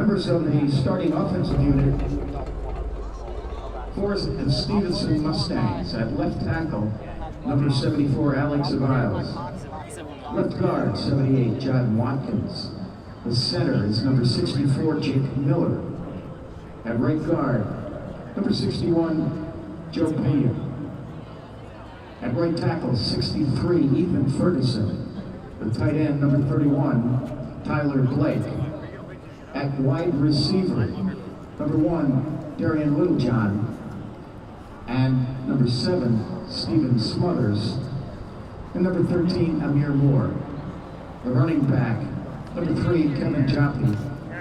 Members of the starting offensive unit for the Stevenson Mustangs at left tackle, number 74, Alex Aviles. Left guard, 78, John Watkins. The center is number 64, Jake Miller. At right guard, number 61, Joe Pena. At right tackle, 63, Ethan Ferguson. The tight end, number 31, Tyler Blake. At wide receiver, number 1, Darian Littlejohn. And number 7, Stephen Smothers. And number 13, Amir Moore. The running back, number 3, Kevin Joppy.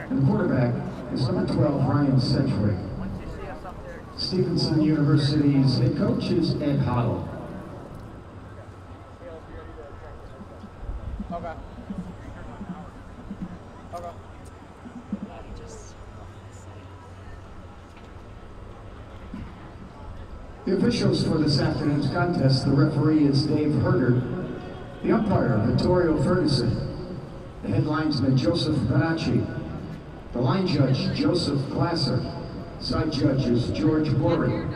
And the quarterback is number 12, Ryan Sedgwick. Stevenson University's head coach is Ed Hoddle. Okay. Okay. The officials for this afternoon's contest, the referee is Dave Herder, the umpire, Vittorio Ferguson, the head linesman, Joseph Bonacci, the line judge, Joseph Glasser, side judge is George Bory,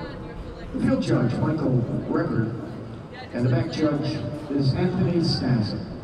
the field judge, Michael Record, and the back judge is Anthony Stanson.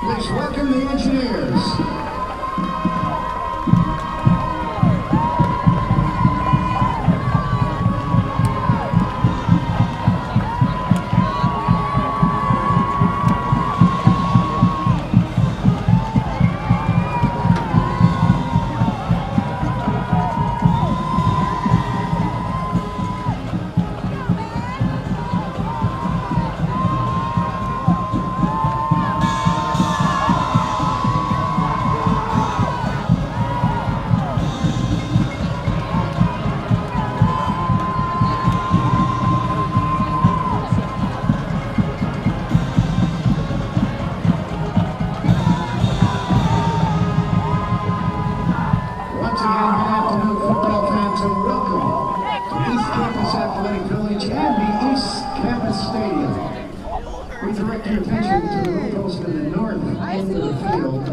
Please welcome the engineers. Once again, good afternoon, football fans, and welcome to East Campus Athletic Village and the East Campus Stadium. We direct your attention to the goalpost in the north end of the field.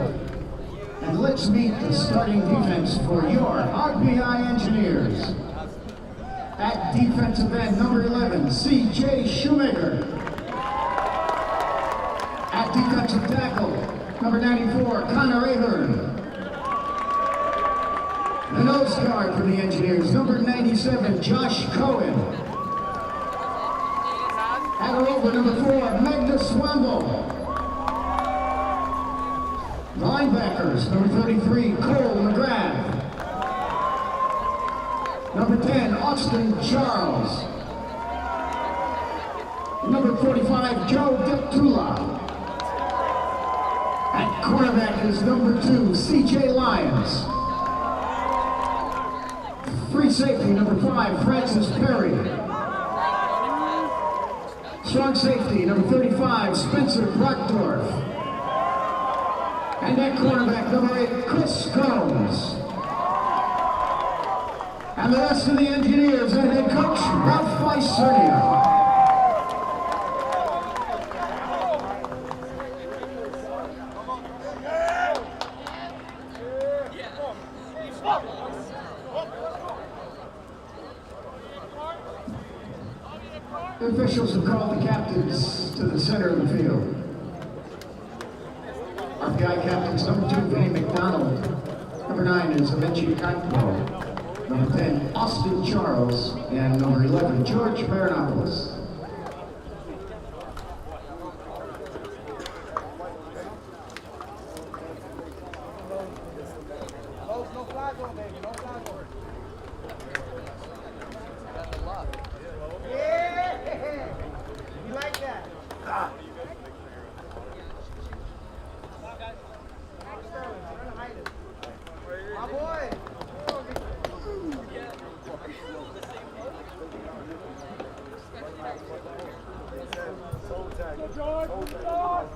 And let's meet the starting defense for your RPI Engineers. At defensive end, number 11, C.J. Shoemaker. At defensive tackle, number 94, Connor Ahern. The nose guard for the Engineers, number 97, Josh Cohen. At a rover, number 4, Magnus Wamble. Linebackers, number 33, Cole McGrath. Number 10, Austin Charles. Number 45, Joe Deptula. At cornerback is number 2, C.J. Lyons. Free safety, number 5, Francis Perry. Strong safety, number 35, Spencer Brockdorf. And at cornerback, number 8, Chris Combs. And the rest of the Engineers and head coach, Ralph Weisernia. The officials have called the captains to the center of the field. RPI captains, number 2, Vinny McDonald. Number 9 is Amici Cantwell. Number 10, Austin Charles. And number 11, George Paranopoulos. No flag on, baby. No flag on. Yeah! You like that? My boy! Right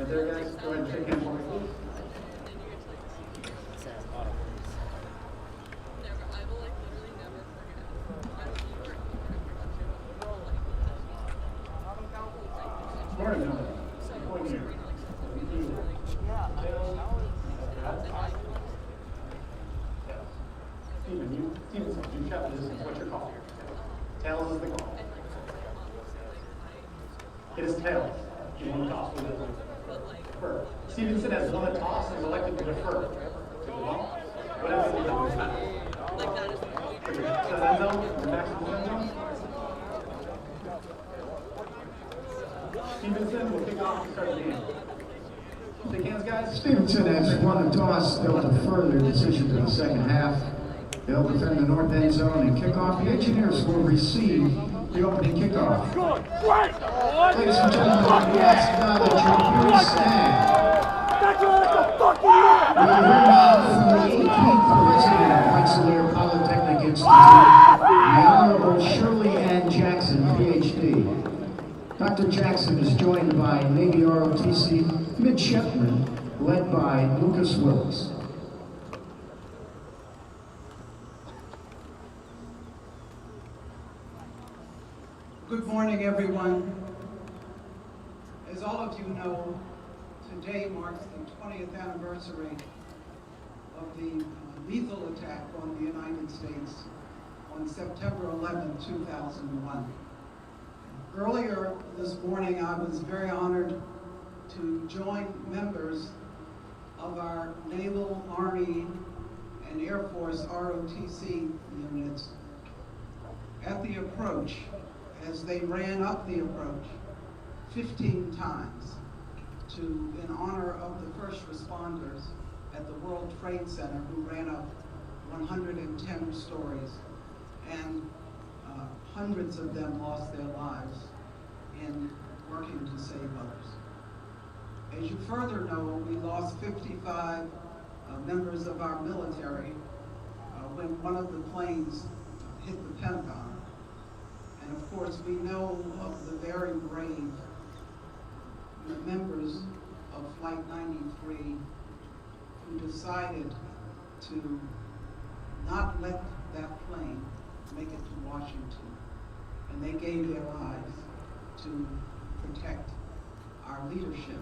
there, guys. Go ahead and shake hands for me, please. Morning, gentlemen. Point here. Stevenson, you shut this. What's your call? Tails is the call. It is tails. You want to toss with it? Defer. Stevenson has won a toss and is elected to defer. Whatever the number is. So that zone, the maximum zone. Stevenson will kick off and start the game. Shake hands, guys. Stevenson has won a toss. They'll defer their decision to the second half. They'll defend the north end zone and kick off. The Engineers will receive the opening kickoff. Ladies and gentlemen, we ask now that you please stand. We will hear now from the 18th President of Rensselaer Polytechnic Institute, the Honorable Shirley Ann Jackson, PhD. Dr. Jackson is joined by Navy ROTC midshipmen, led by Lucas Willis. Good morning, everyone. As all of you know, today marks the 20th anniversary of the lethal attack on the United States on September 11, 2001. Earlier this morning, I was very honored to join members of our Naval, Army, and Air Force ROTC units at the approach as they ran up the approach 15 times in honor of the first responders at the World Trade Center who ran up 110 stories, and hundreds of them lost their lives in working to save others. As you further know, we lost 55 members of our military when one of the planes hit the Pentagon. And of course, we know of the very brave members of Flight 93 who decided to not let that plane make it to Washington. And they gave their lives to protect our leadership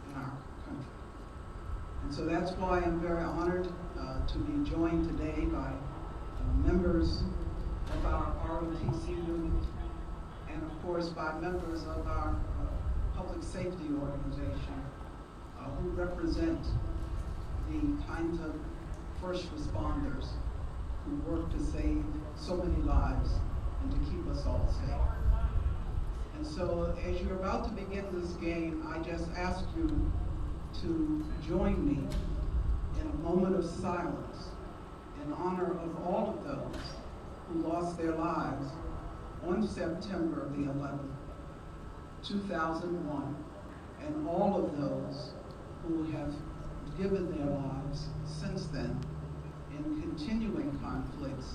in our country. And so that's why I'm very honored to be joined today by members of our ROTC unit, and of course by members of our public safety organization who represent the kinds of first responders who work to save so many lives and to keep us all safe. And so as you're about to begin this game, I just ask you to join me in a moment of silence in honor of all of those who lost their lives on September the 11th, 2001, and all of those who have given their lives since then in continuing conflicts,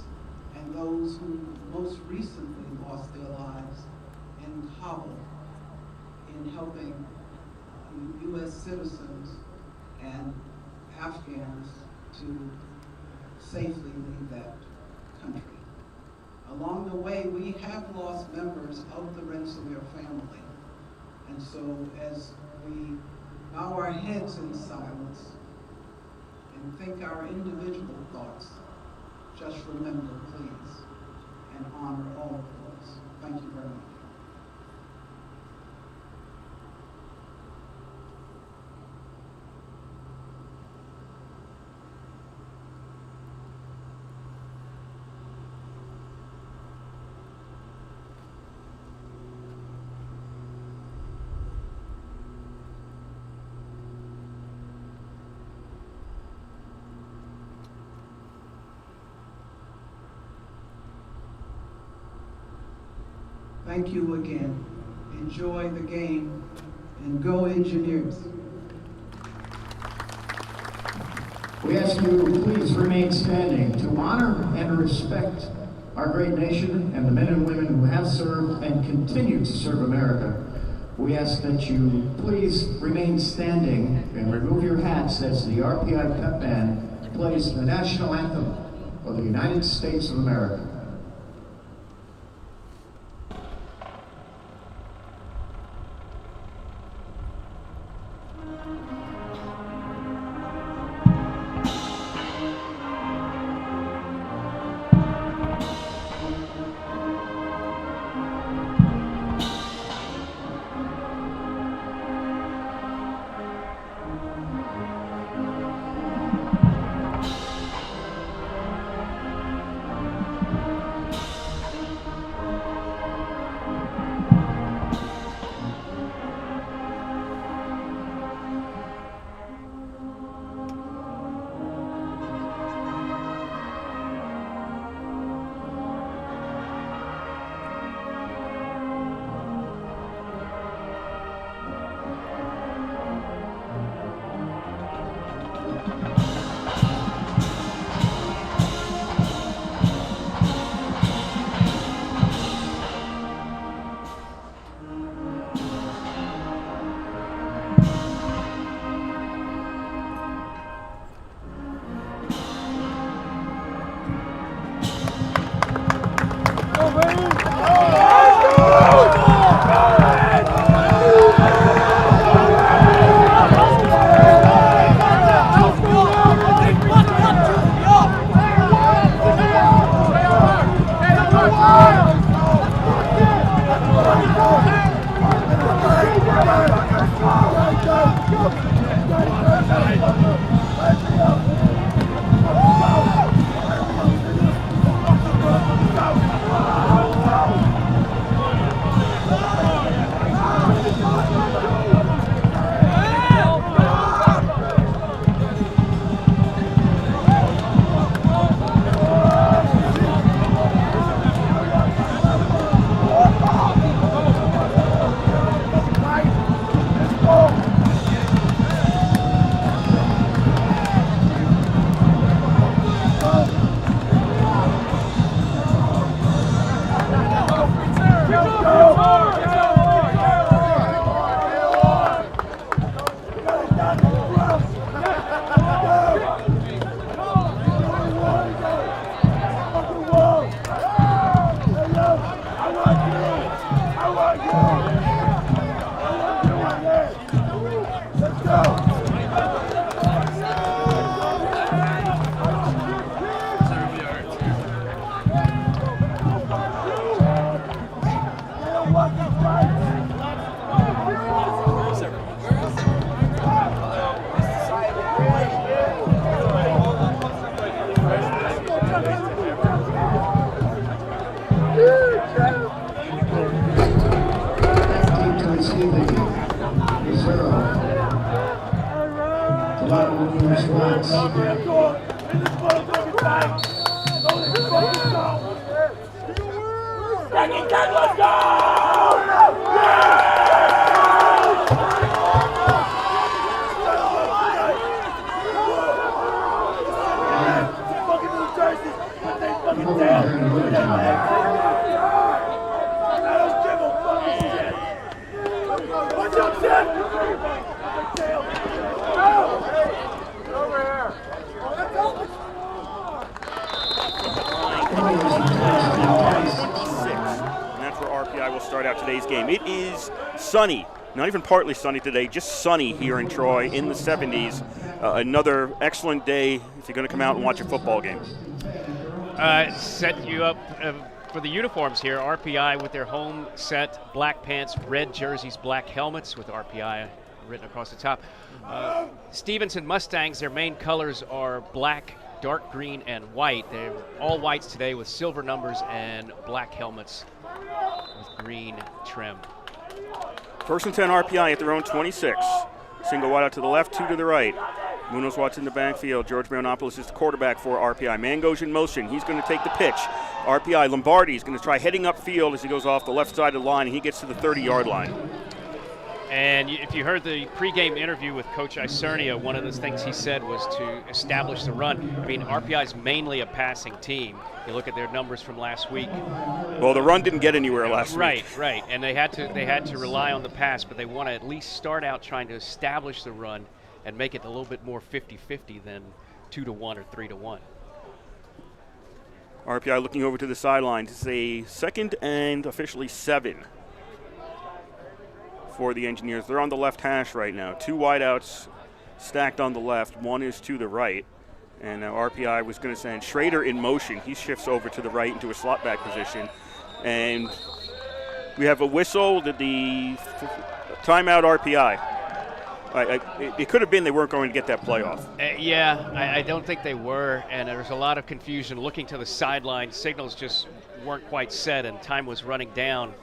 and those who most recently lost their lives in Kabul in helping U.S. citizens and Afghans to safely leave that country. Along the way, we have lost members of the Rensselaer family. And so as we bow our heads in silence and think our individual thoughts, just remember, please, and honor all of those. Thank you very much. Thank you again. Enjoy the game, and go Engineers. We ask you to please remain standing to honor and respect our our great nation, and the men and women who have served and continue to serve America, we ask that you please remain standing and remove your hats as the RPI Pep Band plays the national anthem of the United States of America. Sunny, not even partly sunny today, just sunny here in Troy in the 70s. Another excellent day if you're going to come out and watch a football game. Set you up for the uniforms here. RPI with their home set, black pants, red jerseys, black helmets with RPI written across the top. Stevenson Mustangs, their main colors are black, dark green, and white. They're all whites today with silver numbers and black helmets with green trim. First and 10 RPI at their own 26. Single wide out to the left, two to the right. Munoz Watts in the backfield. George Marianopoulos is the quarterback for RPI. Man goes in motion. He's going to take the pitch. RPI, Lombardi is going to try heading upfield as he goes off the left side of the line, and he gets to the 30-yard line. And if you heard the pregame interview with Coach Isernia, one of the things he said was to establish the run. I mean, RPI is mainly a passing team. You look at their numbers from last week. Well, the run didn't get anywhere last week. Right. And they had to rely on the pass, but they want to at least start out trying to establish the run and make it a little bit more 50-50 than 2-1 or 3-1. RPI looking over to the sidelines. It's a 2nd and officially 7 for the Engineers. They're on the left hash right now. 2 wideouts stacked on the left. 1 is to the right. And now RPI was going to send Schrader in motion. He shifts over to the right into a slot back position. And we have a whistle. The timeout RPI. It could have been they weren't going to get that play off. I don't think they were, and there was a lot of confusion. Looking to the sideline, signals just weren't quite set, and time was running down.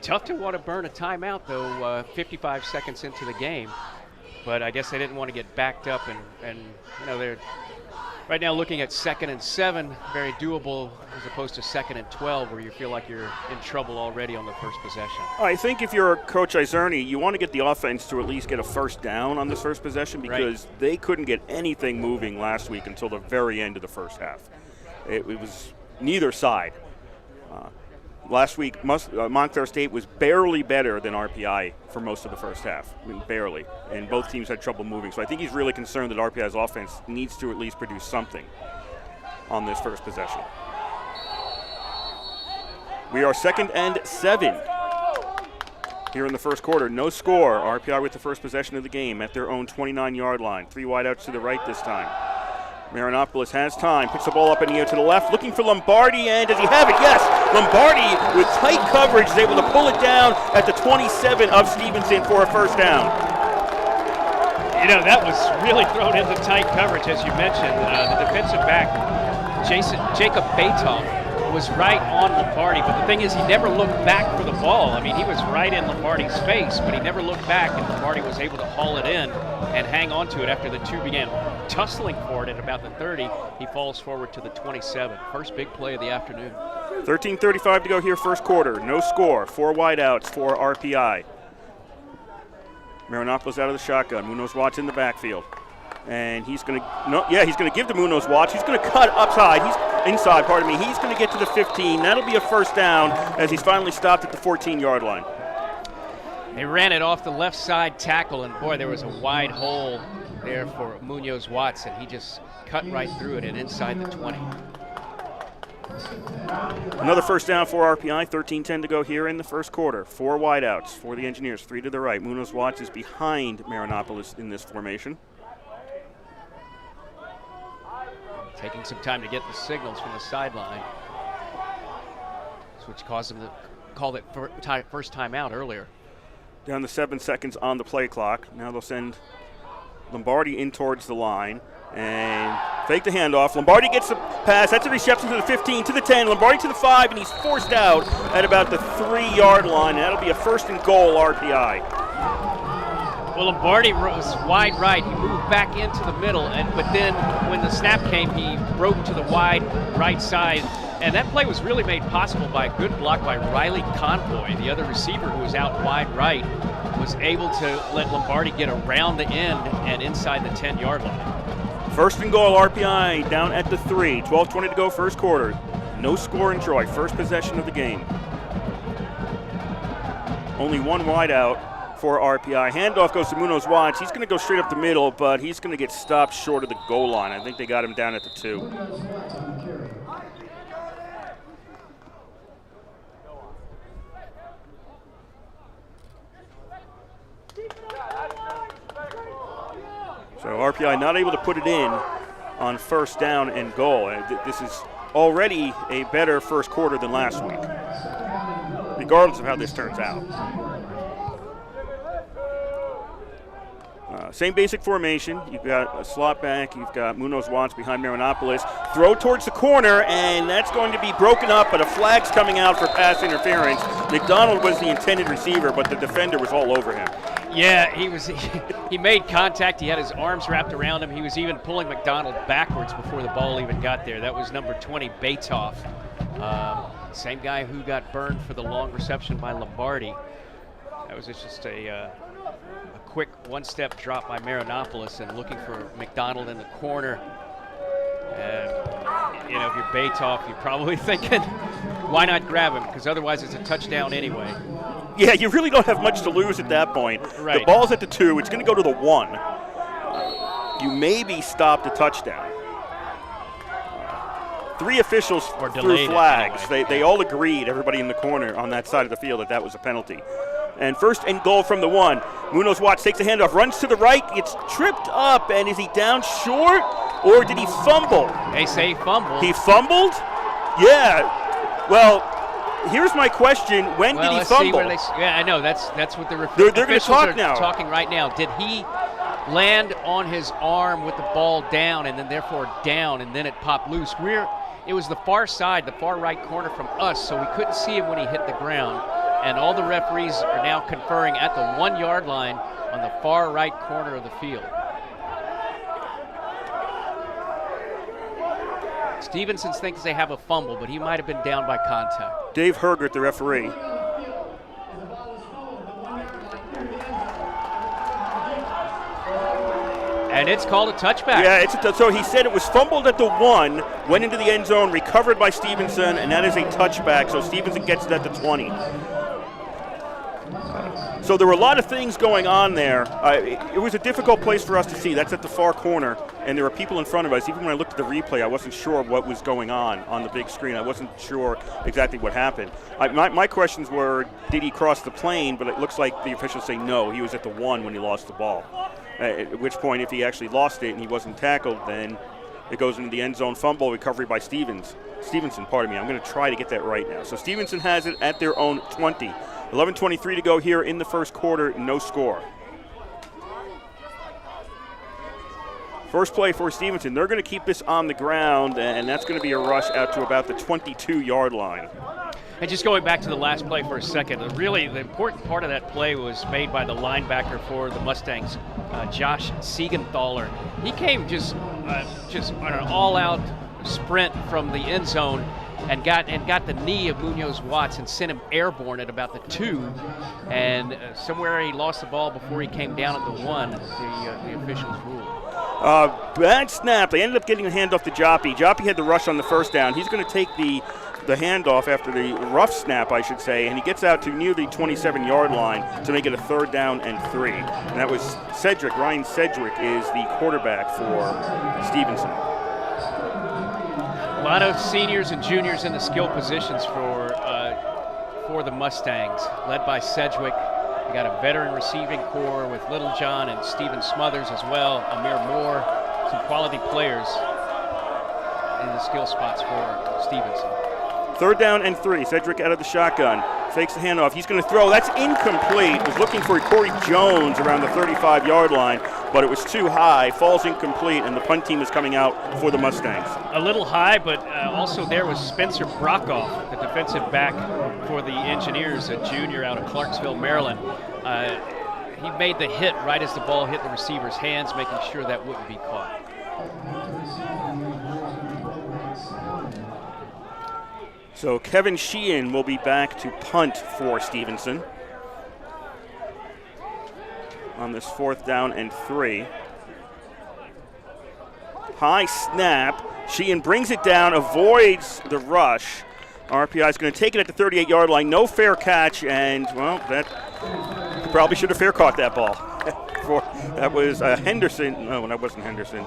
Tough to want to burn a timeout, though, 55 seconds into the game. But I guess they didn't want to get backed up, and they're right now looking at 2nd and 7, very doable, as opposed to 2nd and 12, where you feel like you're in trouble already on the first possession. I think if you're Coach Iserni, you want to get the offense to at least get a first down on this first possession, because they couldn't get anything moving last week until the very end of the first half. It was neither side. Last week, Montclair State was barely better than RPI for most of the first half. I mean, barely. And both teams had trouble moving. So I think he's really concerned that RPI's offense needs to at least produce something on this first possession. We are 2nd and 7 here in the first quarter. No score. RPI with the first possession of the game at their own 29-yard line. 3 wideouts to the right this time. Marinopoulos has time, puts the ball up in the air to the left, looking for Lombardi, and does he have it? Yes! Lombardi, with tight coverage, is able to pull it down at the 27 of Stevenson for a first down. That was really thrown into tight coverage, as you mentioned. The defensive back, Jacob Batoff, was right on Lombardi, but the thing is he never looked back for the ball. I mean, he was right in Lombardi's face, but he never looked back, and Lombardi was able to haul it in and hang on to it after the 2 began tussling for it at about the 30. He falls forward to the 27. First big play of the afternoon. 13:35 to go here, first quarter. No score. 4 wideouts for RPI. Marinopoulos out of the shotgun. Munoz Watts in the backfield. And he's going to give to Munoz Watts. He's going to cut upside. He's inside, pardon me. He's going to get to the 15. That'll be a first down as he's finally stopped at the 14-yard line. They ran it off the left side tackle, and boy, there was a wide hole there for Munoz Watts, and he just cut right through it and inside the 20. Another first down for RPI. 13:10 to go here in the first quarter. 4 wideouts for the Engineers. 3 to the right. Munoz Watts is behind Marinopoulos in this formation. Taking some time to get the signals from the sideline, which caused them to call it first timeout earlier. Down to 7 seconds on the play clock. Now they'll send Lombardi in towards the line and fake the handoff. Lombardi gets the pass. That's a reception to the 15, to the 10. Lombardi to the 5, and he's forced out at about the 3-yard line. And that'll be a first and goal RPI. Well, Lombardi was wide right. He moved back into the middle, but then when the snap came, he broke to the wide right side. And that play was really made possible by a good block by Riley Convoy. The other receiver who was out wide right was able to let Lombardi get around the end and inside the 10-yard line. First and goal, RPI down at the 3. 12:20 to go, first quarter. No score in Troy. First possession of the game. Only 1 wide out for RPI. Handoff goes to Munoz Watts. He's going to go straight up the middle, but he's going to get stopped short of the goal line. I think they got him down at the 2. So RPI not able to put it in on first down and goal. This is already a better first quarter than last week, regardless of how this turns out. Same basic formation. You've got a slot back. You've got Munoz Watts behind Marinopoulos. Throw towards the corner, and that's going to be broken up, but a flag's coming out for pass interference. McDonald was the intended receiver, but the defender was all over him. Yeah, he made contact. He had his arms wrapped around him. He was even pulling McDonald backwards before the ball even got there. That was number 20, Batoff. Same guy who got burned for the long reception by Lombardi. That was just a quick one-step drop by Marinopoulos and looking for McDonald in the corner. And, you know, if you're Baytoff, you're probably thinking, why not grab him? Because otherwise it's a touchdown anyway. Yeah, you really don't have much to lose at that point. Right. The ball's at the 2. It's going to go to the 1. You maybe stop the touchdown. 3 officials threw flags. Anyway. They all agreed, everybody in the corner on that side of the field, that was a penalty. And first and goal from the 1. Munoz Watts takes the handoff, runs to the right, gets tripped up, and is he down short, or did he fumble? They say fumble. He fumbled? Yeah. Well, here's my question. When did he let's fumble? See yeah, I know. That's what the They're going to officials talk are now. talking right now. Did he land on his arm with the ball down and then therefore down and then it popped loose? It was the far side, the far right corner from us, so we couldn't see him when he hit the ground. And all the referees are now conferring at the 1 yard line on the far right corner of the field. Stevenson thinks they have a fumble, but he might have been down by contact. Dave Hergert, the referee. And it's called a touchback. Yeah, so he said it was fumbled at the 1, went into the end zone, recovered by Stevenson, and that is a touchback. So Stevenson gets it at the 20. So there were a lot of things going on there. It was a difficult place for us to see. That's at the far corner, and there were people in front of us. Even when I looked at the replay, I wasn't sure what was going on the big screen. I wasn't sure exactly what happened. My questions were, did he cross the plane? But it looks like the officials say no, he was at the 1 when he lost the ball. At which point, if he actually lost it and he wasn't tackled, then it goes into the end zone fumble recovery by Stevenson. I'm going to try to get that right now. So Stevenson has it at their own 20. 11:23 to go here in the first quarter, no score. First play for Stevenson. They're going to keep this on the ground, and that's going to be a rush out to about the 22-yard line. And just going back to the last play for a second, really the important part of that play was made by the linebacker for the Mustangs, Josh Siegenthaler. He came just on an all-out sprint from the end zone and got the knee of Munoz Watts and sent him airborne at about the 2. And somewhere he lost the ball before he came down at the 1, the officials ruled. Bad snap. They ended up getting a handoff to Joppy. Joppy had the rush on the first down. He's going to take the handoff after the rough snap, I should say, and he gets out to near the 27-yard line to make it a 3rd down and 3. And that was Sedgwick. Ryan Sedgwick is the quarterback for Stevenson. A lot of seniors and juniors in the skill positions for the Mustangs, led by Sedgwick. You got a veteran receiving core with Littlejohn and Stephen Smothers as well, Amir Moore, some quality players in the skill spots for Stevenson. 3rd down and 3. Sedgwick out of the shotgun. Fakes the handoff. He's going to throw. That's incomplete. Was looking for Corey Jones around the 35-yard line, but it was too high. Falls incomplete, and the punt team is coming out for the Mustangs. A little high, but also there was Spencer Brockhoff, the defensive back for the Engineers, a junior out of Clarksville, Maryland. He made the hit right as the ball hit the receiver's hands, making sure that wouldn't be caught. So Kevin Sheehan will be back to punt for Stevenson on this 4th down and 3. High snap. Sheehan brings it down, avoids the rush. RPI is going to take it at the 38-yard line. No fair catch, and, well, that probably should have fair caught that ball. That was Henderson. No, that wasn't Henderson.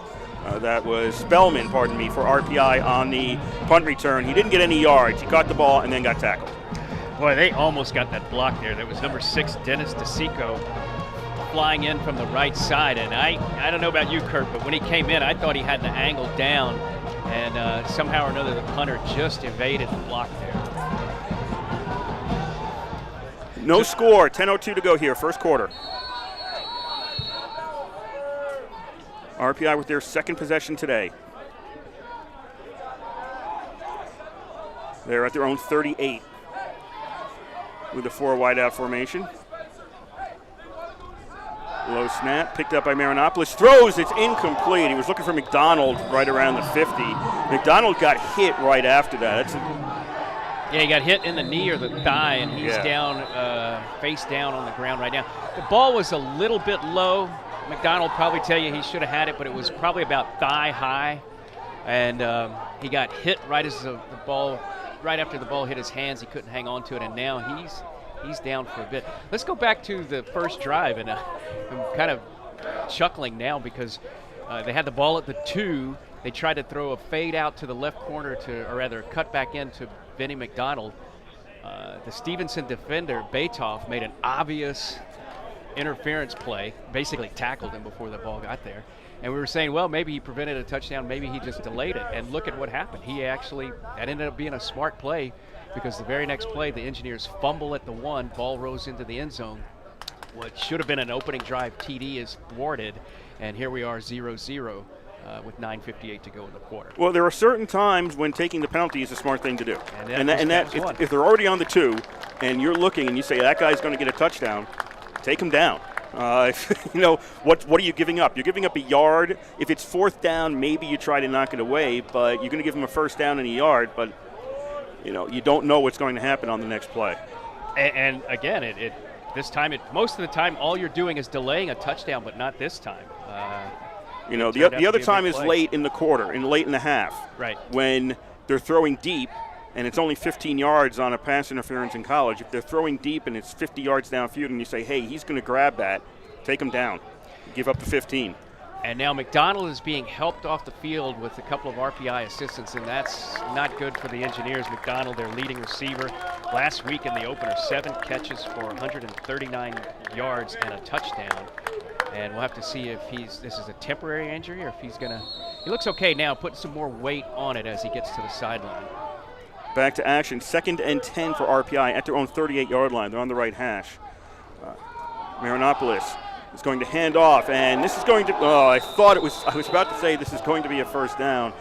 That was Spellman, for RPI on the punt return. He didn't get any yards. He caught the ball and then got tackled. Boy, they almost got that block there. That was number 6, Dennis DeSico, flying in from the right side. And I don't know about you, Kurt, but when he came in, I thought he had the angle down. And somehow or another, the punter just evaded the block there. No score. 10:02 to go here, first quarter. RPI with their 2nd possession today. They're at their own 38 with a 4 wideout formation. Low snap, picked up by Marinopoulos. Throws, it's incomplete. He was looking for McDonald right around the 50. McDonald got hit right after that. Yeah, he got hit in the knee or the thigh, and he's down, face down on the ground right now. The ball was a little bit low. McDonald probably tell you he should have had it, but it was probably about thigh high, and he got hit right as right after the ball hit his hands. He couldn't hang on to it, and now he's down for a bit. Let's go back to the first drive, and I'm kind of chuckling now because they had the ball at the 2. They tried to throw a fade out to the left corner or rather cut back into Benny McDonald. The Stevenson defender, Batoff, made an obvious interference play, basically tackled him before the ball got there. And we were saying, well, maybe he prevented a touchdown, maybe he just delayed it. And look at what happened. That ended up being a smart play because the very next play, the Engineers fumble at the 1, ball rolls into the end zone. What should have been an opening drive TD is thwarted, and here we are 0-0. With 9:58 to go in the quarter. Well, there are certain times when taking the penalty is a smart thing to do. And that if they're already on the 2 and you're looking and you say that guy's going to get a touchdown, take him down. What are you giving up? You're giving up a yard. If it's 4th down, maybe you try to knock it away, but you're going to give him a 1st down and a yard, but you don't know what's going to happen on the next play. And again, most of the time, all you're doing is delaying a touchdown, but not this time. The other time is late in the quarter, late in the half. Right. When they're throwing deep, and it's only 15 yards on a pass interference in college. If they're throwing deep and it's 50 yards downfield and you say, hey, he's going to grab that, take him down. Give up the 15. And now McDonald is being helped off the field with a couple of RPI assistants, and that's not good for the Engineers. McDonald, their leading receiver, last week in the opener, 7 catches for 139 yards and a touchdown. And we'll have to see if this is a temporary injury or if he looks okay now, putting some more weight on it as he gets to the sideline. Back to action, 2nd and 10 for RPI at their own 38-yard line. They're on the right hash. Marinopoulos is going to hand off, and this is going to, I was about to say this is going to be a 1st down,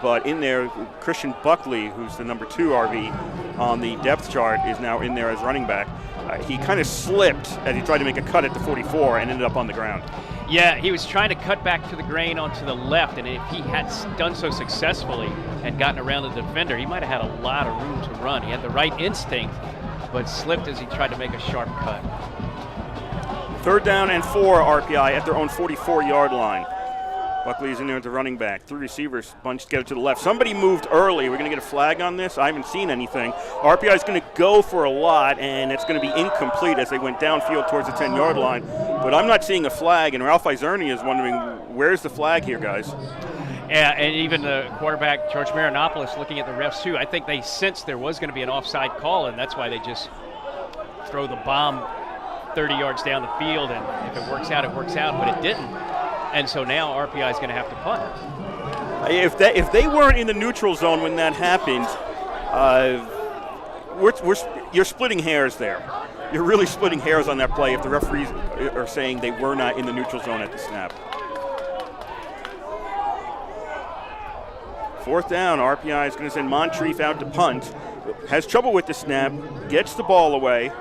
but in there, Christian Buckley, who's the number 2 RB on the depth chart, is now in there as running back. He kind of slipped as he tried to make a cut at the 44 and ended up on the ground. Yeah, he was trying to cut back to the grain onto the left, and if he had done so successfully and gotten around the defender, he might have had a lot of room to run. He had the right instinct, but slipped as he tried to make a sharp cut. 3rd down and 4 RPI at their own 44-yard line. Buckley's in there at the running back. 3 receivers bunched together to the left. Somebody moved early. We're going to get a flag on this. I haven't seen anything. RPI is going to go for a lot, and it's going to be incomplete as they went downfield towards the 10-yard line. But I'm not seeing a flag, and Ralph Izerni is wondering, where's the flag here, guys? Yeah, and even the quarterback, George Marinopoulos, looking at the refs, too. I think they sensed there was going to be an offside call, and that's why they just throw the bomb 30 yards down the field, and if it works out, it works out, but it didn't. And so now RPI is going to have to punt. If they weren't in the neutral zone when that happened, you're splitting hairs there. You're really splitting hairs on that play if the referees are saying they were not in the neutral zone at the snap. 4th down, RPI is going to send Moncrief out to punt. Has trouble with the snap, gets the ball away.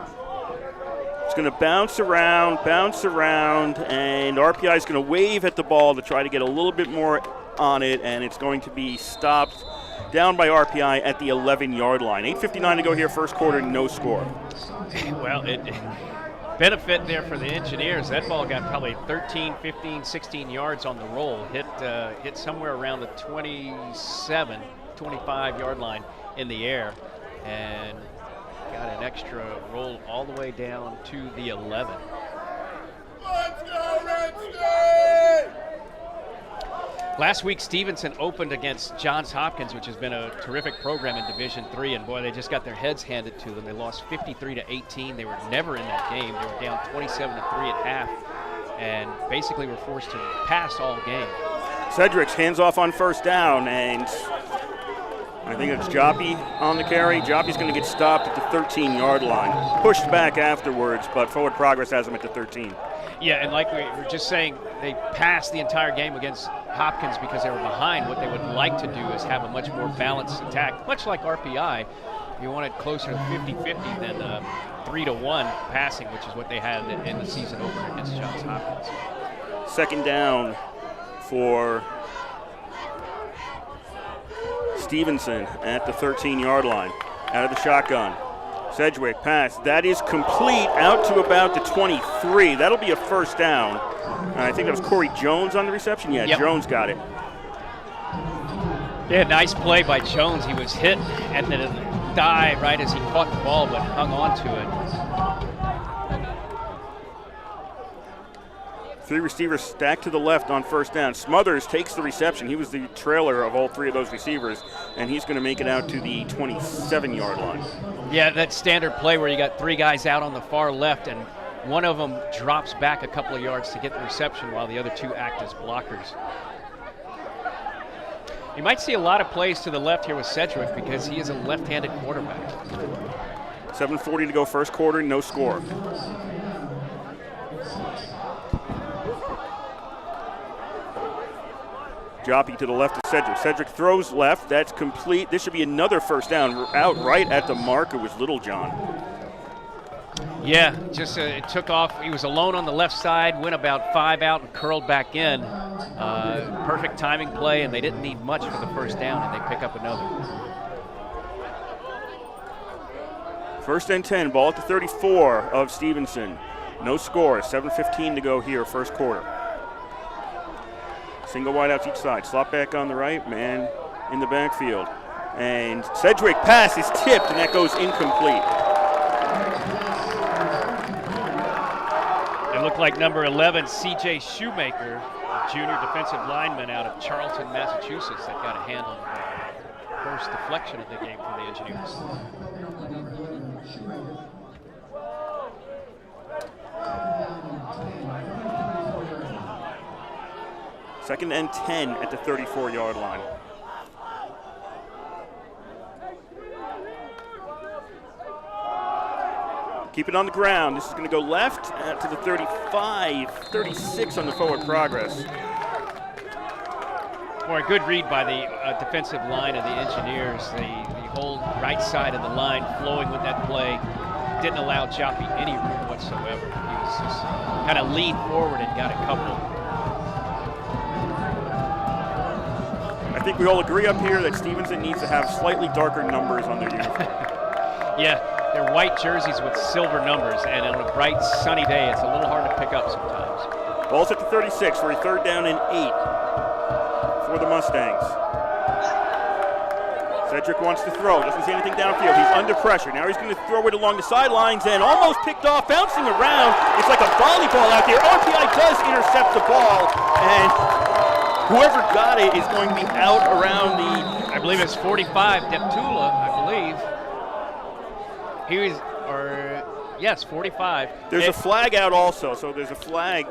It's going to bounce around, and RPI is going to wave at the ball to try to get a little bit more on it, and it's going to be stopped down by RPI at the 11-yard line. 8:59 to go here, first quarter, no score. Well, it benefit there for the Engineers. That ball got probably 13, 15, 16 yards on the roll. Hit somewhere around the 27, 25-yard line in the air, and got an extra roll all the way down to the 11. Let's go, Red State! Last week, Stevenson opened against Johns Hopkins, which has been a terrific program in Division III, and boy, they just got their heads handed to them. They lost 53-18. They were never in that game. They were down 27-3 at half, and basically were forced to pass all game. Cedricks hands off on 1st down, and I think it's Joppy on the carry. Joppy's going to get stopped at the 13-yard line. Pushed back afterwards, but forward progress has him at the 13. Yeah, and like we were just saying, they passed the entire game against Hopkins because they were behind. What they would like to do is have a much more balanced attack, much like RPI. You want it closer to 50-50 than 3-1 passing, which is what they had in the season opener against Johns Hopkins. 2nd down for Stevenson at the 13-yard line. out of the shotgun. Sedgwick pass. That is complete out to about the 23. That'll be a first down. I think that was Corey Jones on the reception. Yeah, yep. Jones got it. Yeah, nice play by Jones. He was hit at the dive right as he caught the ball, but hung on to it. 3 receivers stacked to the left on first down. Smothers takes the reception. He was the trailer of all 3 of those receivers, and he's going to make it out to the 27-yard line. Yeah, that standard play where you got 3 guys out on the far left, and one of them drops back a couple of yards to get the reception while the other 2 act as blockers. You might see a lot of plays to the left here with Sedgwick because he is a left-handed quarterback. 7:40 to go first quarter, no score. Joppy to the left of Sedgwick. Sedgwick throws left. That's complete. This should be another first down. Out right at the marker was Littlejohn. Yeah, just it took off. He was alone on the left side, went about 5 out and curled back in. Perfect timing play, and they didn't need much for the first down, and they pick up another. First and 10, ball at the 34 of Stevenson. No score, 7:15 to go here, first quarter. Single wideouts each side. Slot back on the right, man in the backfield. And Sedgwick pass is tipped, and that goes incomplete. It looked like number 11, C.J. Shoemaker, junior defensive lineman out of Charlton, Massachusetts, that got a hand on the first deflection of the game for the Engineers. Second and 10 at the 34-yard line. Keep it on the ground. This is going to go left out to the 35, 36 on the forward progress. Or a good read by the defensive line of the Engineers. The whole right side of the line flowing with that play. Didn't allow Joppy any room whatsoever. He was just kind of leaned forward and got a couple. I think we all agree up here that Stevenson needs to have slightly darker numbers on their uniform. Yeah, they're white jerseys with silver numbers, and on a bright, sunny day, it's a little hard to pick up sometimes. Ball's at the 36 for a third down and 8 for the Mustangs. Sedgwick wants to throw, doesn't see anything downfield. He's under pressure. Now he's going to throw it along the sidelines and almost picked off, bouncing around. It's like a volleyball out there. RPI does intercept the ball, and whoever got it is going to be out around the... I believe it's 45, Deptula, I believe. He was, yes, 45. There's a flag out also, so there's a flag.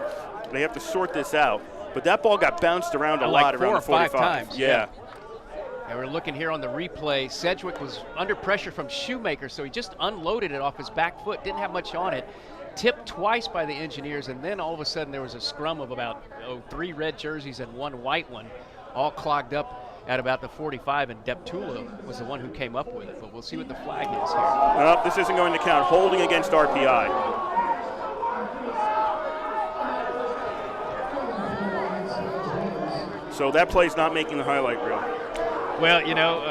They have to sort this out. But that ball got bounced around a lot around the 45. 4 or 5 times. Yeah. And we're looking here on the replay. Sedgwick was under pressure from Shoemaker, so he just unloaded it off his back foot, didn't have much on it. Tipped twice by the Engineers, and then all of a sudden there was a scrum of about 3 red jerseys and 1 white one, all clogged up at about the 45, and Deptula was the one who came up with it. But we'll see what the flag is here. Well, this isn't going to count. Holding against RPI. So that play's not making the highlight reel. Well, you know,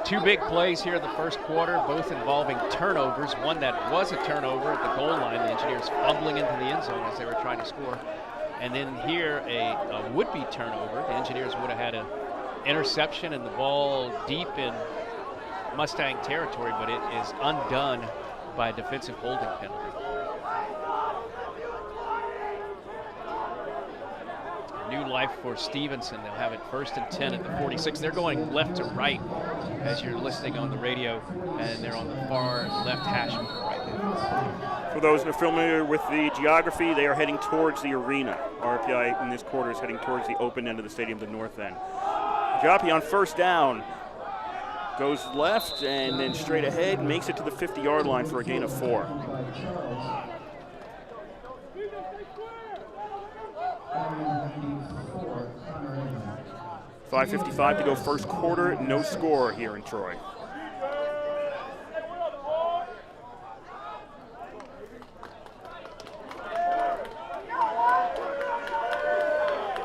2 big plays here in the first quarter, both involving turnovers. One that was a turnover at the goal line, the Engineers fumbling into the end zone as they were trying to score. And then here, a would-be turnover. The Engineers would have had an interception and the ball deep in Mustang territory, but it is undone by a defensive holding penalty. New life for Stevenson. They'll have it first and 10 at the 46. They're going left to right as you're listening on the radio, and they're on the far left hash right now. For those that are familiar with the geography, they are heading towards the arena. RPI in this quarter is heading towards the open end of the stadium, the north end. Joppy on first down goes left and then straight ahead, makes it to the 50-yard line for a gain of 4. .555 to go first quarter, no score here in Troy.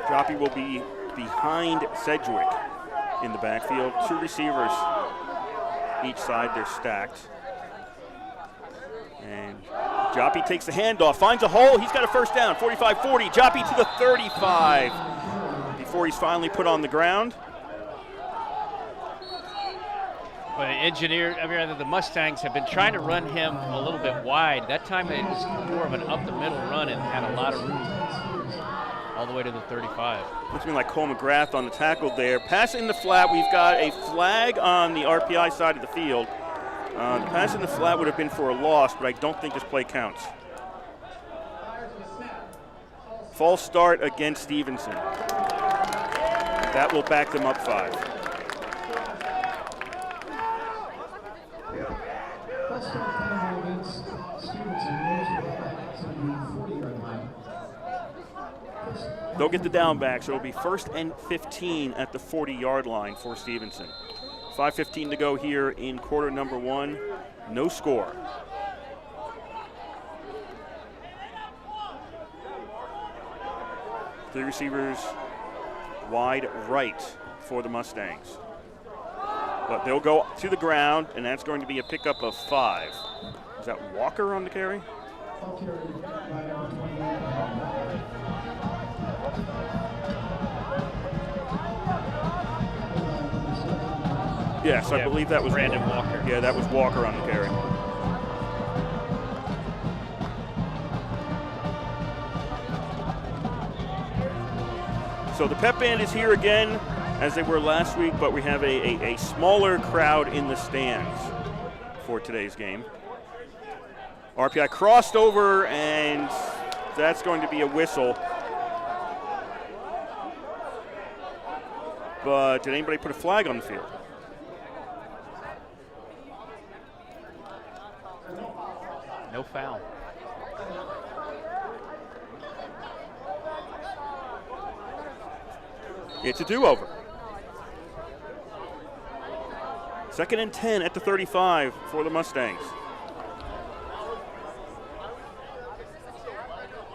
Joppy will be behind Sedgwick in the backfield. 2 receivers each side. They're stacked. And Joppy takes the handoff, finds a hole. He's got a first down, 45-40. Joppy to the 35 before he's finally put on the ground. But the Mustangs have been trying to run him a little bit wide. That time it was more of an up-the-middle run and had a lot of room all the way to the 35. Looks to me like Cole McGrath on the tackle there. Pass in the flat. We've got a flag on the RPI side of the field. The pass in the flat would have been for a loss, but I don't think this play counts. False start against Stevenson. That will back them up 5. False start penalty against Stevenson. Moves the ball back to the 40-yard line. They'll get the down back, so it'll be 1st and 15 at the 40-yard line for Stevenson. 5:15 to go here in quarter number 1. No score. Three receivers wide right for the Mustangs. But they'll go to the ground, and that's going to be a pickup of 5. Is that Walker on the carry? Yes, I believe that was Brandon Walker. Yeah, that was Walker on the carry. So the pep band is here again, as they were last week, but we have a smaller crowd in the stands for today's game. RPI crossed over, and that's going to be a whistle. But did anybody put a flag on the field? No foul. It's a do-over. 2nd and 10 at the 35 for the Mustangs.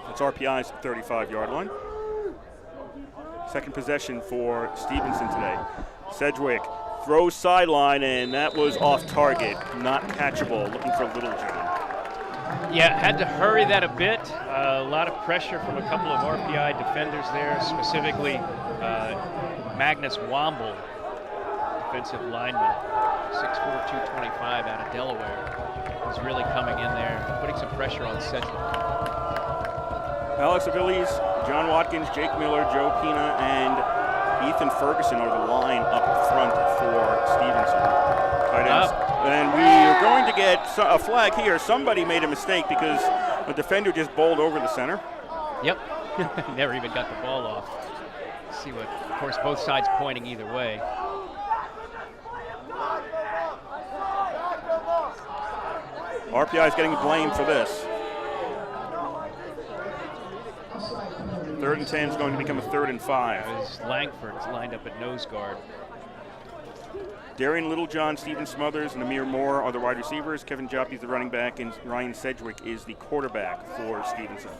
That's RPI's 35-yard line. Second possession for Stevenson today. Sedgwick throws sideline, and that was off target, not catchable, looking for Little John. Yeah, had to hurry that a bit. A lot of pressure from a couple of RPI defenders there, specifically Magnus Womble, defensive lineman, 6'4", 225 out of Delaware. He's really coming in there, putting some pressure on Sedgwick. Alex Aviles, John Watkins, Jake Miller, Joe Pina, and Ethan Ferguson are the line up front for Stevenson. Tight ends. And we are going to get a flag here. Somebody made a mistake because a defender just bowled over the center. Yep, never even got the ball off. See what, of course, both sides pointing either way. RPI is getting blamed for this. 3rd and 10 is going to become a 3rd and 5. As Langford's lined up at nose guard. Darian Littlejohn, Stephen Smothers, and Amir Moore are the wide receivers. Kevin Joppy is the running back, and Ryan Sedgwick is the quarterback for Stevenson.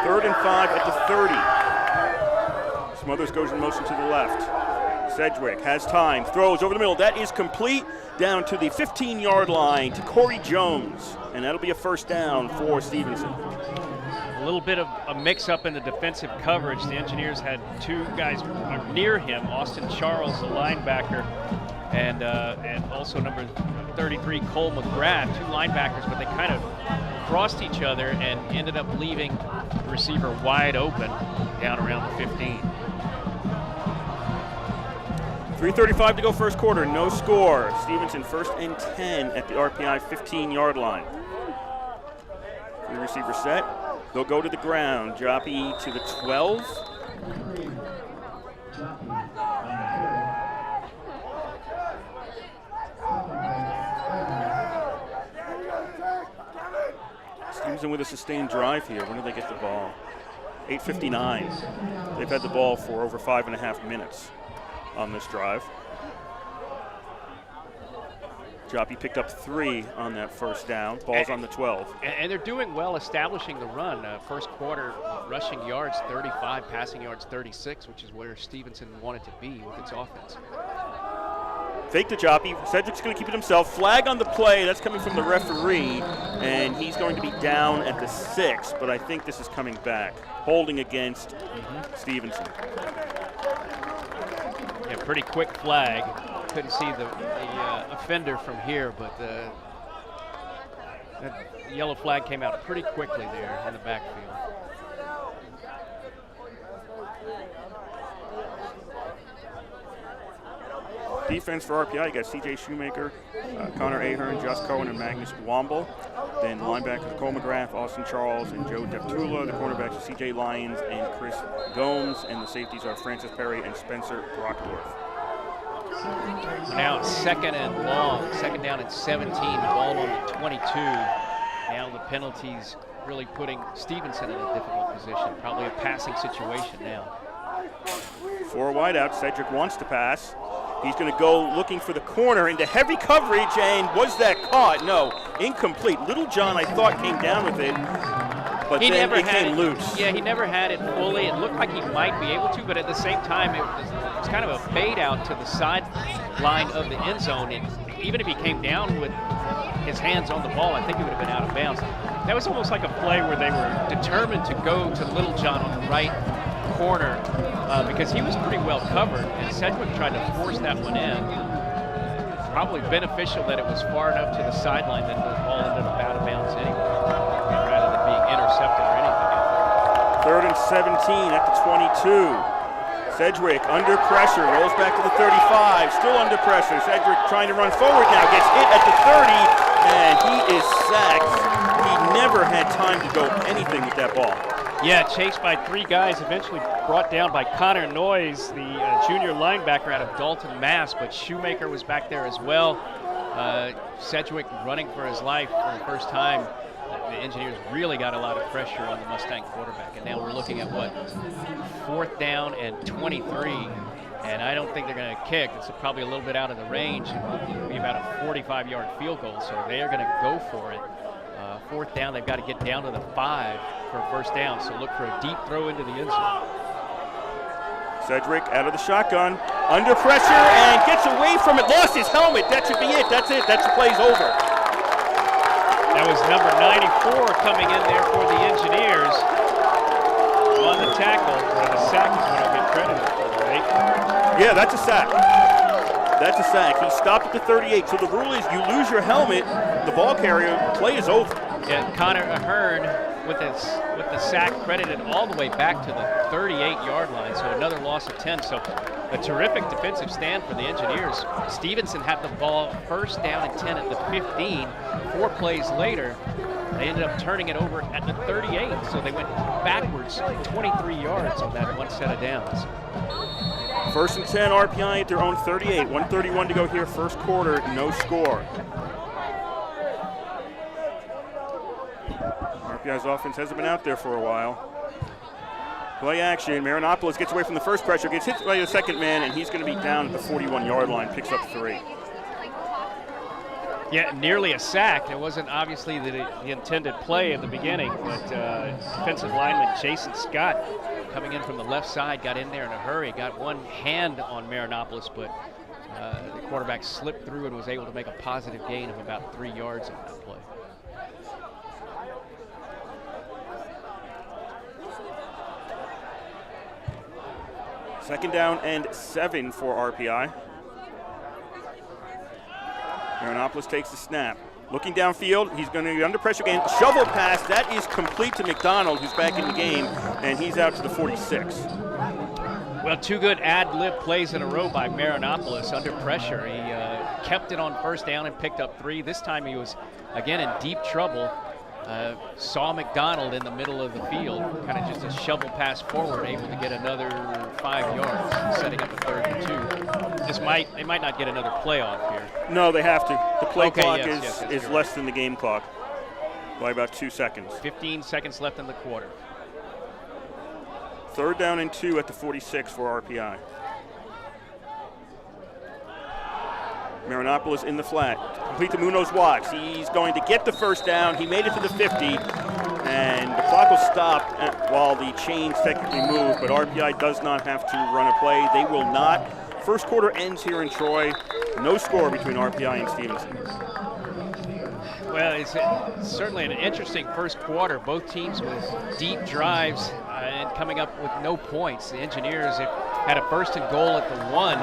Third and 5 at the 30. Smothers goes in motion to the left. Sedgwick has time, throws over the middle. That is complete down to the 15-yard line to Corey Jones, and that'll be a first down for Stevenson. A little bit of a mix-up in the defensive coverage. The Engineers had 2 guys near him, Austin Charles, the linebacker, and also number 33, Cole McGrath, 2 linebackers, but they kind of crossed each other and ended up leaving the receiver wide open down around the 15. 3:35 to go first quarter, no score. Stevenson 1st and 10 at the RPI 15-yard line. The receiver set. They'll go to the ground. Joppy to the 12. Stevenson with a sustained drive here. When did they get the ball? 8:59. They've had the ball for over 5.5 minutes on this drive. Joppy picked up 3 on that first down. Ball's on the 12. And they're doing well establishing the run. First quarter rushing yards 35, passing yards 36, which is where Stevenson wanted to be with its offense. Fake to Joppy. Cedric's going to keep it himself. Flag on the play. That's coming from the referee, and he's going to be down at the 6, but I think this is coming back. Holding against Stevenson. Yeah, pretty quick flag. Couldn't see the offender from here, but that yellow flag came out pretty quickly there in the backfield. Defense for RPI, you got C.J. Shoemaker, Connor Ahern, Josh Cohen, and Magnus Womble. Then linebackers Cole McGrath, Austin Charles, and Joe Deptula. The cornerbacks are C.J. Lyons and Chris Gomes. And the safeties are Francis Perry and Spencer Brockdorf. Now it's second and long, second down and 17, ball on the 22. Now the penalties really putting Stevenson in a difficult position, probably a passing situation now. 4 wideouts, Cedric wants to pass. He's going to go looking for the corner into heavy coverage, and was that caught? No, incomplete. Little John, I thought, came down with it, but then it came loose. Yeah, he never had it fully. It looked like he might be able to, but at the same time, it was kind of a fade out to the sideline of the end zone. And even if he came down with his hands on the ball, I think he would have been out of bounds. That was almost like a play where they were determined to go to Little John on the right corner because he was pretty well covered, and Sedgwick tried to force that one in. Probably beneficial that it was far enough to the sideline that the ball ended up out of bounds anyway, rather than being intercepted or anything. 3rd and 17 at the 22. Sedgwick under pressure, rolls back to the 35, still under pressure. Sedgwick trying to run forward now, gets hit at the 30, and he is sacked. He never had time to go anything with that ball. Yeah, chased by 3 guys, eventually brought down by Connor Noyes, the junior linebacker out of Dalton, Mass, but Shoemaker was back there as well. Sedgwick running for his life for the first time. The Engineers really got a lot of pressure on the Mustang quarterback, and now we're looking at what, 4th down and 23, and I don't think they're going to kick. It's probably a little bit out of the range. It'll be about a 45-yard field goal, so they are going to go for it. 4th down, they've got to get down to the 5 for a first down, so look for a deep throw into the end zone. Cedric out of the shotgun, under pressure, and gets away from it, lost his helmet. That should be it. That's it. That play's over. That was number 94 coming in there for the Engineers on the tackle, where the sack is going to get credited for, right? Yeah, that's a sack. That's a sack. He stopped at the 38. So the rule is you lose your helmet, the ball carrier, play is over. Yeah, Connor Ahern with the sack credited all the way back to the 38-yard line, so another loss of 10. So a terrific defensive stand for the Engineers. Stevenson had the ball first down and 10 at the 15. 4 plays later, they ended up turning it over at the 38, so they went backwards 23 yards on that one set of downs. 1st and 10, RPI at their own 38. 1:31 to go here, first quarter, no score. RPI's offense hasn't been out there for a while. Play action, Marinopoulos gets away from the first pressure, gets hit by the second man, and he's going to be down at the 41-yard line, picks up 3. Yeah, nearly a sack. It wasn't obviously the intended play at the beginning, but defensive lineman Jason Scott coming in from the left side got in there in a hurry, got one hand on Marinopoulos, but the quarterback slipped through and was able to make a positive gain of about 3 yards on that play. Second down and 7 for RPI. Marinopoulos takes the snap. Looking downfield, he's going to get under pressure again. Shovel pass, that is complete to McDonald, who's back in the game, and he's out to the 46. Well, 2 good ad-lib plays in a row by Marinopoulos under pressure. He kept it on first down and picked up 3. This time he was, again, in deep trouble. Saw McDonald in the middle of the field, kind of just a shovel pass forward, able to get another 5 yards, setting up a 3rd and 2. They might not get another play off here. No, they have to. The play clock is right. less than the game clock by about 2 seconds. 15 seconds left in the quarter. 3rd down and 2 at the 46 for RPI. Marinopolis in the flat. Complete to Munoz Watts. He's going to get the first down. He made it to the 50, and the clock will stop while the chains technically move, but RPI does not have to run a play. They will not. First quarter ends here in Troy. No score between RPI and Stevenson. Well, it's certainly an interesting first quarter. Both teams with deep drives and coming up with no points. The Engineers had a first and goal at the 1,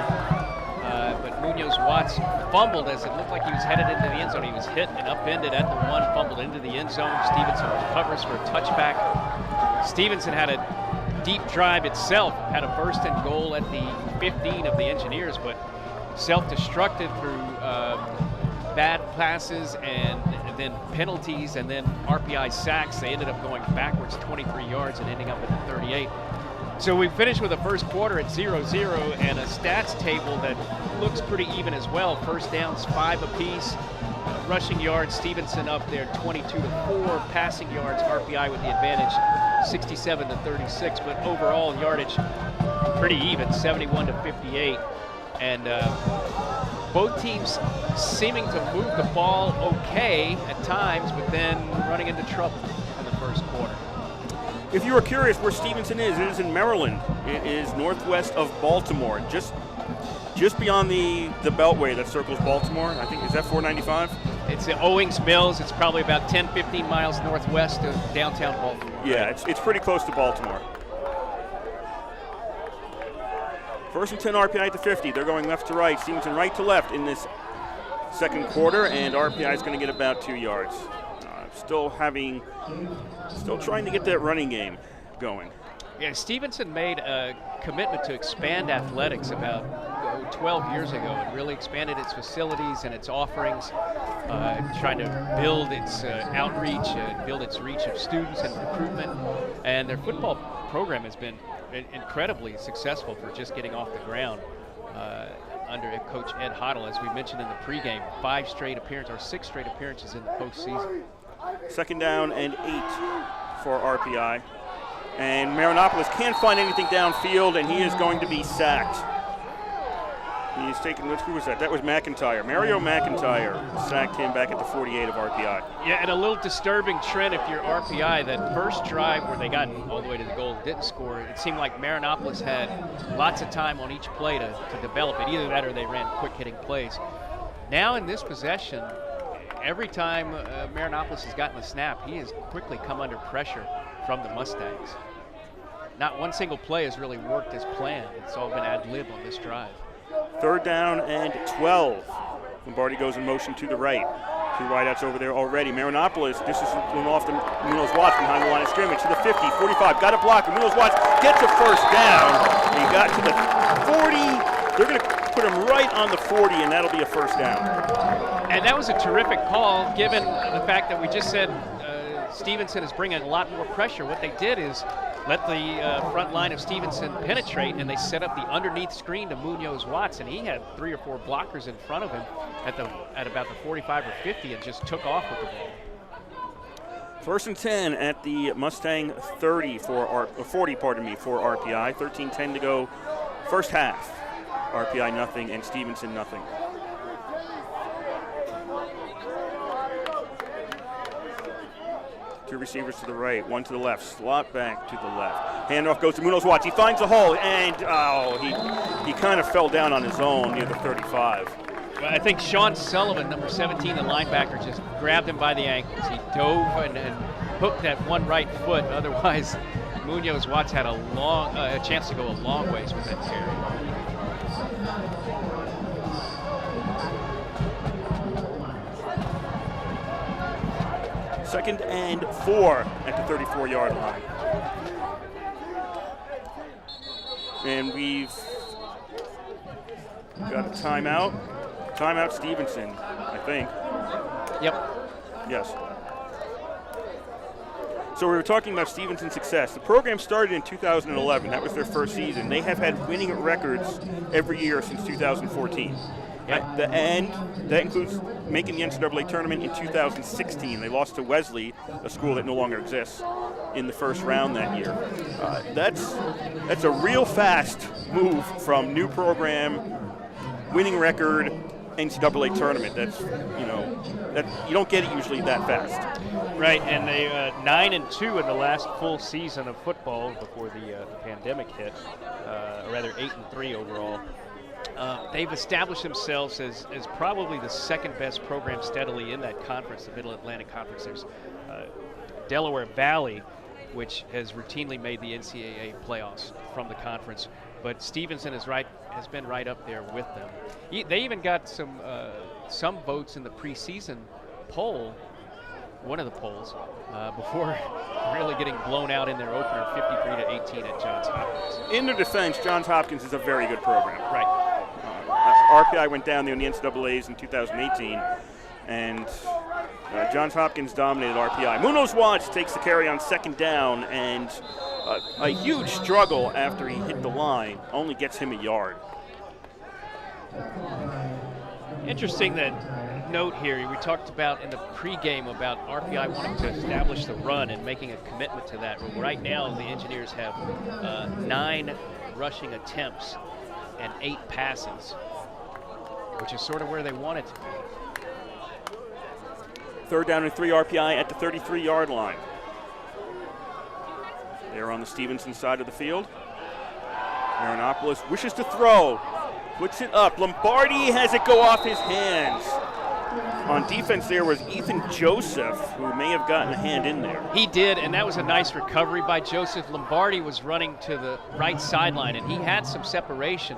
but Munoz Watts fumbled as it looked like he was headed into the end zone. He was hit and upended at the 1, fumbled into the end zone. Stevenson recovers for a touchback. Stevenson had a deep drive itself, had a first and goal at the 15 of the Engineers, but self-destructed through bad passes and then penalties and then RPI sacks. They ended up going backwards 23 yards and ending up at the 38. So we finished with the first quarter at 0-0 and a stats table that looks pretty even as well. First downs 5 apiece. Rushing yards, Stevenson up there 22-4. Passing yards, RPI with the advantage 67-36. But overall yardage pretty even, 71-58. And both teams seeming to move the ball okay at times, but then running into trouble in the first quarter. If you were curious where Stevenson is, it is in Maryland. It is northwest of Baltimore, just beyond the beltway that circles Baltimore. I think, is that 495? It's at Owings Mills. It's probably about 10-15 miles northwest of downtown Baltimore. Yeah, it's pretty close to Baltimore. First and 10 RPI at the 50. They're going left to right. Stevenson right to left in this second quarter, and RPI is going to get about 2 yards. Still trying to get that running game going. Yeah, Stevenson made a commitment to expand athletics about 12 years ago and really expanded its facilities and its offerings, trying to build its outreach and build its reach of students and recruitment. And their football program has been incredibly successful for just getting off the ground under Coach Ed Hoddle, as we mentioned in the pregame. 6 straight appearances in the postseason. Second down and 8 for RPI. And Marinopolis can't find anything downfield, and he is going to be sacked. He's taken, who was that? That was McIntyre. Mario McIntyre sacked him back at the 48 of RPI. Yeah, and a little disturbing trend if you're RPI. That first drive where they got all the way to the goal and didn't score, it seemed like Marinopolis had lots of time on each play to develop it. Either that or they ran quick-hitting plays. Now in this possession, every time Marinopolis has gotten a snap, he has quickly come under pressure from the Mustangs. Not one single play has really worked as planned. It's all been ad-lib on this drive. Third down and 12. Lombardi goes in motion to the right. 2 wideouts over there already. Marinopolis, this is off to Munoz Watts behind the line of scrimmage to the 50, 45. Got a block. Munoz Watts gets a first down. He got to the 40. They're going to put him right on the 40, and that'll be a first down. And that was a terrific call, given the fact that we just said Stevenson is bringing a lot more pressure. What they did is let the front line of Stevenson penetrate, and they set up the underneath screen to Munoz Watts, and he had 3 or 4 blockers in front of him at about the 45 or 50 and just took off with the ball. First and 10 at the Mustang 40 for RPI. 13-10 to go first half. RPI nothing and Stevenson nothing. Two receivers to the right, one to the left, slot back to the left. Handoff goes to Munoz Watts. He finds a hole, and he kind of fell down on his own near the 35. Well, I think Sean Sullivan, number 17, the linebacker, just grabbed him by the ankles. He dove and hooked that one right foot. Otherwise, Munoz Watts had a chance to go a long ways with that carry. Second and 4 at the 34-yard line. And we've got a timeout. Timeout Stevenson, I think. Yep. Yes. So we were talking about Stevenson's success. The program started in 2011. That was their first season. They have had winning records every year since 2014. And that includes making the NCAA tournament in 2016. They lost to Wesley, a school that no longer exists, in the first round that year. That's a real fast move from new program, winning record, NCAA tournament. That's, that you don't get it usually that fast. Right, and they 9-2 in the last full season of football before the pandemic hit, or rather 8-3 overall. They've established themselves as probably the second best program steadily in that conference, the Middle Atlantic Conference. There's Delaware Valley, which has routinely made the NCAA playoffs from the conference, but Stevenson has been right up there with them. They even got some votes in the preseason poll, one of the polls, before really getting blown out in their opener 53-18 at Johns Hopkins. In their defense, Johns Hopkins is a very good program. Right. RPI went down there in the NCAAs in 2018, and Johns Hopkins dominated RPI. Munoz Watts takes the carry on second down, and a huge struggle after he hit the line only gets him a yard. Interesting that note here, we talked about in the pregame about RPI wanting to establish the run and making a commitment to that. Right now, the Engineers have 9 rushing attempts and 8 passes, which is sort of where they want it to be. 3rd down and 3 RPI at the 33-yard line. They're on the Stevenson side of the field. Marinopoulos wishes to throw, puts it up. Lombardi has it go off his hands. On defense there was Ethan Joseph, who may have gotten a hand in there. He did, and that was a nice recovery by Joseph. Lombardi was running to the right sideline, and he had some separation.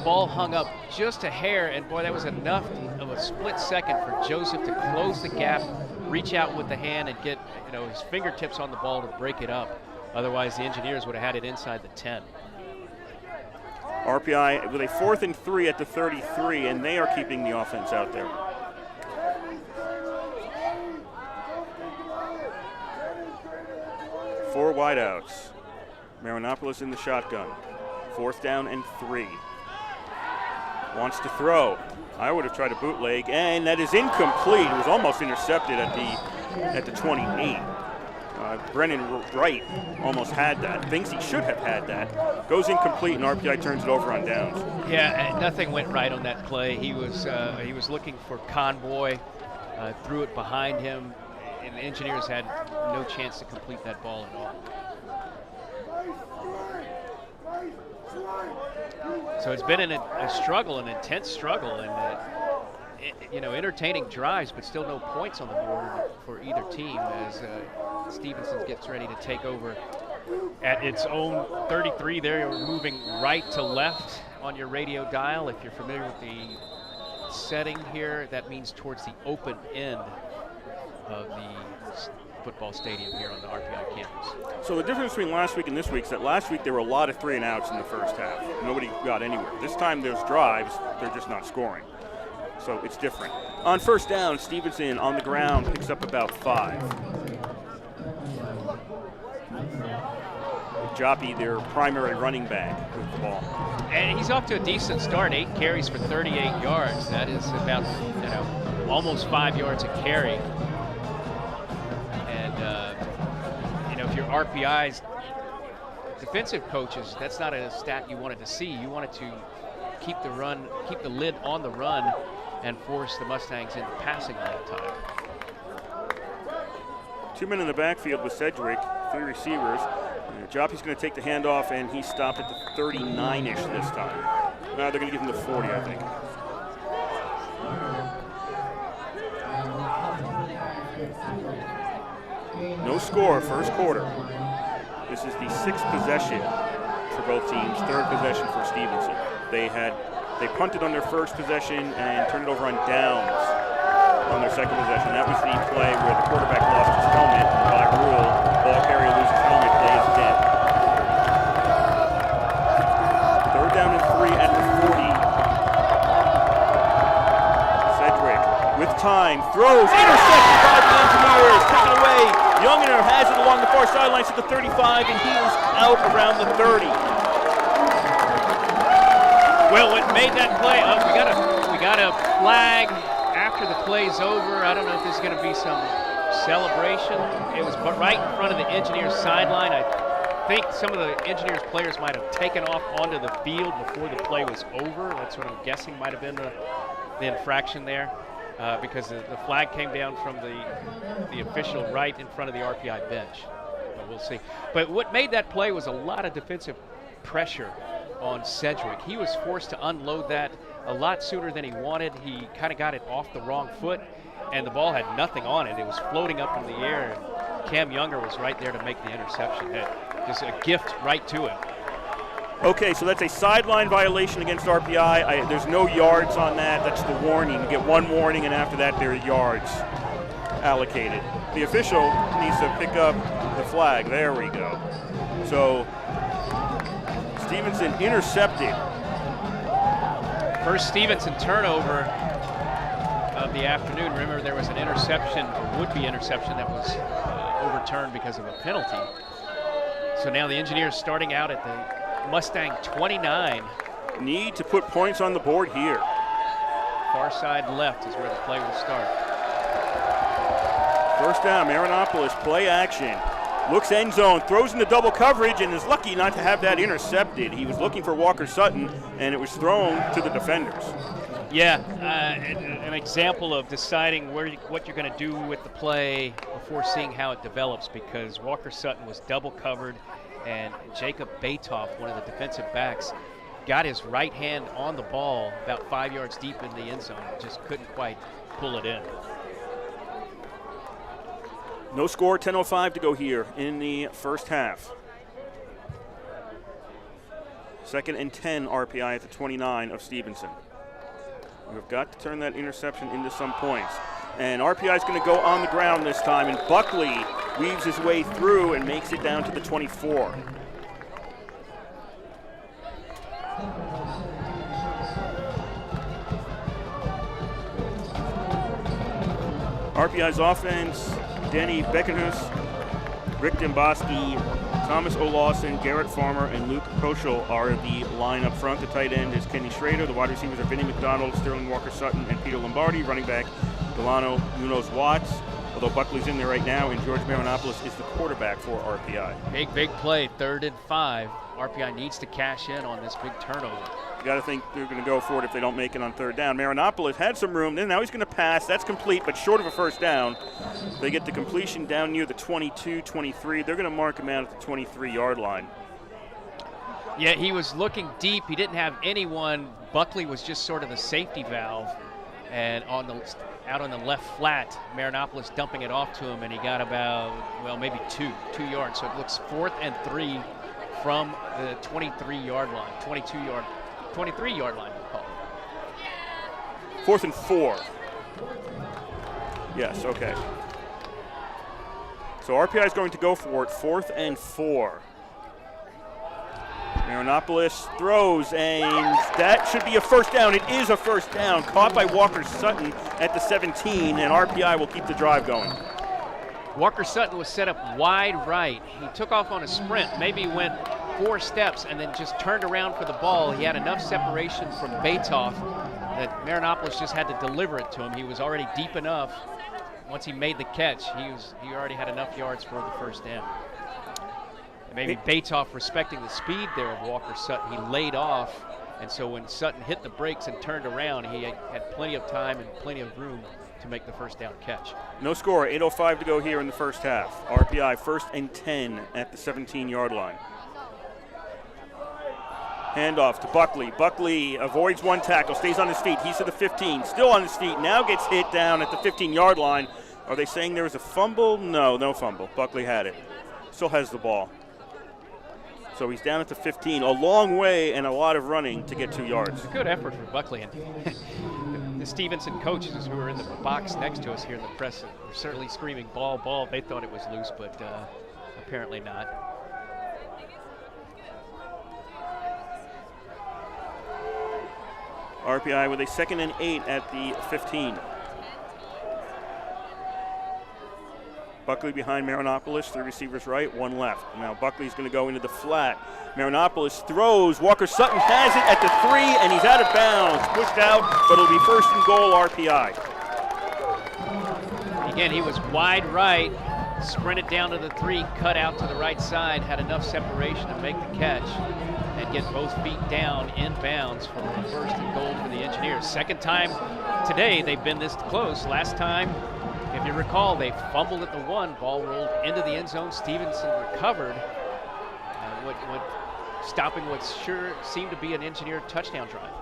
Ball hung up just a hair, and boy, that was enough of a split second for Joseph to close the gap, reach out with the hand, and get his fingertips on the ball to break it up. Otherwise, the Engineers would have had it inside the 10. RPI with a 4th and 3 at the 33, and they are keeping the offense out there. Four wideouts. Marinopoulos in the shotgun. 4th down and 3. Wants to throw. I would have tried a bootleg, and that is incomplete. It was almost intercepted at the 28. Brennan Wright almost had that. Thinks he should have had that. Goes incomplete, and RPI turns it over on downs. Yeah, nothing went right on that play. He was looking for Convoy, threw it behind him, and the Engineers had no chance to complete that ball at all. So it's been a struggle, an intense struggle, and entertaining drives, but still no points on the board for either team as Stevenson gets ready to take over at its own 33. They're moving right to left on your radio dial. If you're familiar with the setting here, that means towards the open end of the football stadium here on the RPI campus. So the difference between last week and this week is that last week there were a lot of 3 and outs in the first half. Nobody got anywhere. This time there's drives, they're just not scoring. So it's different. On 1st down, Stevenson on the ground picks up about 5. Joppy, their primary running back, with the ball. And he's off to a decent start, 8 carries for 38 yards. That is about, almost 5 yards a carry. And, if you're RPI's defensive coaches, that's not a stat you wanted to see. You wanted to keep the lid on the run and force the Mustangs into passing that time. 2 men in the backfield with Sedgwick, 3 receivers. Joppy's going to take the handoff, and he stopped at the 39-ish this time. Now they're going to give him the 40, I think. No score, first quarter. This is the 6th possession for both teams, 3rd possession for Stevenson. They punted on their first possession and turned it over on downs on their second possession. That was the play where the quarterback lost his helmet. By rule, ball carrier loses helmet, day is dead. 3rd down and 3 at the 40. Sedgwick with time, throws, intercepted by the Engineers, taken away. Younginer has it along the far sidelines at the 35, and he is out around the 30. Well, what made that play? We got a flag after the play's over. I don't know if there's going to be some celebration. It was right in front of the Engineers sideline. I think some of the Engineers players might have taken off onto the field before the play was over. That's what I'm guessing might have been the the infraction there because the flag came down from the official right in front of the RPI bench. But we'll see. But what made that play was a lot of defensive pressure on Sedgwick. He was forced to unload that a lot sooner than he wanted. He kind of got it off the wrong foot, and the ball had nothing on it. It was floating up in the air, and Cam Younger was right there to make the interception. Just a gift right to him. Okay, so that's a sideline violation against RPI. There's no yards on that. That's the warning. You get one warning, and after that, there are yards allocated. The official needs to pick up the flag. There we go. So Stevenson intercepted. First Stevenson turnover of the afternoon. Remember, there was an interception, or would-be interception, that was overturned because of a penalty. So now the Engineers starting out at the Mustang 29. Need to put points on the board here. Far side left is where the play will start. First down, Marinopolis, play action. Looks end zone, throws into double coverage, and is lucky not to have that intercepted. He was looking for Walker Sutton, and it was thrown to the defenders. Yeah, an example of deciding what you're going to do with the play before seeing how it develops, because Walker Sutton was double covered, and Jacob Batoff, one of the defensive backs, got his right hand on the ball about 5 yards deep in the end zone. Just couldn't quite pull it in. No score, 10:05 to go here in the first half. 2nd and 10 RPI at the 29 of Stevenson. We've got to turn that interception into some points. And RPI is going to go on the ground this time, and Buckley weaves his way through and makes it down to the 24. RPI's offense, Denny Beckenhus, Rick Demboski, Thomas O'Lawson, Garrett Farmer, and Luke Koschel are the line up front. The tight end is Kenny Schrader. The wide receivers are Vinny McDonald, Sterling Walker Sutton, and Peter Lombardi. Running back, Delano Munoz Watts. Although Buckley's in there right now, and George Marinopolis is the quarterback for RPI. Big play, 3rd and 5. RPI needs to cash in on this big turnover. You got to think they're going to go for it if they don't make it on 3rd down. Marinopolis had some room. Then now he's going to pass. That's complete, but short of a first down. They get the completion down near the 22, 23. They're going to mark him out at the 23-yard line. Yeah, he was looking deep. He didn't have anyone. Buckley was just sort of the safety valve. And out on the left flat, Marinopolis dumping it off to him, and he got about, well, maybe 2 yards. So it looks 4th and 3 from the 23-yard line, 23-yard line, we'll call it. 4th and 4. Yes, okay. So RPI is going to go for it, 4th and 4. Marinopolis throws, and that should be a first down. It is a first down, caught by Walker Sutton at the 17, and RPI will keep the drive going. Walker Sutton was set up wide right. He took off on a sprint, maybe went 4 steps, and then just turned around for the ball. He had enough separation from Batoff that Marinopolis just had to deliver it to him. He was already deep enough. Once he made the catch, he already had enough yards for the first down. Maybe Batoff, respecting the speed there of Walker Sutton, he laid off, and so when Sutton hit the brakes and turned around, he had plenty of time and plenty of room to make the first down catch. No score, 8:05 to go here in the first half. RPI 1st and 10 at the 17-yard line. Handoff to Buckley. Buckley avoids one tackle, stays on his feet. He's to the 15, still on his feet, now gets hit down at the 15-yard line. Are they saying there was a fumble? No fumble. Buckley had it. Still has the ball. So he's down at the 15, a long way and a lot of running to get 2 yards. Good effort for Buckley. And the Stevenson coaches who were in the box next to us here in the press were certainly screaming, ball, ball. They thought it was loose, but apparently not. RPI with a 2nd and 8 at the 15. Buckley behind Marinopolis, 3 receivers right, 1 left. Now Buckley's going to go into the flat. Marinopolis throws. Walker Sutton has it at the 3, and he's out of bounds. Pushed out, but it'll be 1st and goal RPI. Again, he was wide right. sprinted down to the 3, cut out to the right side, had enough separation to make the catch and get both feet down in bounds for the first and goal for the Engineers. Second time today they've been this close. Last time, if you recall, they fumbled at the 1, ball rolled into the end zone. Stevenson recovered, stopping what sure seemed to be an Engineer touchdown drive.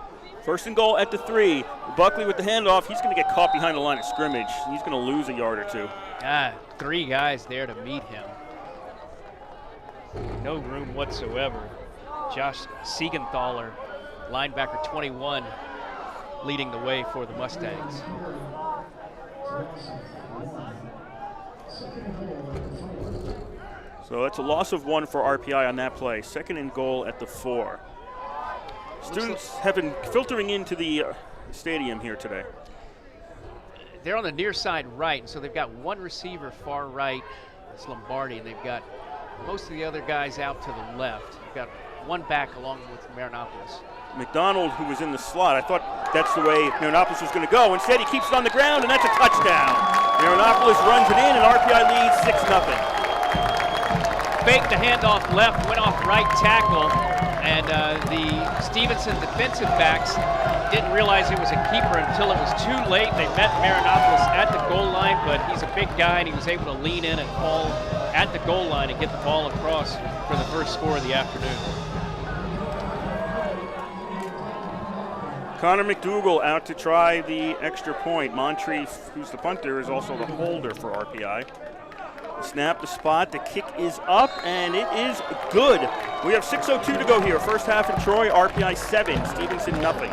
First and goal at the 3. Buckley with the handoff. He's going to get caught behind the line of scrimmage. He's going to lose a yard or 2. 3 guys there to meet him. No room whatsoever. Josh Siegenthaler, linebacker 21, leading the way for the Mustangs. So that's a loss of 1 for RPI on that play. Second and goal at the 4. Students have been filtering into the stadium here today. They're on the near side right, so they've got 1 receiver far right, that's Lombardi, and they've got most of the other guys out to the left. They've got 1 back along with Marinopolis. McDonald, who was in the slot, I thought that's the way Marinopolis was going to go. Instead, he keeps it on the ground, and that's a touchdown. Marinopolis runs it in, and RPI leads 6-0. Faked the handoff left, went off right tackle, and the Stevenson defensive backs didn't realize it was a keeper until it was too late. They met Marinopolis at the goal line, but he's a big guy, and he was able to lean in and fall at the goal line and get the ball across for the first score of the afternoon. Connor McDougal out to try the extra point. Moncrief, who's the punter, is also the holder for RPI. The snap, the spot, the kick is up, and it is good. We have 6:02 to go here. First half in Troy, RPI 7, Stevenson nothing.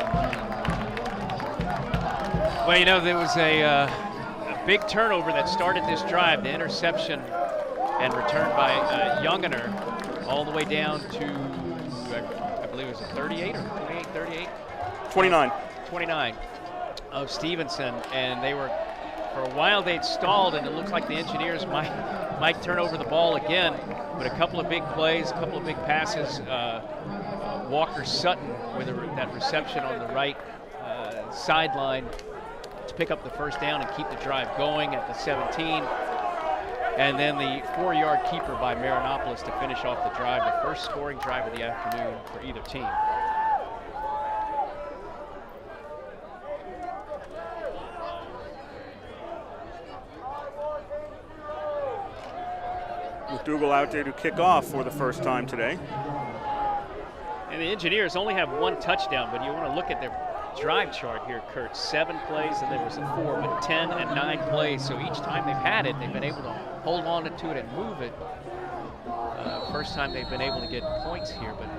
Well, you know, there was a big turnover that started this drive. The interception and return by Youngener all the way down to, I believe it was a 38 or 28, 38? 29 of Stevenson, and they were, for a while they'd stalled, and it looks like the Engineers might turn over the ball again, but a couple of big plays, a couple of big passes. Walker Sutton with that reception on the right sideline to pick up the first down and keep the drive going at the 17. And then the 4-yard keeper by Marinopolis to finish off the drive, the first scoring drive of the afternoon for either team. McDougal out there to kick off for the first time today. And the Engineers only have 1 touchdown, but you want to look at their drive chart here, Kurt. 7 plays, and there was a 4, but 10 and 9 plays. So each time they've had it, they've been able to hold on to it and move it. First time they've been able to get points here, but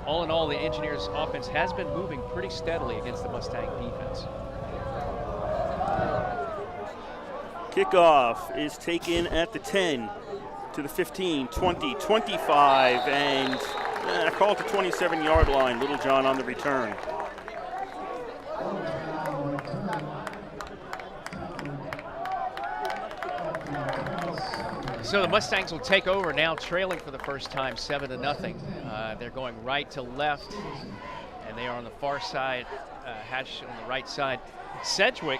all in all, the Engineers offense has been moving pretty steadily against the Mustang defense. Kickoff is taken at the 10 to the 15, 20, 25, and call it the 27-yard line. Little John on the return. So the Mustangs will take over now, trailing for the first time 7-0. They're going right to left, and they are on the far side, Hatch on the right side. Sedgwick,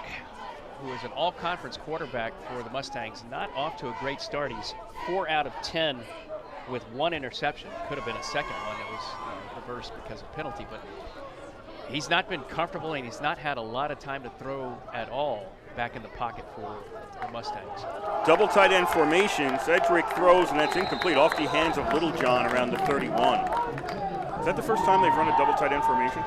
who is an all-conference quarterback for the Mustangs, not off to a great start. He's 4 out of 10 with 1 interception. Could have been a second one that was reversed because of penalty, but he's not been comfortable, and he's not had a lot of time to throw at all back in the pocket for the Mustangs. Double tight end formation. Sedgwick throws, and that's incomplete off the hands of Little John around the 31. Is that the first time they've run a double tight end formation?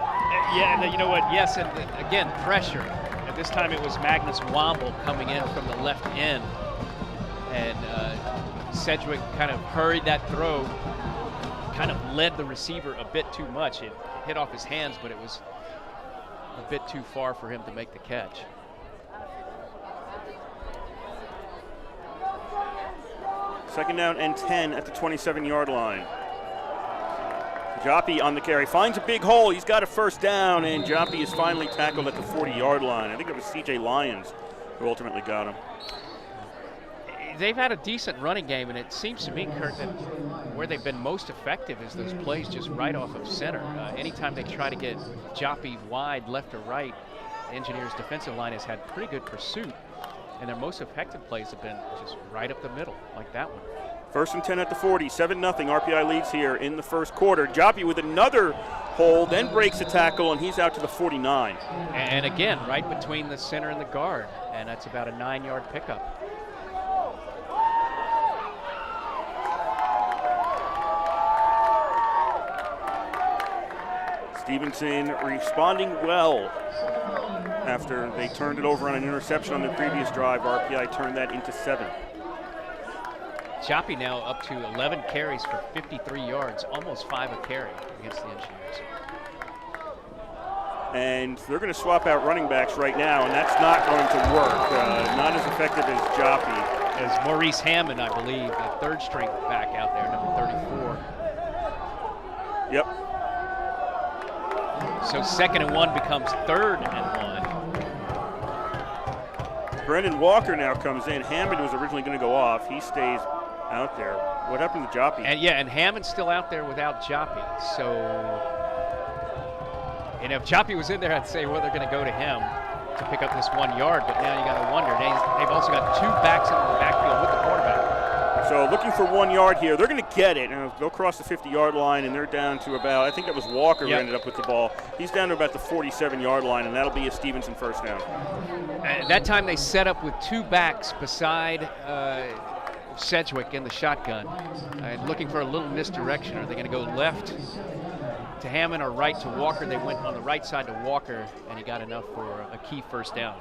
Yeah, and you know what? Yes, and again, pressure. At this time it was Magnus Womble coming in from the left end, and Sedgwick kind of hurried that throw, kind of led the receiver a bit too much. It hit off his hands, but it was a bit too far for him to make the catch. Second down and 10 at the 27-yard line. Joppy on the carry, finds a big hole. He's got a first down, and Joppy is finally tackled at the 40-yard line. I think it was C.J. Lyons who ultimately got him. They've had a decent running game, and it seems to me, Kurt, that where they've been most effective is those plays just right off of center. Anytime they try to get Joppy wide left or right, the Engineers' defensive line has had pretty good pursuit. and their most effective plays have been just right up the middle, like that one. 1st and 10 at the 40, 7-0. RPI leads here in the first quarter. Joppy with another hold, then breaks a tackle, and he's out to the 49. And again, right between the center and the guard, and that's about a 9-yard pickup. Stevenson responding well after they turned it over on an interception on the previous drive. RPI turned that into 7. Joppy now up to 11 carries for 53 yards, almost 5 a carry against the Engineers. And they're going to swap out running backs right now, and that's not going to work. Not as effective as Joppy. As Maurice Hammond, I believe, the 3rd string back out there, number 34. Yep. So 2nd and 1 becomes 3rd and 1. Brendan Walker now comes in. Hammond was originally going to go off. He stays out there. What happened to Joppy? And Hammond's still out there without Joppy. So, and if Joppy was in there, I'd say, well, they're going to go to him to pick up this 1 yard. But now you got to wonder. They've also got 2 backs in the backfield with the quarterback. So looking for 1 yard here. They're going to get it. And they'll cross the 50-yard line, and they're down to about, I think that was Walker who ended up with the ball. He's down to about the 47-yard line, and that'll be a Stevenson first down. That time they set up with 2 backs beside Sedgwick in the shotgun. Looking for a little misdirection. Are they going to go left to Hammond or right to Walker? They went on the right side to Walker, and he got enough for a key first down.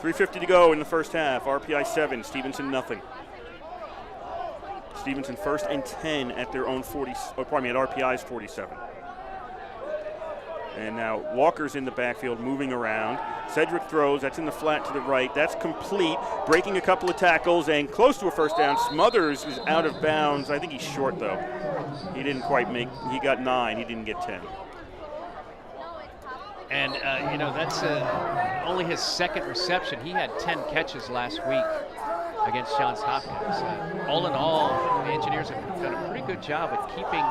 3:50 to go in the first half. RPI 7, Stevenson nothing. Stevenson 1st and 10 at their own 40, at RPI's 47. And now Walker's in the backfield moving around. Cedric throws, that's in the flat to the right. That's complete, breaking a couple of tackles and close to a first down. Smothers is out of bounds. I think he's short though. He didn't quite make, he got 9, he didn't get 10. And that's only his 2nd reception. He had 10 catches last week against Johns Hopkins. All in all, the Engineers have done a pretty good job at keeping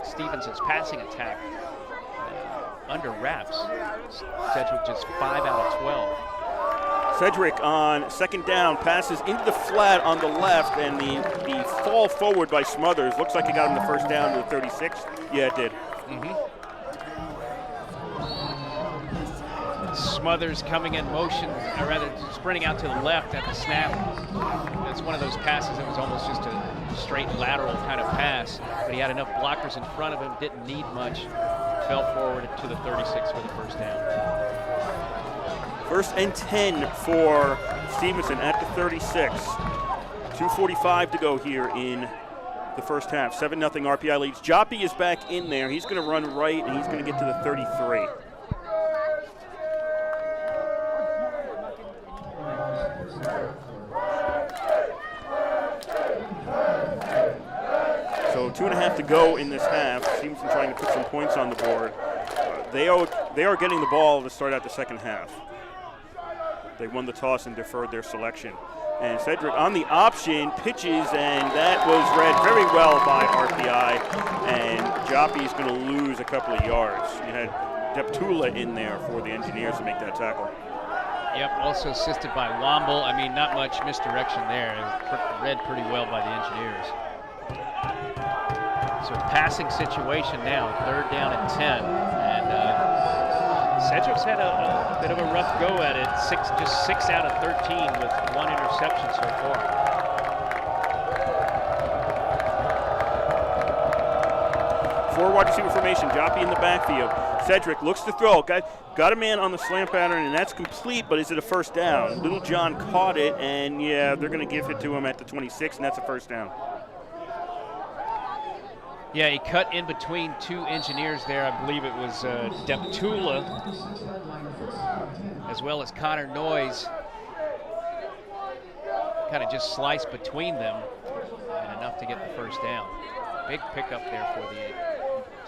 Stevenson's passing attack under wraps. Sedgwick just 5 out of 12. Cedric on 2nd down passes into the flat on the left, and the fall forward by Smothers looks like it got him the first down to the 36. Yeah, it did. Smothers coming in motion, or rather sprinting out to the left at the snap. It's one of those passes that was almost just a straight lateral kind of pass, but he had enough blockers in front of him, didn't need much, fell forward to the 36 for the first down. 1st and 10 for Stevenson at the 36. 2:45 to go here in the first half. 7-0 RPI leads. Joppy is back in there. He's going to run right, and he's going to get to the 33. So 2.5 to go in this half. Stevenson trying to put some points on the board. They are getting the ball to start out the second half. They won the toss and deferred their selection. And Cedric on the option pitches, and that was read very well by RPI. And Joppy's going to lose a couple of yards. You had Deptula in there for the Engineers to make that tackle. Yep, also assisted by Womble. I mean, not much misdirection there. Read pretty well by the Engineers. So passing situation now, 3rd down and 10. And Cedric's had a bit of a rough go at it. Just 6 out of 13 with 1 interception so far. Four wide receiver formation, Joppy in the backfield. Cedric looks to throw, got a man on the slant pattern, and that's complete, but is it a first down? Little John caught it, and yeah, they're going to give it to him at the 26, and that's a first down. Yeah, he cut in between 2 Engineers there. I believe it was Deptula as well as Connor Noyes. Kind of just sliced between them and enough to get the first down. Big pickup there for the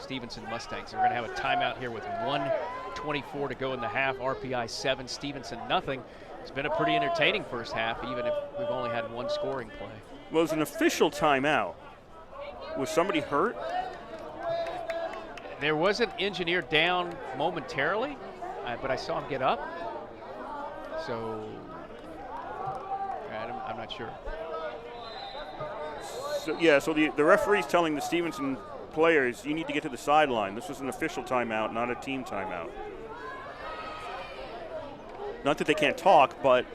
Stevenson Mustangs. They're going to have a timeout here with 1:24 to go in the half. RPI 7, Stevenson nothing. It's been a pretty entertaining first half, even if we've only had 1 scoring play. Well, it was an official timeout. Was somebody hurt? There was an Engineer down momentarily, but I saw him get up. So not sure. So the referee's telling the Stevenson players, you need to get to the sideline. This was an official timeout, not a team timeout. Not that they can't talk, but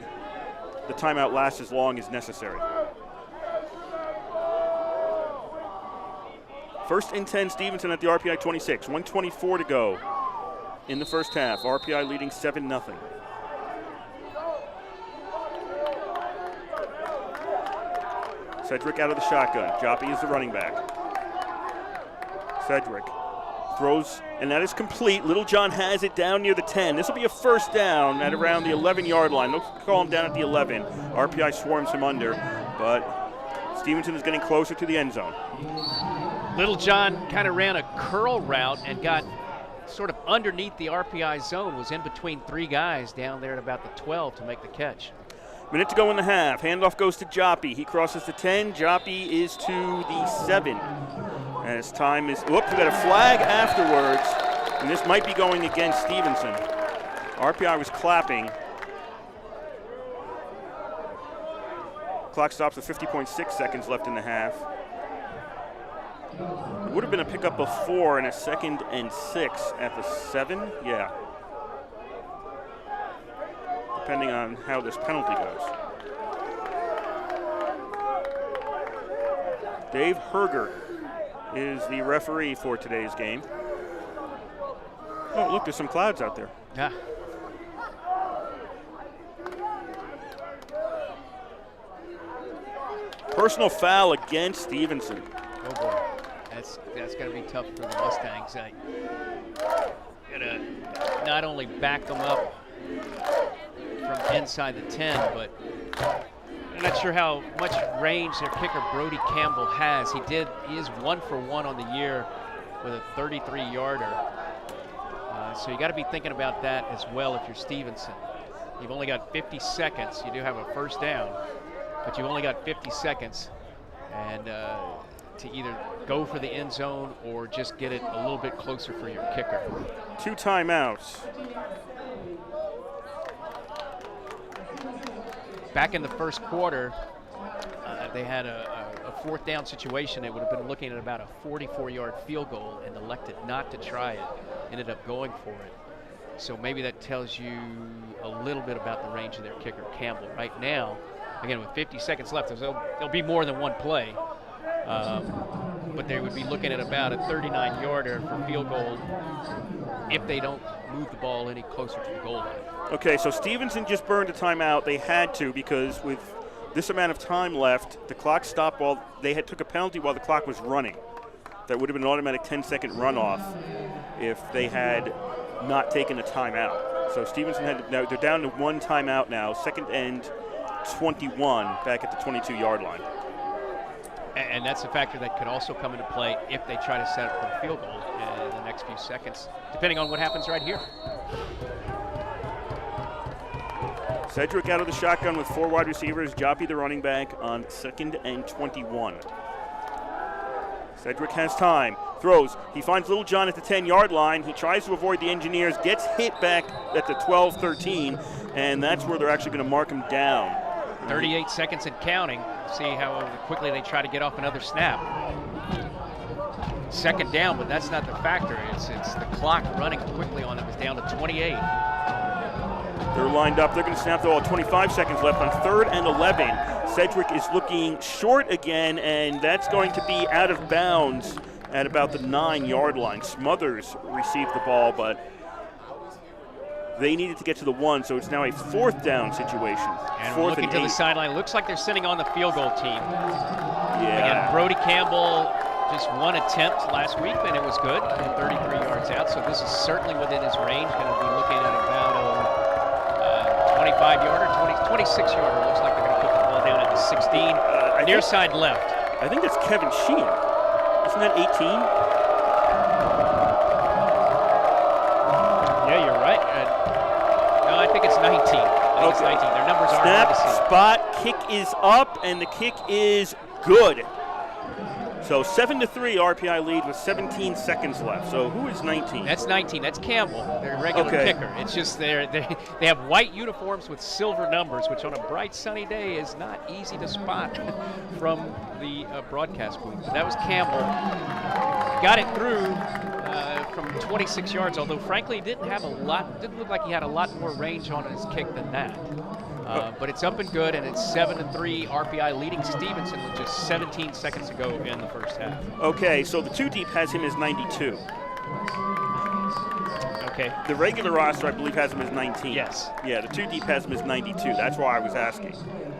the timeout lasts as long as necessary. First and 10, Stevenson at the RPI 26. 1:24 to go in the first half. RPI leading 7-0. Cedric out of the shotgun. Joppy is the running back. Cedric throws, and that is complete. Little John has it down near the 10. This will be a first down at around the 11-yard line. They'll call him down at the 11. RPI swarms him under, but Stevenson is getting closer to the end zone. Little John kind of ran a curl route and got sort of underneath the RPI zone, was in between three guys down there at about the 12 to make the catch. Minute to go in the half. Handoff goes to Joppy. He crosses the 10. Joppy is to the 7. As time is, whoops, we got a flag afterwards, and this might be going against Stevenson. RPI was clapping. Clock stops at 50.6 seconds left in the half. It would have been a pickup before and a 2nd and 6 at the 7. Yeah. Depending on how this penalty goes. Dave Hergert is the referee for today's game. Oh, look, there's some clouds out there. Yeah. Personal foul against Stevenson. Oh boy, that's going to be tough for the Mustangs. Gonna not only back them up from inside the 10, but I'm not sure how much range their kicker Brody Campbell has. He is 1 for 1 on the year with a 33-yarder. So you got to be thinking about that as well if you're Stevenson. You've only got 50 seconds. You do have a first down, but you've only got 50 seconds, and to either go for the end zone or just get it a little bit closer for your kicker. 2 timeouts. Back in the first quarter, they had a 4th down situation. It would have been looking at about a 44-yard field goal and elected not to try it, ended up going for it. So maybe that tells you a little bit about the range of their kicker, Campbell. Right now, again, with 50 seconds left, there'll be more than one play. But they would be looking at about a 39-yarder for field goal if they don't move the ball any closer to the goal line. Okay, so Stevenson just burned a timeout. They had to, because with this amount of time left, the clock stopped while they took a penalty while the clock was running. That would have been an automatic 10-second runoff if they had not taken a timeout. So Stevenson they're down to 1 timeout now, 2nd and 21 back at the 22-yard line. And that's a factor that could also come into play if they try to set up for a field goal in the next few seconds, depending on what happens right here. Cedric out of the shotgun with 4 wide receivers. Joppy the running back on 2nd and 21. Cedric has time, throws. He finds Little John at the 10-yard line. He tries to avoid the engineers, gets hit back at the 12-13, and that's where they're actually going to mark him down. 38 seconds and counting. See how quickly they try to get off another snap. 2nd down, but that's not the factor. It's the clock running quickly on them. It's down to 28. They're lined up. They're going to snap the ball. 25 seconds left on 3rd and 11. Cedric is looking short again, and that's going to be out of bounds at about the 9-yard line. Smothers received the ball, but they needed to get to the 1, so it's now a 4th down situation. And 4th looking and to 8. the sideline, looks like they're sitting on the field goal team. Yeah. Again, Brody Campbell just 1 attempt last week, and it was good from 33 yards out, so this is certainly within his range. Going to be looking at about a 25-yarder, 26-yarder. Looks like they're going to put the ball down at the 16, near side left. I think that's Kevin Sheen. Isn't that 18? Yeah, you're right. No, I think it's 19. I think it's 19. Their numbers are hard to see. Snap, spot, kick is up, and the kick is good. So 7-3 RPI lead with 17 seconds left. So who is 19? That's 19. That's Campbell, their regular kicker. It's just they have white uniforms with silver numbers, which on a bright sunny day is not easy to spot from the broadcast booth. But that was Campbell. Got it through from 26 yards, although frankly didn't look like he had a lot more range on his kick than that. But it's up and good, and it's 7-3 RPI leading Stevenson with just 17 seconds to go in the first half. Okay, so the 2 deep has him as 92. Okay. The regular roster, I believe, has him as 19. Yes. Yeah, the 2 deep has him as 92. That's why I was asking.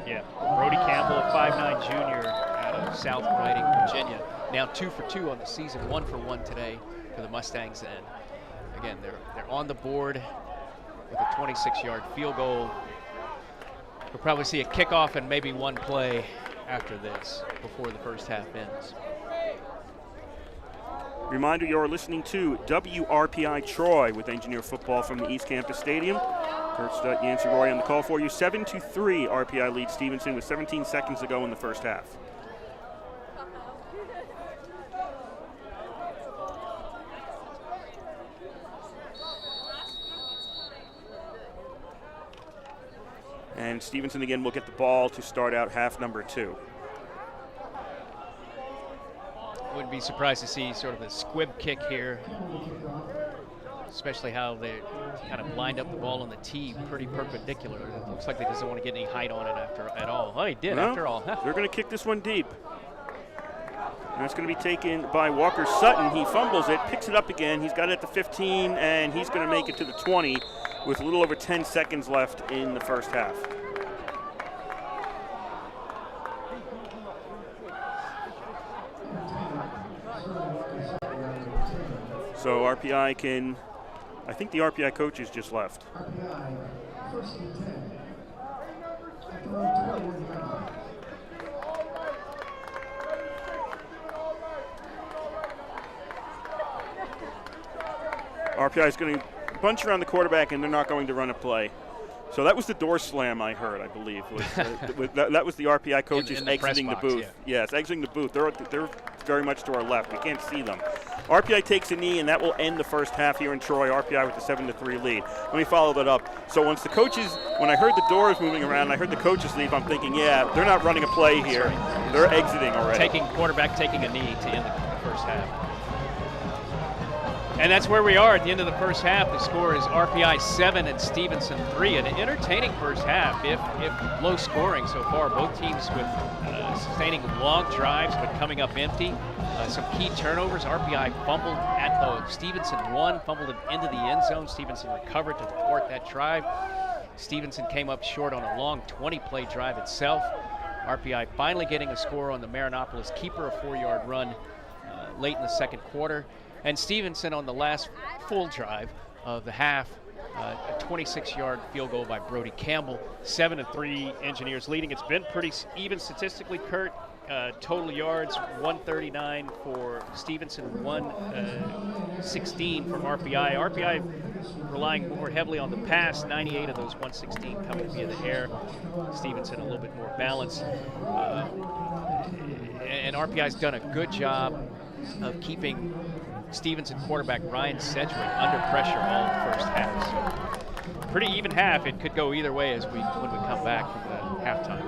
Yeah. Brody Campbell, a 5'9" junior out of South Riding, Virginia. Now 2 for 2 on the season, 1 for 1 today for the Mustangs. And again, they're on the board with a 26-yard field goal. We'll probably see a kickoff and maybe one play after this before the first half ends. Reminder, you're listening to WRPI Troy with Engineer Football from the East Campus Stadium. Kurt Stutt, Yancey Roy on the call for you. 7-3 RPI leads Stevenson with 17 seconds to go in the first half. And Stevenson again will get the ball to start out half number 2. Wouldn't be surprised to see sort of a squib kick here, especially how they kind of lined up the ball on the tee pretty perpendicular. It looks like they just don't want to get any height on it at all. Oh, he did after all. They're going to kick this one deep. And that's going to be taken by Walker Sutton. He fumbles it, picks it up again. He's got it at the 15, and he's going to make it to the 20 with a little over 10 seconds left in the first half. So RPI can, I think the RPI coaches just left. RPI, first and 10. RPI is going to bunch around the quarterback, and they're not going to run a play. So that was the door slam I heard, I believe. That was the RPI coaches exiting the booth. Yeah. Yes, exiting the booth. They're very much to our left. We can't see them. RPI takes a knee, and that will end the first half here in Troy. RPI with the 7-3 lead. Let me follow that up. So when I heard the doors moving around, and I heard the coaches leave, I'm thinking, yeah, they're not running a play here. They're exiting already. Quarterback taking a knee to end the first half. And that's where we are at the end of the first half. The score is RPI 7 and Stevenson 3. An entertaining first half, if low scoring so far. Both teams with sustaining long drives but coming up empty. Some key turnovers. RPI fumbled at the Stevenson 1, fumbled it into the end zone. Stevenson recovered to thwart that drive. Stevenson came up short on a long 20-play drive itself. RPI finally getting a score on the Marinopolis keeper, a 4-yard run late in the second quarter. And Stevenson on the last full drive of the half, a 26-yard field goal by Brody Campbell. 7-3 Engineers leading. It's been pretty even statistically, Kurt. Total yards, 139 for Stevenson, 116 from RPI. RPI relying more heavily on the pass, 98 of those 116 coming via the air. Stevenson a little bit more balanced. And RPI's done a good job of keeping Stevenson quarterback Ryan Sedgwick under pressure all the first half. So pretty even half. It could go either way when we come back from the halftime.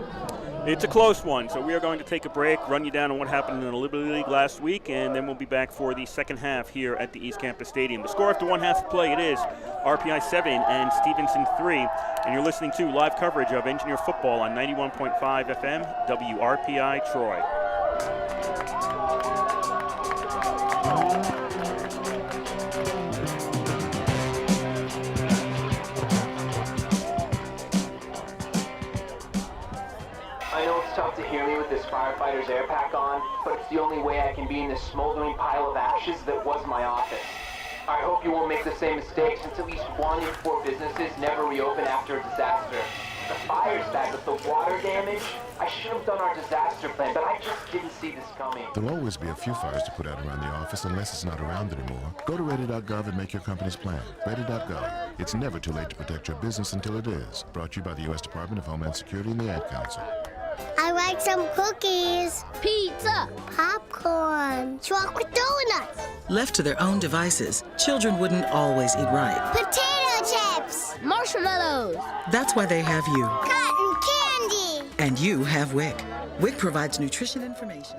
It's a close one, so we are going to take a break, run you down on what happened in the Liberty League last week, and then we'll be back for the second half here at the East Campus Stadium. The score after one half of play, it is RPI 7 and Stevenson 3, and you're listening to live coverage of Engineer Football on 91.5 FM, WRPI Troy. I know it's tough to hear me with this firefighter's air pack on, but it's the only way I can be in this smoldering pile of ashes that was my office. I hope you won't make the same mistake, since at least 1 in 4 businesses never reopen after a disaster. The fire's bad, but the water damage? I should have done our disaster plan, but I just didn't see this coming. There'll always be a few fires to put out around the office unless it's not around anymore. Go to ready.gov and make your company's plan. Ready.gov. It's never too late to protect your business until it is. Brought to you by the U.S. Department of Homeland Security and the Ad Council. I like some cookies. Pizza. Popcorn. Chocolate donuts. Left to their own devices, children wouldn't always eat right. Potato chips. Marshmallows. That's why they have you. Cotton candy. And you have WIC. WIC provides nutrition information.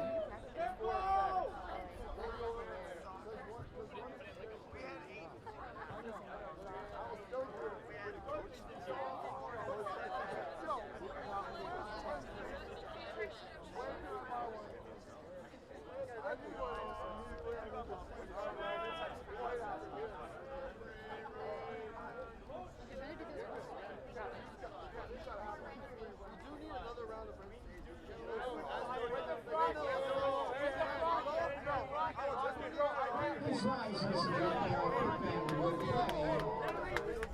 Please rise, ladies and gentlemen. Our big band will play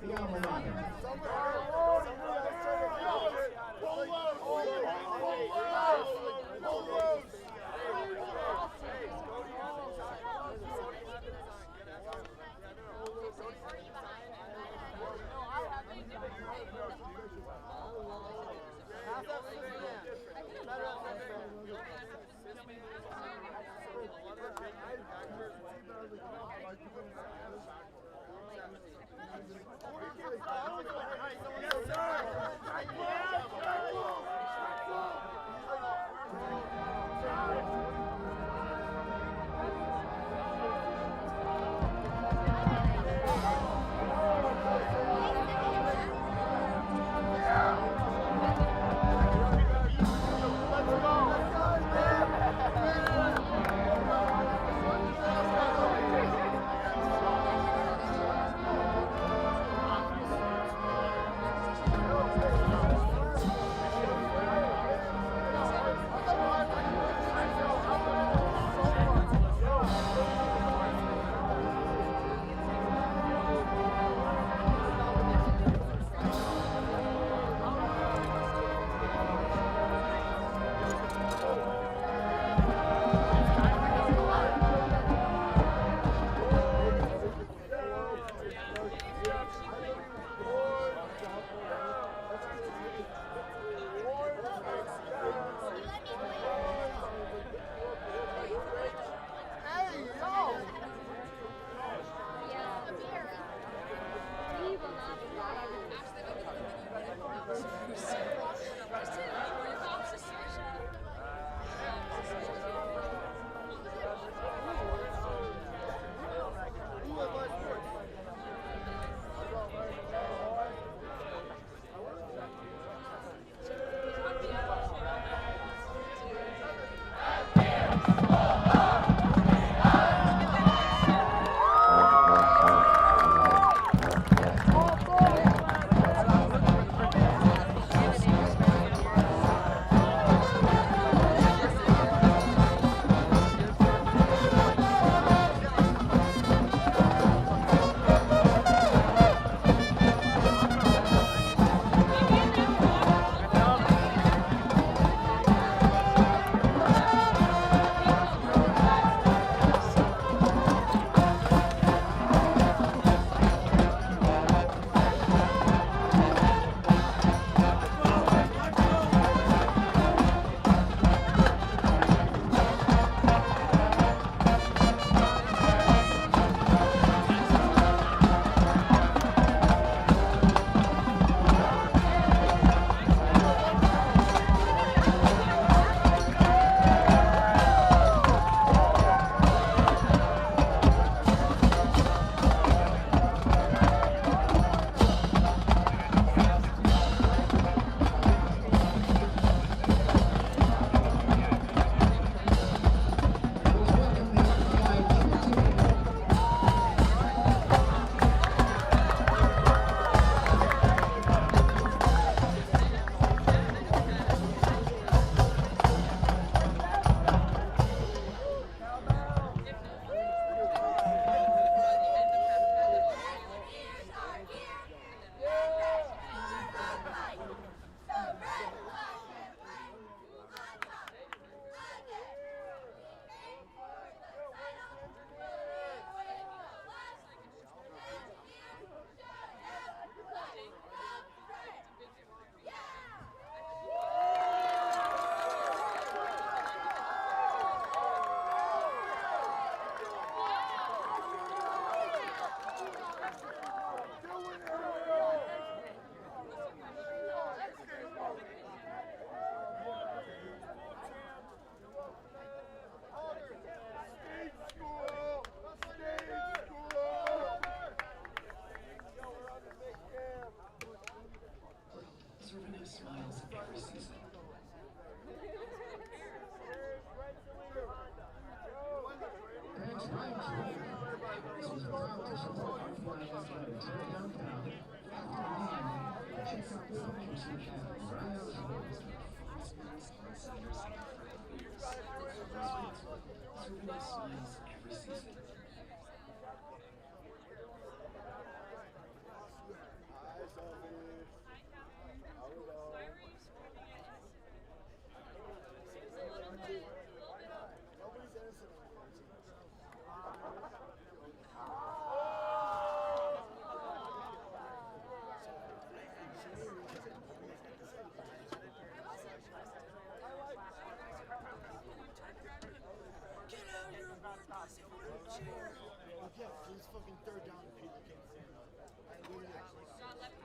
the alma mater. Academy. Rise. Hi, Sophie. How we doing? Why were you screaming at innocent? Just a little bit. Nobody's innocent on your team. Get out of your worthless wheelchair! Yeah, please fucking third down and people can't stand up. I literally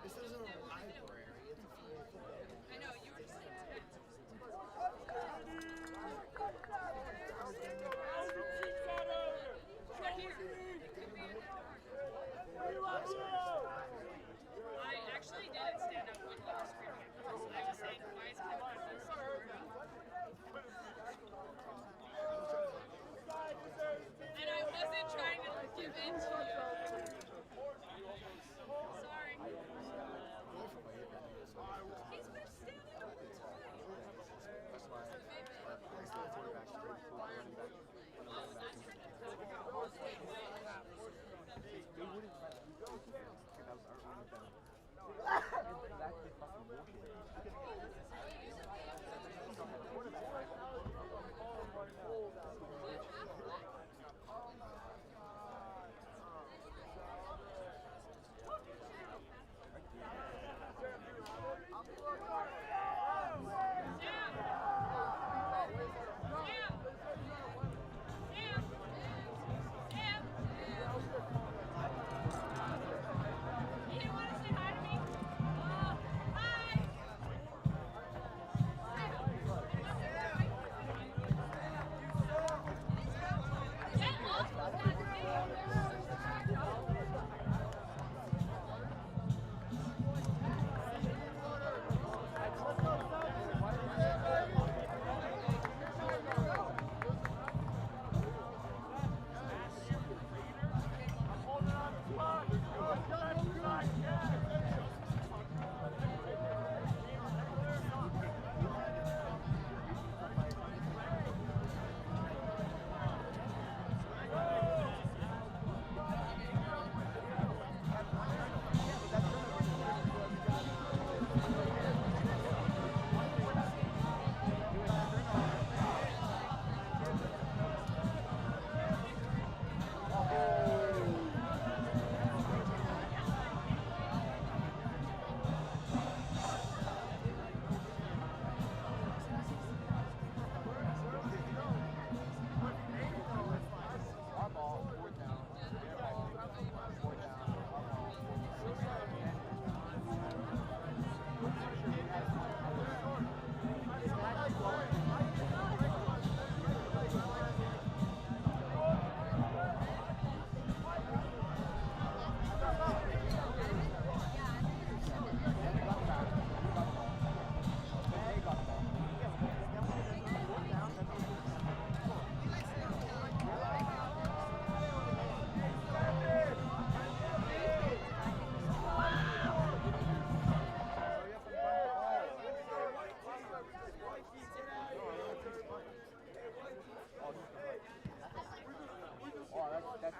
this isn't a library. It's a football. I know, you were just like I actually didn't stand up when you were screaming at us. I was saying, why is Kevin so screwed up? And I wasn't trying to give in to you. Sorry. He's been standing up the time. You didn't want to say hi to me? Hi! Get off of that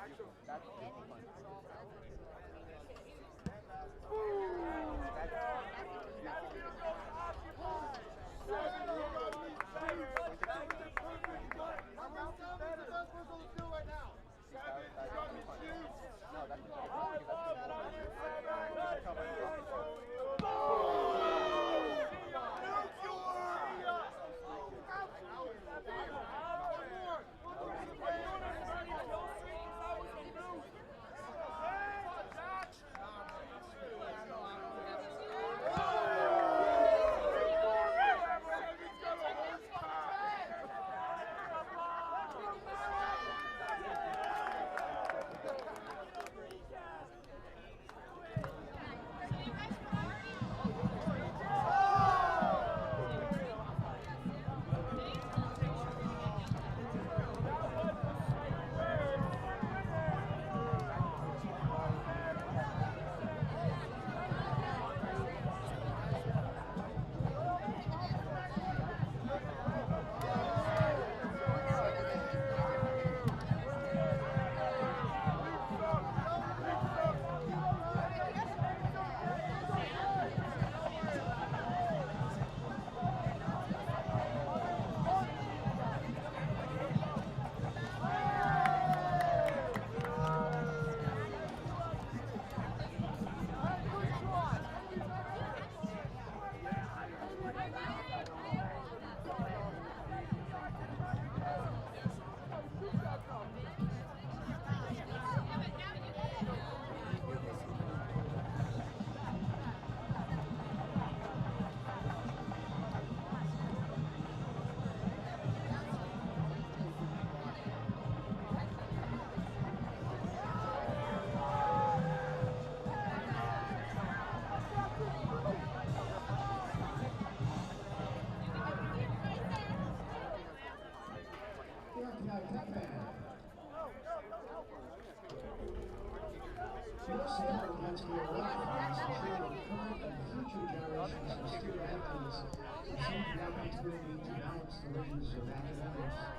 Your support lets me recognize and ensure that current and future generations of student athletes receive the opportunity to balance the rigors of academics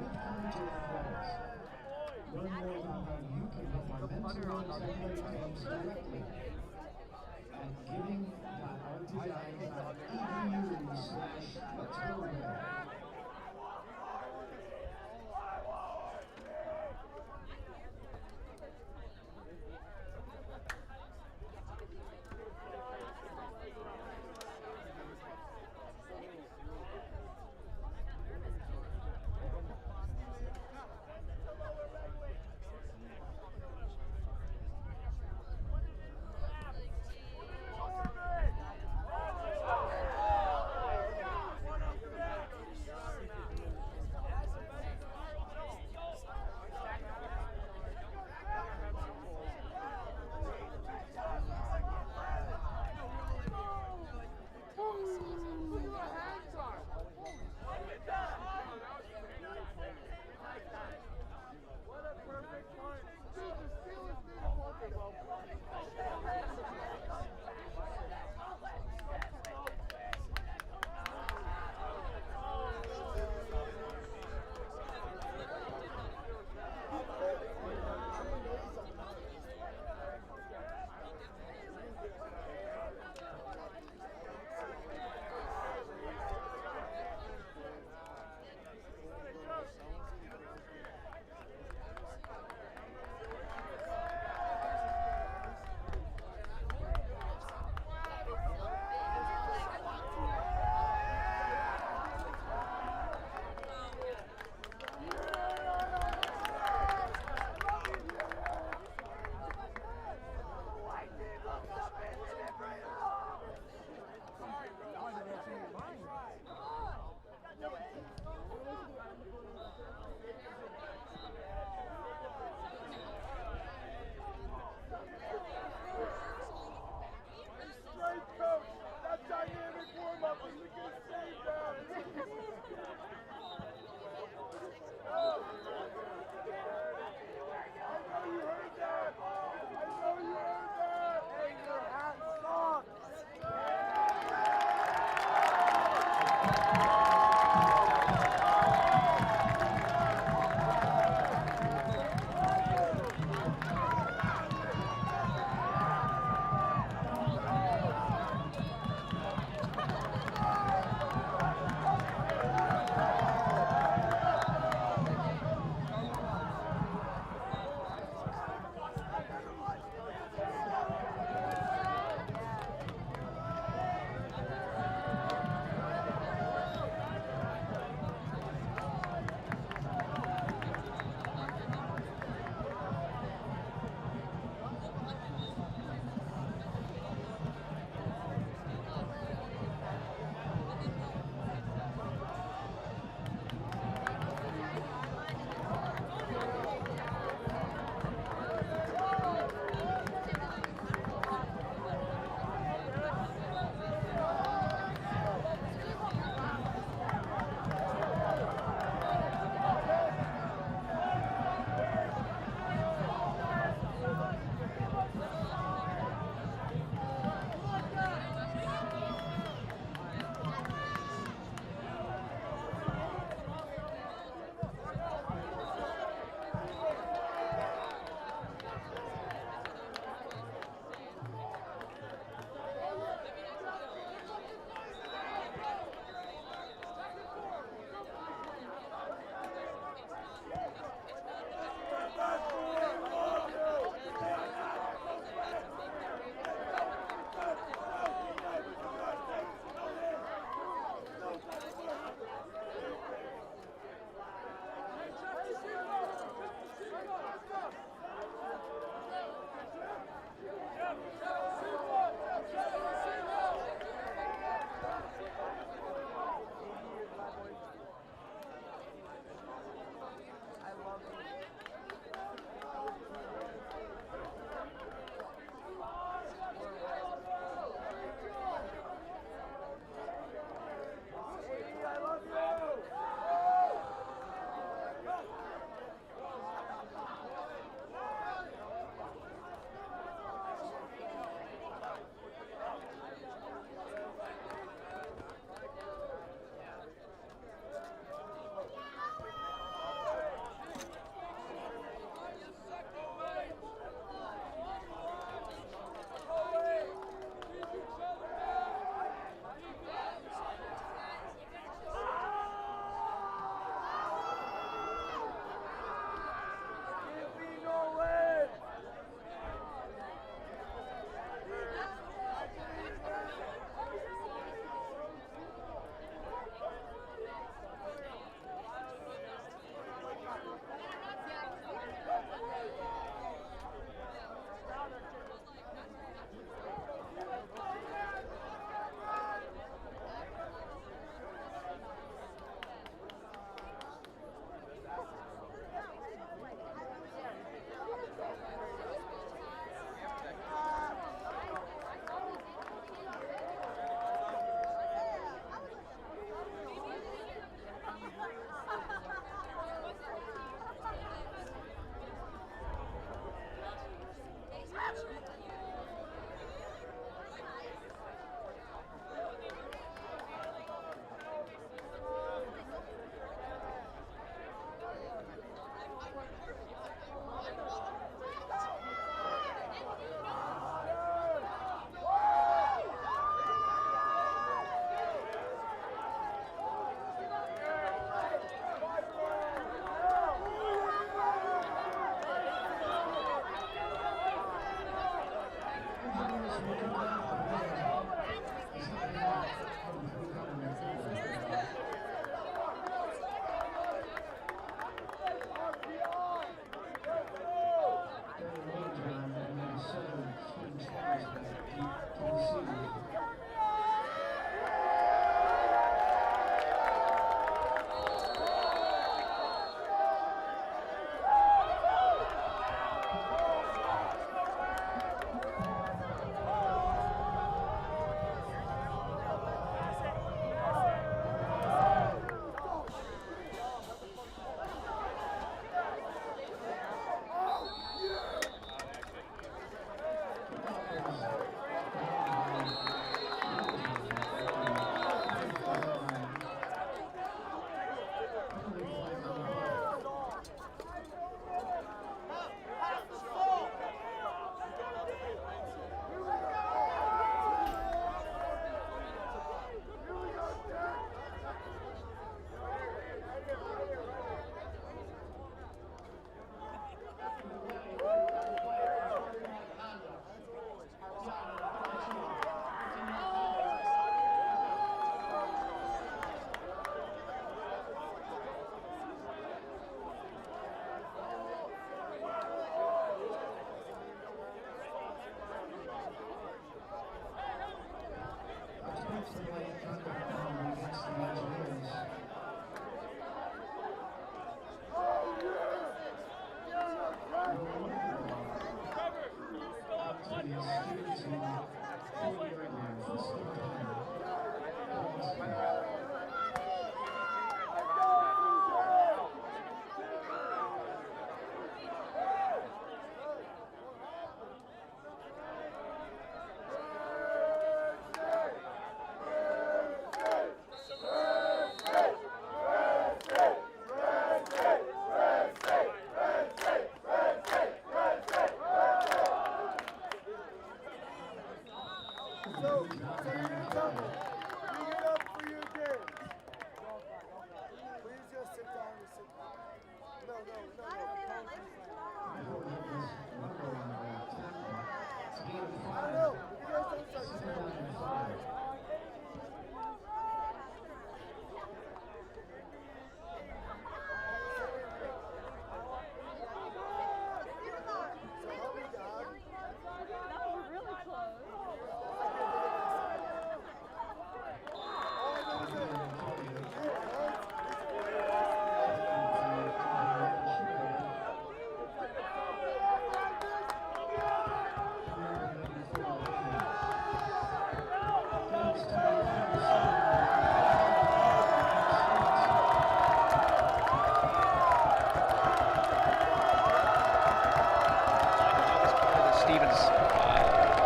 with collegiate athletics. Learn more about how you can help our men's and women's athletic teams directly at giving.rpi.edu/let's-go-red.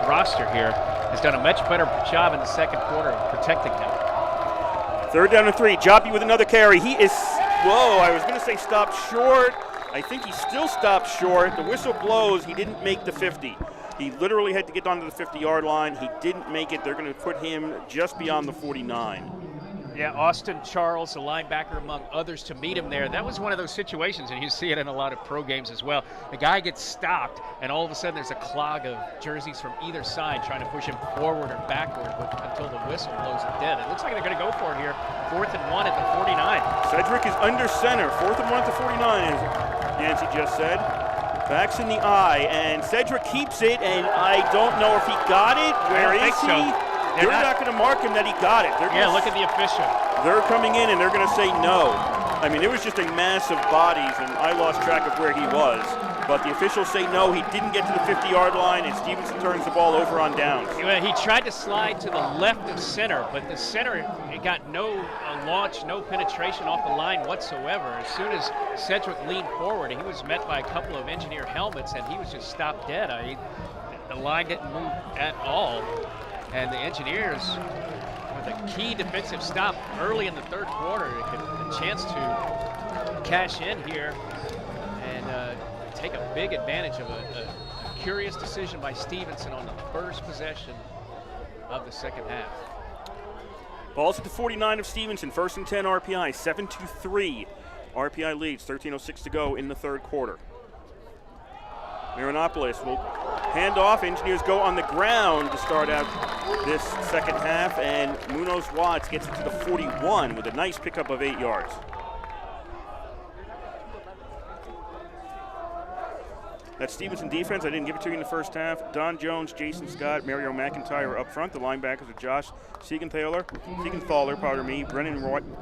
Roster here has done a much better job in the second quarter of protecting him. 3rd down and 3. Joppy with another carry. He is, whoa, I was going to say stopped short. I think he still stopped short. The whistle blows. He didn't make the 50. He literally had to get onto the 50-yard line. He didn't make it. They're going to put him just beyond the 49. Yeah, Austin Charles, the linebacker, among others, to meet him there. That was one of those situations, and you see it in a lot of pro games as well. The guy gets stopped, and all of a sudden there's a clog of jerseys from either side trying to push him forward or backward until the whistle blows it dead. It looks like they're going to go for it here. 4th and 1 at the 49. Cedric is under center. 4th and 1 at the 49, as Yancey just said. Backs in the eye, and Cedric keeps it, and I don't know if he got it. Where is he? So. They're not going to mark him that he got it. Look at the official. They're coming in, and they're going to say no. I mean, it was just a mass of bodies, and I lost track of where he was. But the officials say no, he didn't get to the 50-yard line, and Stevenson turns the ball over on downs. He tried to slide to the left of center, but the center it got no launch, no penetration off the line whatsoever. As soon as Cedric leaned forward, he was met by a couple of engineer helmets, and he was just stopped dead. The line didn't move at all. And the Engineers, with a key defensive stop early in the 3rd quarter, a chance to cash in here and take a big advantage of a curious decision by Stevenson on the first possession of the second half. Ball's at the 49 of Stevenson, 1st and 10 RPI, 7-3. RPI leads, 13:06 to go in the 3rd quarter. Marianopolis will Handoff, Engineers go on the ground to start out this second half, and Munoz Watts gets it to the 41 with a nice pickup of 8 yards. That Stevenson defense, I didn't give it to you in the first half. Don Jones, Jason Scott, Mario McIntyre up front. The linebackers are Josh Siegenthaler,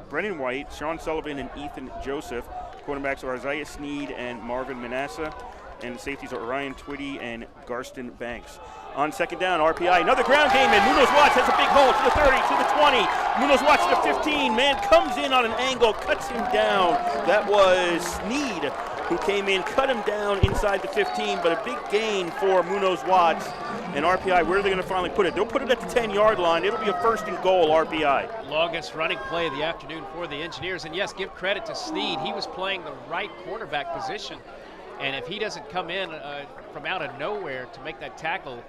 Brennan White, Sean Sullivan, and Ethan Joseph. Quarterbacks are Isaiah Sneed and Marvin Manasseh. And the safeties are Ryan Twitty and Garston Banks. On second down, RPI, another ground game, and Munoz Watts has a big hole to the 30, to the 20. Munoz Watts to the 15. Man comes in on an angle, cuts him down. That was Sneed who came in, cut him down inside the 15, but a big gain for Munoz Watts. And RPI, where are they going to finally put it? They'll put it at the 10-yard line. It'll be a first and goal, RPI. Longest running play of the afternoon for the Engineers. And yes, give credit to Sneed. He was playing the right cornerback position. And if he doesn't come in from out of nowhere to make that tackle,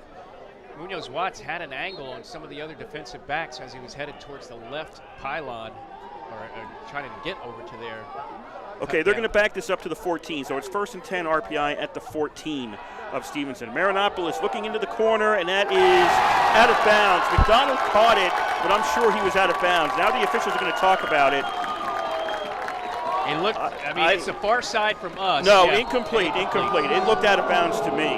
Munoz Watts had an angle on some of the other defensive backs as he was headed towards the left pylon, or trying to get over to there. Okay, they're going to back this up to the 14, so it's first and 10 RPI at the 14 of Stevenson. Marinopoulos looking into the corner, and that is out of bounds. McDonald caught it, but I'm sure he was out of bounds. Now the officials are going to talk about it. It looked, I mean, it's the far side from us. No, yeah. incomplete. It looked out of bounds to me.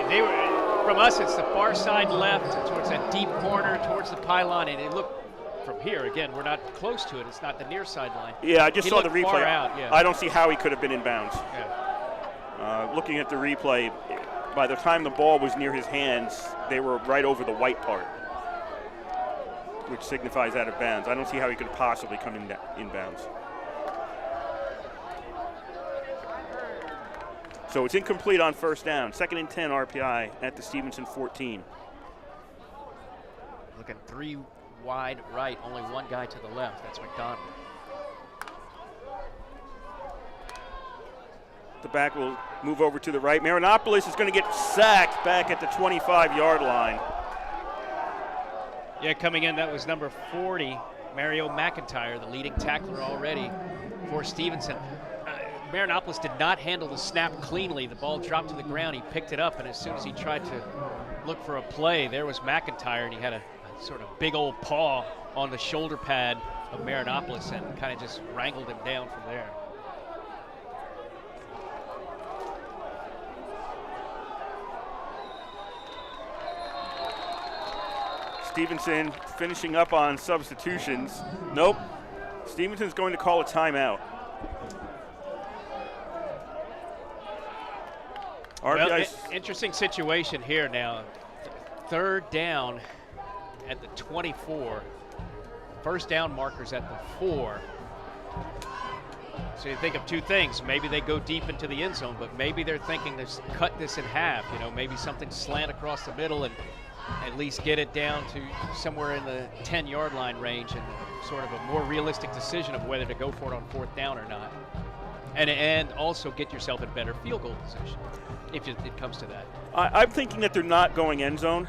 They were, from us, it's the far side left towards that deep corner, towards the pylon, and it looked from here, again, we're not close to it. It's not the near sideline. Yeah, I just saw the replay. Far out, yeah. I don't see how he could have been in bounds. Yeah. Looking at the replay, by the time the ball was near his hands, they were right over the white part, which signifies out of bounds. I don't see how he could possibly come in bounds. So it's incomplete on first down. Second and 10 RPI at the Stevenson 14. Looking 3 wide right, only one guy to the left. That's McDonald. The back will move over to the right. Marinopoulos is going to get sacked back at the 25-yard line. Yeah, coming in, that was number 40, Mario McIntyre, the leading tackler already for Stevenson. Marinopoulos did not handle the snap cleanly. The ball dropped to the ground. He picked it up, and as soon as he tried to look for a play, there was McIntyre, and he had a sort of big old paw on the shoulder pad of Marinopoulos and kind of just wrangled him down from there. Stevenson finishing up on substitutions. Nope. Stevenson's going to call a timeout. Well, interesting situation here now. Third down at the 24. First down markers at the 4. So you think of two things. Maybe they go deep into the end zone, but maybe they're thinking to cut this in half. You know, maybe something slant across the middle and at least get it down to somewhere in the 10-yard line range, and sort of a more realistic decision of whether to go for it on fourth down or not. And also get yourself in better field goal position if it comes to that. I'm thinking that they're not going end zone.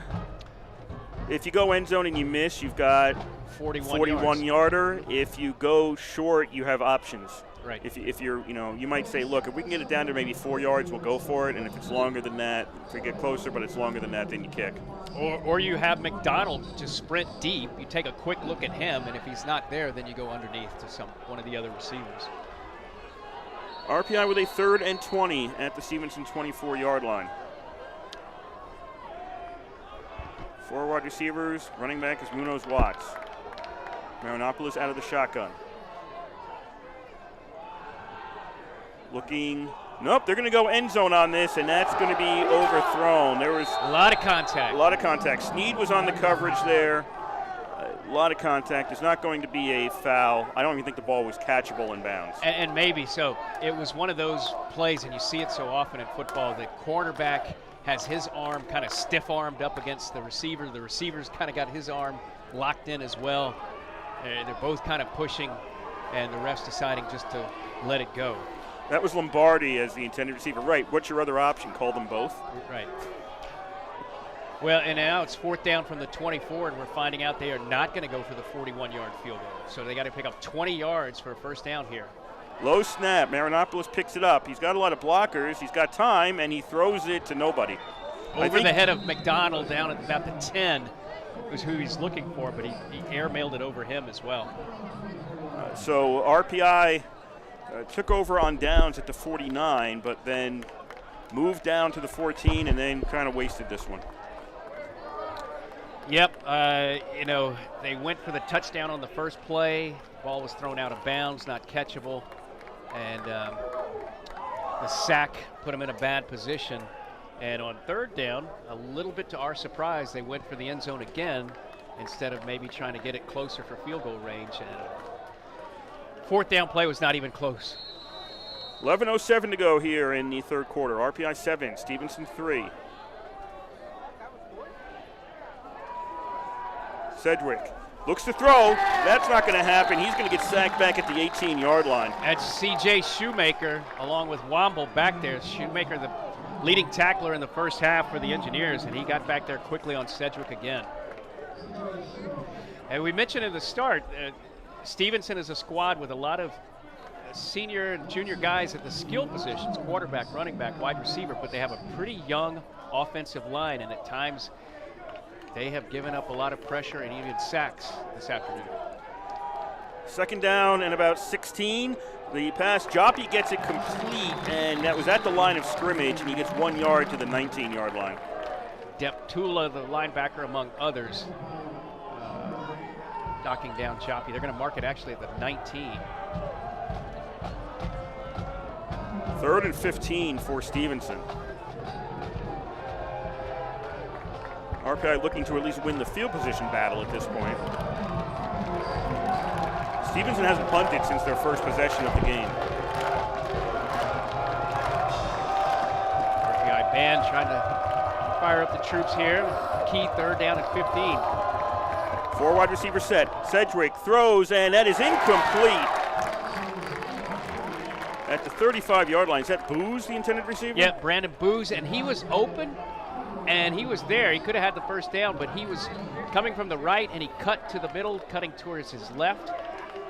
If you go end zone and you miss, you've got 41 yarder. If you go short, you have options. Right. If you're, you might say, look, if we can get it down to maybe 4 yards, we'll go for it. And if it's longer than that, if we get closer, but it's longer than that, then you kick. Or you have McDonald just sprint deep. You take a quick look at him, and if he's not there, then you go underneath to one of the other receivers. RPI with a 3rd and 20 at the Stevenson 24-yard line. 4 wide receivers. Running back is Munoz Watts. Marinopoulos out of the shotgun. Looking. Nope, they're going to go end zone on this, and that's going to be overthrown. There was a lot of contact. A lot of contact. Sneed was on the coverage there. A lot of contact. There's not going to be a foul. I don't even think the ball was catchable in bounds. And maybe so. It was one of those plays, and you see it so often in football, that cornerback has his arm kind of stiff-armed up against the receiver. The receiver's kind of got his arm locked in as well. They're both kind of pushing, and the ref's deciding just to let it go. That was Lombardi as the intended receiver. Right. What's your other option? Call them both? Right. Well, and now it's 4th down from the 24, and we're finding out they are not going to go for the 41-yard field goal. So they got to pick up 20 yards for a first down here. Low snap. Marinopoulos picks it up. He's got a lot of blockers. He's got time, and he throws it to nobody. over the head of McDonald down at about the 10 was who he's looking for, but he airmailed it over him as well. So RPI took over on downs at the 49, but then moved down to the 14 and then kind of wasted this one. Yep, you know, they went for the touchdown on the first play. Ball was thrown out of bounds, not catchable, and the sack put them in a bad position. And on third down, a little bit to our surprise, they went for the end zone again instead of maybe trying to get it closer for field goal range. And fourth down play was not even close. 11:07 to go here in the third quarter. RPI 7, Stevenson 3. Sedgwick looks to throw. That's not going to happen. He's going to get sacked back at the 18-yard line. That's C.J. Shoemaker along with Womble back there. Shoemaker, the leading tackler in the first half for the Engineers, and he got back there quickly on Sedgwick again. And we mentioned in the start, Stevenson is a squad with a lot of senior and junior guys at the skill positions, quarterback, running back, wide receiver, but they have a pretty young offensive line, and at times they have given up a lot of pressure and even sacks this afternoon. Second down and about 16. The pass, Joppy gets it complete, and that was at the line of scrimmage, and he gets 1 yard to the 19-yard line. Deptula, the linebacker, among others, knocking down Joppy. They're going to mark it actually at the 19. 3rd and 15 for Stevenson. RPI looking to at least win the field position battle at this point. Stevenson hasn't punted since their first possession of the game. RPI band trying to fire up the troops here. Key third down at 15. 4 wide receiver set. Sedgwick throws, and that is incomplete. At the 35-yard line. Is that Booz, the intended receiver? Yeah, Brandon Booz, and he was open, and he was there. He could have had the first down, but he was coming from the right, and he cut to the middle, cutting towards his left.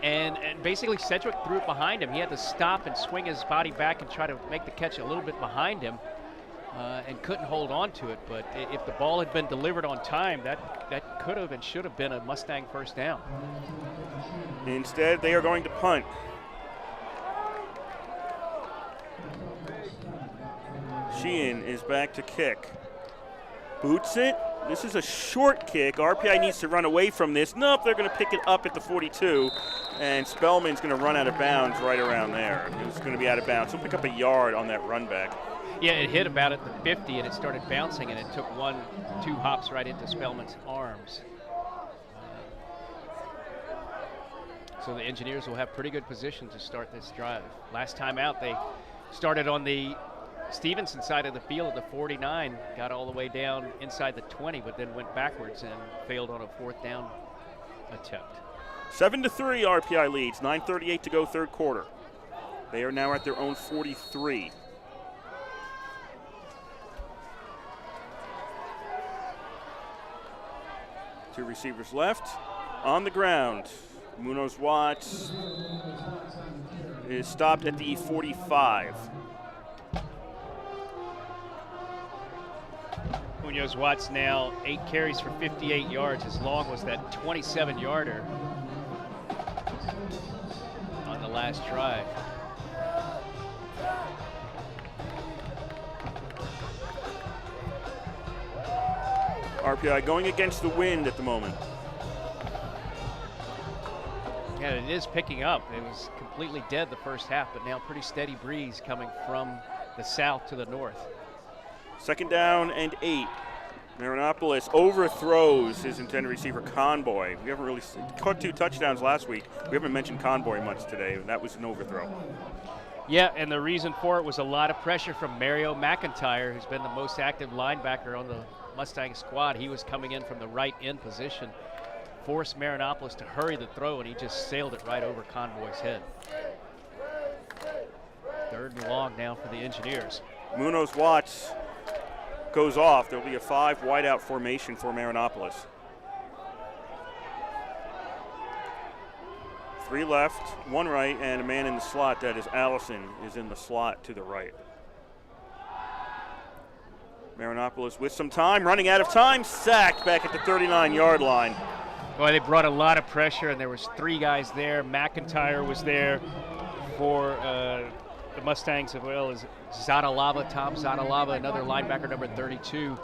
And basically Sedgwick threw it behind him. He had to stop and swing his body back and try to make the catch a little bit behind him, and couldn't hold on to it. But if the ball had been delivered on time, that could have and should have been a Mustang first down. Instead, they are going to punt. Sheehan is back to kick. Boots it. This is a short kick. RPI needs to run away from this. Nope, they're going to pick it up at the 42, and Spellman's going to run out of bounds right around there. It's going to be out of bounds. He'll pick up a yard on that run back. Yeah, it hit about at the 50, and it started bouncing, and it took 1-2 hops right into Spellman's arms. So the Engineers will have pretty good position to start this drive. Last time out, they started on the Stevenson side of the field at the 49, got all the way down inside the 20, but then went backwards and failed on a fourth down attempt. 7-3 RPI leads, 9:38 to go third quarter. They are now at their own 43. Two receivers left. On the ground, Munoz Watts is stopped at the 45. Munoz Watts now 8 carries for 58 yards. As long was that 27-yarder on the last drive. RPI going against the wind at the moment. Yeah, it is picking up. It was completely dead the first half, but now pretty steady breeze coming from the south to the north. 2nd down and 8. Marinopoulos overthrows his intended receiver, Conboy. We haven't really caught 2 touchdowns last week. We haven't mentioned Conboy much today. That was an overthrow. Yeah, and the reason for it was a lot of pressure from Mario McIntyre, who's been the most active linebacker on the Mustang squad. He was coming in from the right end position, forced Marinopoulos to hurry the throw, and he just sailed it right over Conboy's head. 3rd and long now for the Engineers. Munoz Watts goes off. There'll be a 5 wideout formation for Marinopoulos. 3 left, 1 right, and a man in the slot. That is Allison is in the slot to the right. Marinopoulos with some time, running out of time, sacked back at the 39-yard line. Boy, they brought a lot of pressure, and there was 3 guys there. McIntyre was there for the Mustangs, as well as Zadalava, Tom Zadalava, another linebacker, number 32.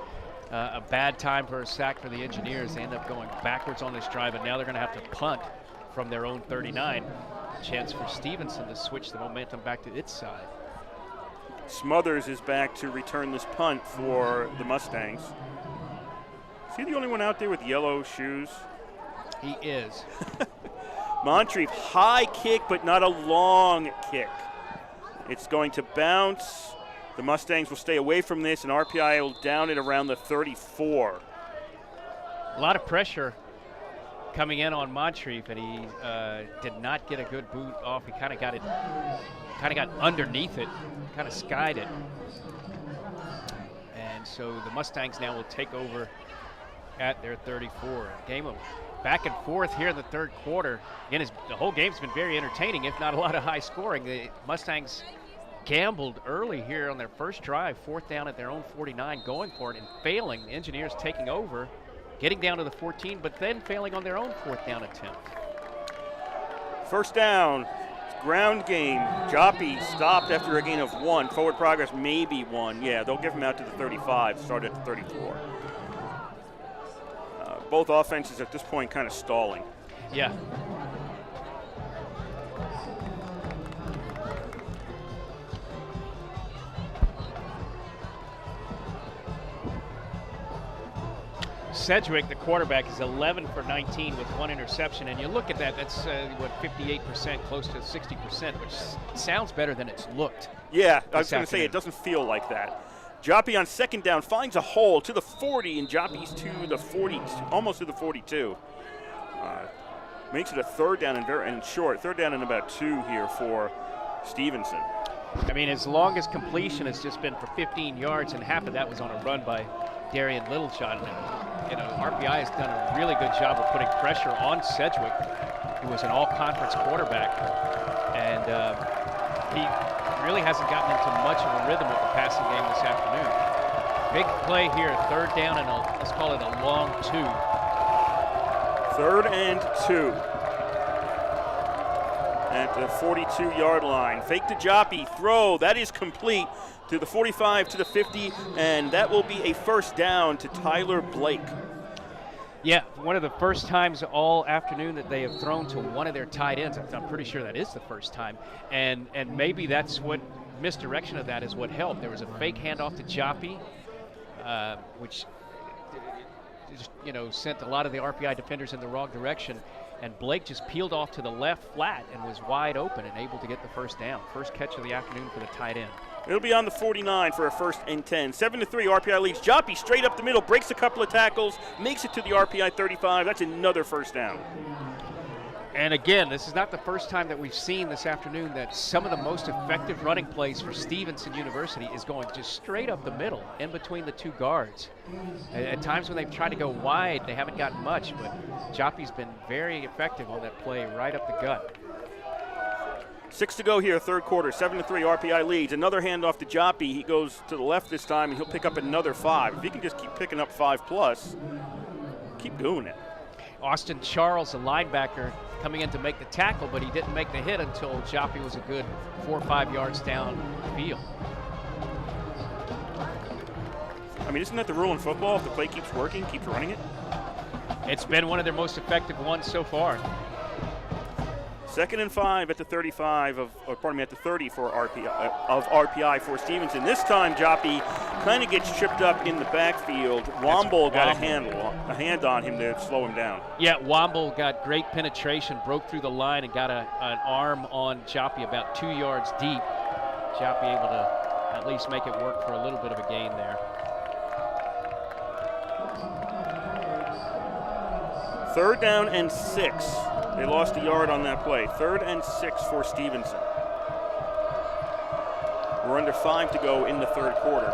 A bad time for a sack for the Engineers. They end up going backwards on this drive, and now they're going to have to punt from their own 39. Chance for Stevenson to switch the momentum back to its side. Smothers is back to return this punt for the Mustangs. Is he the only one out there with yellow shoes? He is. Moncrief, high kick, but not a long kick. It's going to bounce. The Mustangs will stay away from this, and RPI will down it around the 34. A lot of pressure coming in on Moncrief, and he did not get a good boot off. He kind of got underneath it, kind of skied it. And so the Mustangs now will take over at their 34. Game of back and forth here in the third quarter. Again, the whole game's been very entertaining, if not a lot of high scoring. The Mustangs gambled early here on their first drive, 4th down at their own 49, going for it and failing. The Engineers taking over, getting down to the 14, but then failing on their own 4th down attempt. First down, ground game. Joppy stopped after a gain of 1. Forward progress, maybe 1. Yeah, they'll give him out to the 35, start at the 34. Both offenses at this point kind of stalling. Yeah. Sedgwick, the quarterback, is 11 for 19 with 1 interception, and you look at that, that's 58%, close to 60%, which sounds better than it's looked. Yeah, I was going to say, it doesn't feel like that. Joppy on second down finds a hole to the 40, and Joppy's to the 40, almost to the 42. Makes it a 3rd down and short. 3rd down and about 2 here for Stevenson. I mean, his longest completion has just been for 15 yards, and half of that was on a run by Darian Littleshot. And, RPI has done a really good job of putting pressure on Sedgwick, who was an all-conference quarterback. And he really hasn't gotten into much of a rhythm with the passing game this afternoon. Big play here, 3rd down, and let's call it a long 2. 3rd and 2. At the 42-yard line. Fake to Joppy, throw, that is complete to the 45 to the 50, and that will be a first down to Tyler Blake. Yeah, one of the first times all afternoon that they have thrown to one of their tight ends. I'm pretty sure that is the first time, and maybe that's what misdirection of that is what helped. There was a fake handoff to Joppy, which just, sent a lot of the RPI defenders in the wrong direction. And Blake just peeled off to the left flat and was wide open and able to get the first down. First catch of the afternoon for the tight end. It'll be on the 49 for a 1st and 10. 7-3, RPI leads. Joppy straight up the middle, breaks a couple of tackles, makes it to the RPI 35. That's another first down. And again, this is not the first time that we've seen this afternoon that some of the most effective running plays for Stevenson University is going just straight up the middle, in between the 2 guards. At times when they've tried to go wide, they haven't gotten much, but Joppy's been very effective on that play right up the gut. 6 to go here, 3rd quarter. 7-3, RPI leads. Another handoff to Joppy. He goes to the left this time, and he'll pick up another 5. If he can just keep picking up 5+, keep doing it. Austin Charles, a linebacker, coming in to make the tackle, but he didn't make the hit until Joppy was a good 4 or 5 yards downfield. I mean, isn't that the rule in football? If the play keeps working, keeps running it? It's been one of their most effective ones so far. 2nd and 5 at the 35 at the 30 for RPI for Stevenson. This time, Joppy kind of gets tripped up in the backfield. Womble got a hand on him to slow him down. Yeah, Womble got great penetration, broke through the line, and got an arm on Joppy about 2 yards deep. Joppy able to at least make it work for a little bit of a gain there. 3rd down and 6. They lost a yard on that play. 3rd and 6 for Stevenson. We're under 5 to go in the 3rd quarter.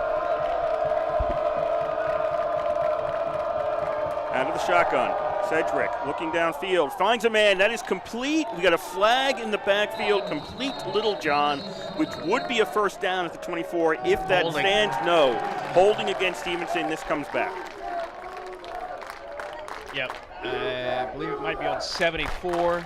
Out of the shotgun. Sedgwick looking downfield, finds a man. That is complete. We got a flag in the backfield, complete to Little John, which would be a first down at the 24 if that Holding. stands. No. Holding against Stevenson. This comes back. Yep. I believe it might be on 74.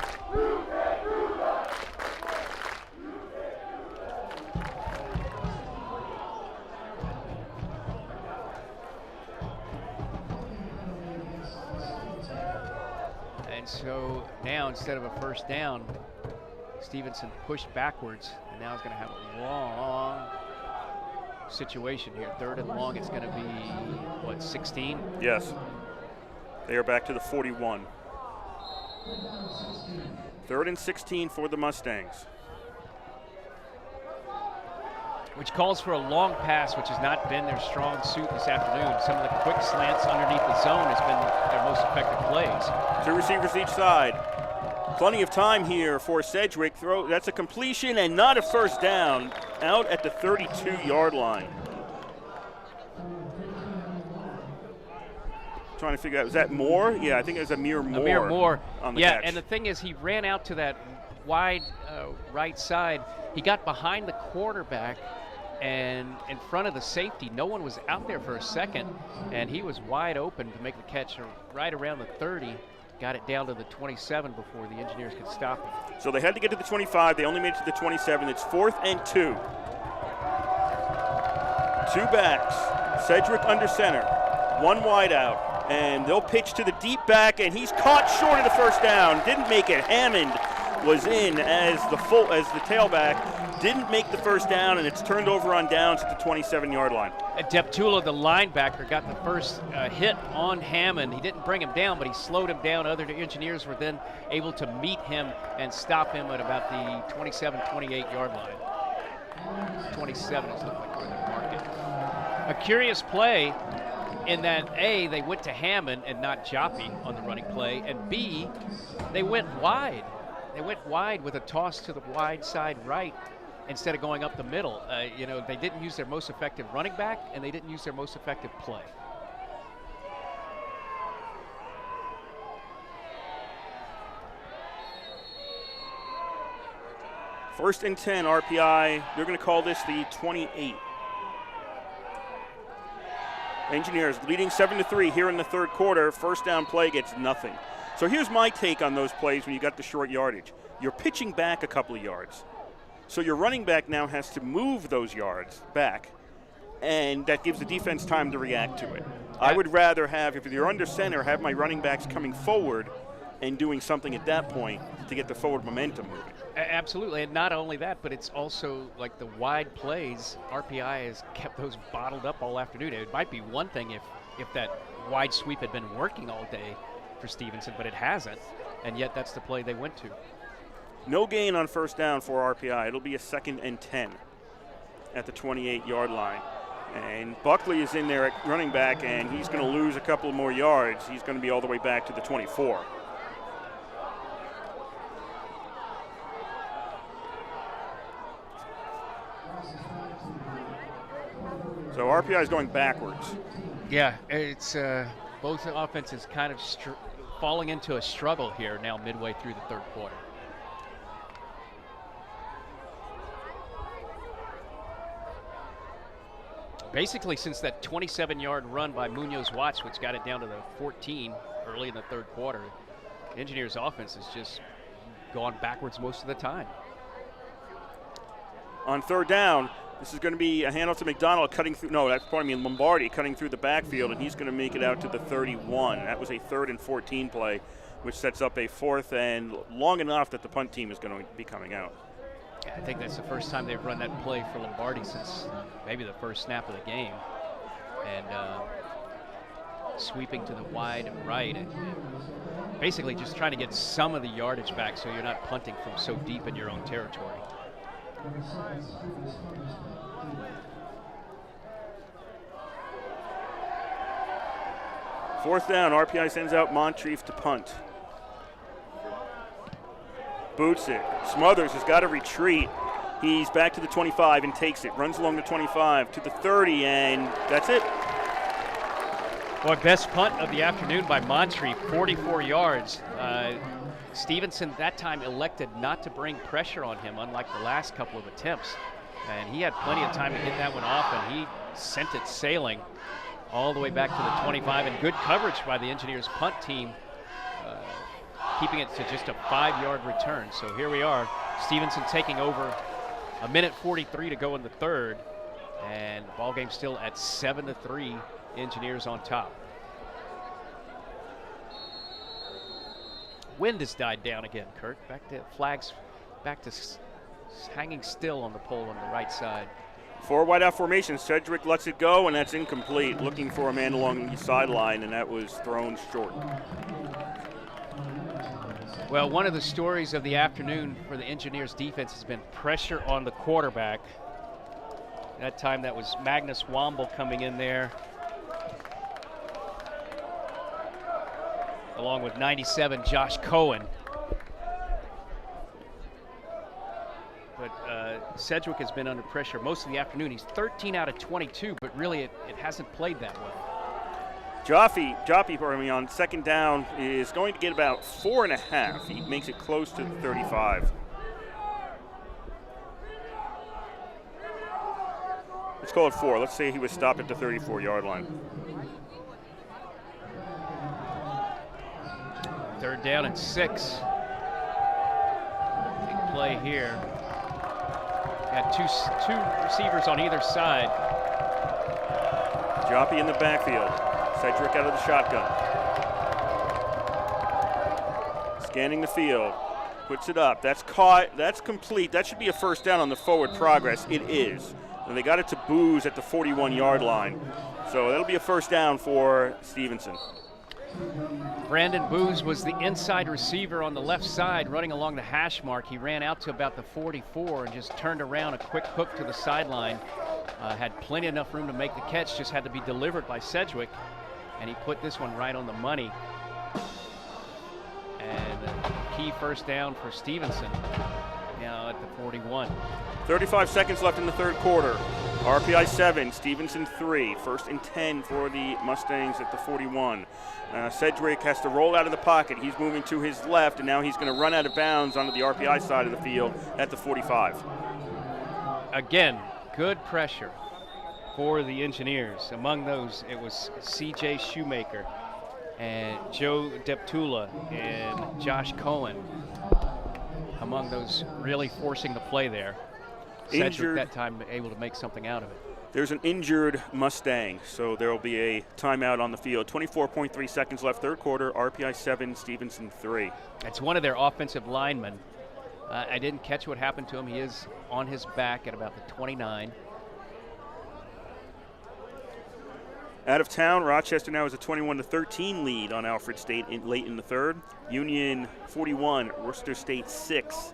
And so now, instead of a first down, Stevenson pushed backwards, and now he's going to have a long situation here. 3rd and long, it's going to be, what, 16? Yes. They are back to the 41. 3rd and 16 for the Mustangs. Which calls for a long pass, which has not been their strong suit this afternoon. Some of the quick slants underneath the zone has been their most effective plays. 2 receivers each side. Plenty of time here for Sedgwick. That's a completion and not a first down. Out at the 32-yard line. Trying to figure out, was that Moore? Yeah, I think it was Amir Moore. Amir Moore. On the yeah, catch. and the thing is, he ran out to that wide right side. He got behind the quarterback and in front of the safety. No one was out there for a second, and he was wide open to make the catch right around the 30. Got it down to the 27 before the Engineers could stop him. So they had to get to the 25. They only made it to the 27. It's 4th and 2. 2 backs. Sedgwick under center. 1 wide out. And they'll pitch to the deep back, and he's caught short of the first down. Didn't make it. Hammond was in as the tailback. Didn't make the first down, and it's turned over on downs at the 27-yard line. Deptula, the linebacker, got the first hit on Hammond. He didn't bring him down, but he slowed him down. Other Engineers were then able to meet him and stop him at about the 27, 28-yard line. 27 is looking like where they mark it. A curious play in that, A, they went to Hammond and not Joppy on the running play, and B, they went wide. They went wide with a toss to the wide side right instead of going up the middle. They didn't use their most effective running back, and they didn't use their most effective play. First and 10, RPI. They're going to call this the 28. Engineers leading 7-3 here in the 3rd quarter. First down play gets nothing. So here's my take on those plays when you got the short yardage. You're pitching back a couple of yards. So your running back now has to move those yards back, and that gives the defense time to react to it. I would rather have, if you're under center, have my running backs coming forward and doing something at that point to get the forward momentum moving. Absolutely, and not only that, but it's also like the wide plays. RPI has kept those bottled up all afternoon. It might be one thing if that wide sweep had been working all day for Stevenson, but it hasn't, and yet that's the play they went to. No gain on first down for RPI. It'll be a 2nd and 10 at the 28-yard line. And Buckley is in there at running back, and he's going to lose a couple more yards. He's going to be all the way back to the 24. So RPI is going backwards. Yeah, it's both offenses kind of falling into a struggle here now midway through the 3rd quarter. Basically, since that 27-yard run by Munoz-Watts, which got it down to the 14 early in the 3rd quarter, Engineers' offense has just gone backwards most of the time. On 3rd down, this is going to be a handoff to McDonald cutting through, Lombardi cutting through the backfield, and he's going to make it out to the 31. That was a 3rd and 14 play, which sets up a 4th and long enough that the punt team is going to be coming out. Yeah, I think that's the first time they've run that play for Lombardi since maybe the first snap of the game. And sweeping to the wide right and basically just trying to get some of the yardage back so you're not punting from so deep in your own territory. Fourth down, RPI sends out Moncrief to punt. Boots it. Smothers has got to retreat. He's back to the 25 and takes it. Runs along the 25 to the 30, and that's it. Boy, best punt of the afternoon by Montree, 44 yards. Stevenson that time elected not to bring pressure on him, unlike the last couple of attempts. And he had plenty of time to get that one off, and he sent it sailing all the way back to the 25. And good coverage by the Engineers punt team, keeping it to just a 5-yard return. So here we are, Stevenson taking over, 1:43 to go in the third, and the ball game still at 7-3, Engineers on top. Wind has died down again, Kurt. Back to flags, back to hanging still on the pole on the right side. 4 wide out formation. Sedgwick lets it go, and that's incomplete. Looking for a man along the sideline, and that was thrown short. Well, one of the stories of the afternoon for the Engineers defense has been pressure on the quarterback. That time that was Magnus Womble coming in there, along with 97 Josh Cohen. But Sedgwick has been under pressure most of the afternoon. He's 13 out of 22, but really it hasn't played that well. Jaffe on second down is going to get about 4.5. He makes it close to the 35. Let's call it 4. Let's say he was stopped at the 34-yard line. Third down and 6. Big play here. Got two receivers on either side. Jaffe in the backfield. Sedgwick out of the shotgun. Scanning the field. Puts it up. That's caught. That's complete. That should be a first down on the forward progress. It is. And they got it to Booz at the 41-yard line. So that'll be a first down for Stevenson. Brandon Booz was the inside receiver on the left side running along the hash mark. He ran out to about the 44 and just turned around, a quick hook to the sideline. Had plenty enough room to make the catch, just had to be delivered by Sedgwick, and he put this one right on the money. And a key first down for Stevenson now at the 41. 35 seconds left in the third quarter. RPI 7, Stevenson 3. First and 10 for the Mustangs at the 41. Sedgwick has to roll out of the pocket. He's moving to his left, and now he's going to run out of bounds onto the RPI side of the field at the 45. Again, good pressure for the Engineers. Among those, it was C.J. Shoemaker and Joe Deptula and Josh Cohen. Among those really forcing the play there. Sedgwick that time able to make something out of it. There's an injured Mustang, so there will be a timeout on the field. 24.3 seconds left, third quarter, RPI 7, Stevenson 3. It's one of their offensive linemen. I didn't catch what happened to him. He is on his back at about the 29. Out of town, Rochester now has a 21-13 lead on Alfred State late in the third. Union 41, Worcester State 6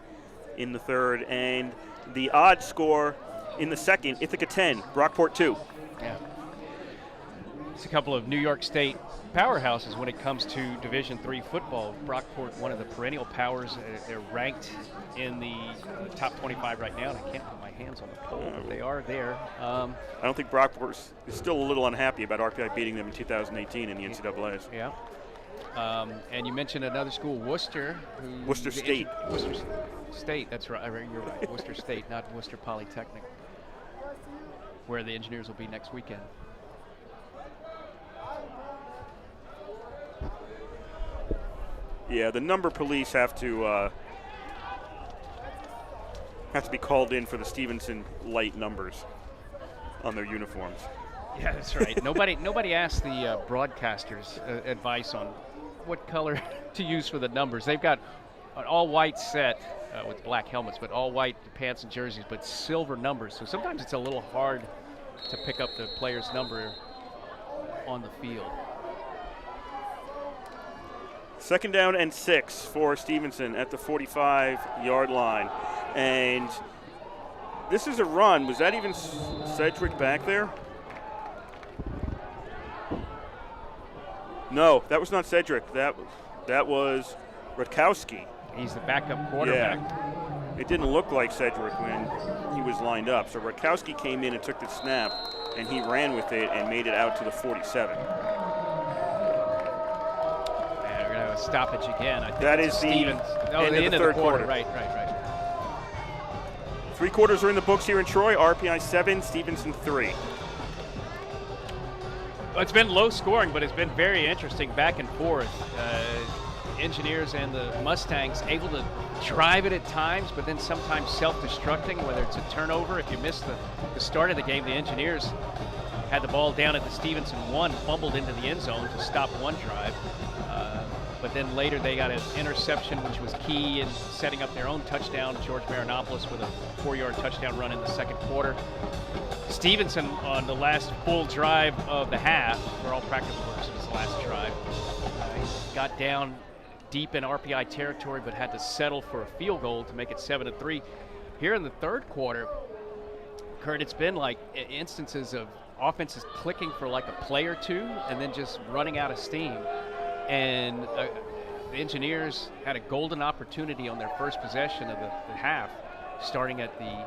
in the third, and the odd score in the second, Ithaca 10, Brockport 2. Yeah. It's a couple of New York State powerhouses when it comes to Division III football. Brockport, one of the perennial powers. They're ranked in the top 25 right now, and I can't put my hands on the poll, but they are there. I don't think Brockport is still a little unhappy about RPI beating them in 2018 in the NCAAs. Yeah. And you mentioned another school, Worcester. Worcester State. Worcester State, that's right. You're right. Worcester State, not Worcester Polytechnic, where the Engineers will be next weekend. Yeah, the number police have to be called in for the Stevenson light numbers on their uniforms. Yeah, that's right. Nobody asked the broadcasters advice on what color to use for the numbers. They've got an all-white set with black helmets, but all-white pants and jerseys, but silver numbers. So sometimes it's a little hard to pick up the player's number on the field. Second down and 6 for Stevenson at the 45-yard line. And this is a run. Was that even Sedgwick back there? No, that was not Sedgwick. That was Rutkowski. He's the backup quarterback. Yeah. It didn't look like Sedgwick when he was lined up. So Rutkowski came in and took the snap, and he ran with it and made it out to the 47. stoppage again. I think That it's is the Stevens. Oh, end the of end the of the third quarter. quarter. Right. 3 quarters are in the books here in Troy. RPI 7, Stevenson 3. Well, it's been low scoring, but it's been very interesting back and forth. Engineers and the Mustangs able to drive it at times, but then sometimes self-destructing, whether it's a turnover. If you missed the start of the game, the Engineers had the ball down at the Stevenson 1, fumbled into the end zone to stop one drive. But then later they got an interception, which was key in setting up their own touchdown. George Marinopoulos with a 4-yard touchdown run in the second quarter. Stevenson on the last full drive of the half, for all practical purposes, last drive, got down deep in RPI territory, but had to settle for a field goal to make it 7-3. Here in the third quarter, Kurt, it's been like instances of offenses clicking for like a play or two and then just running out of steam. And the Engineers had a golden opportunity on their first possession of the half, starting at the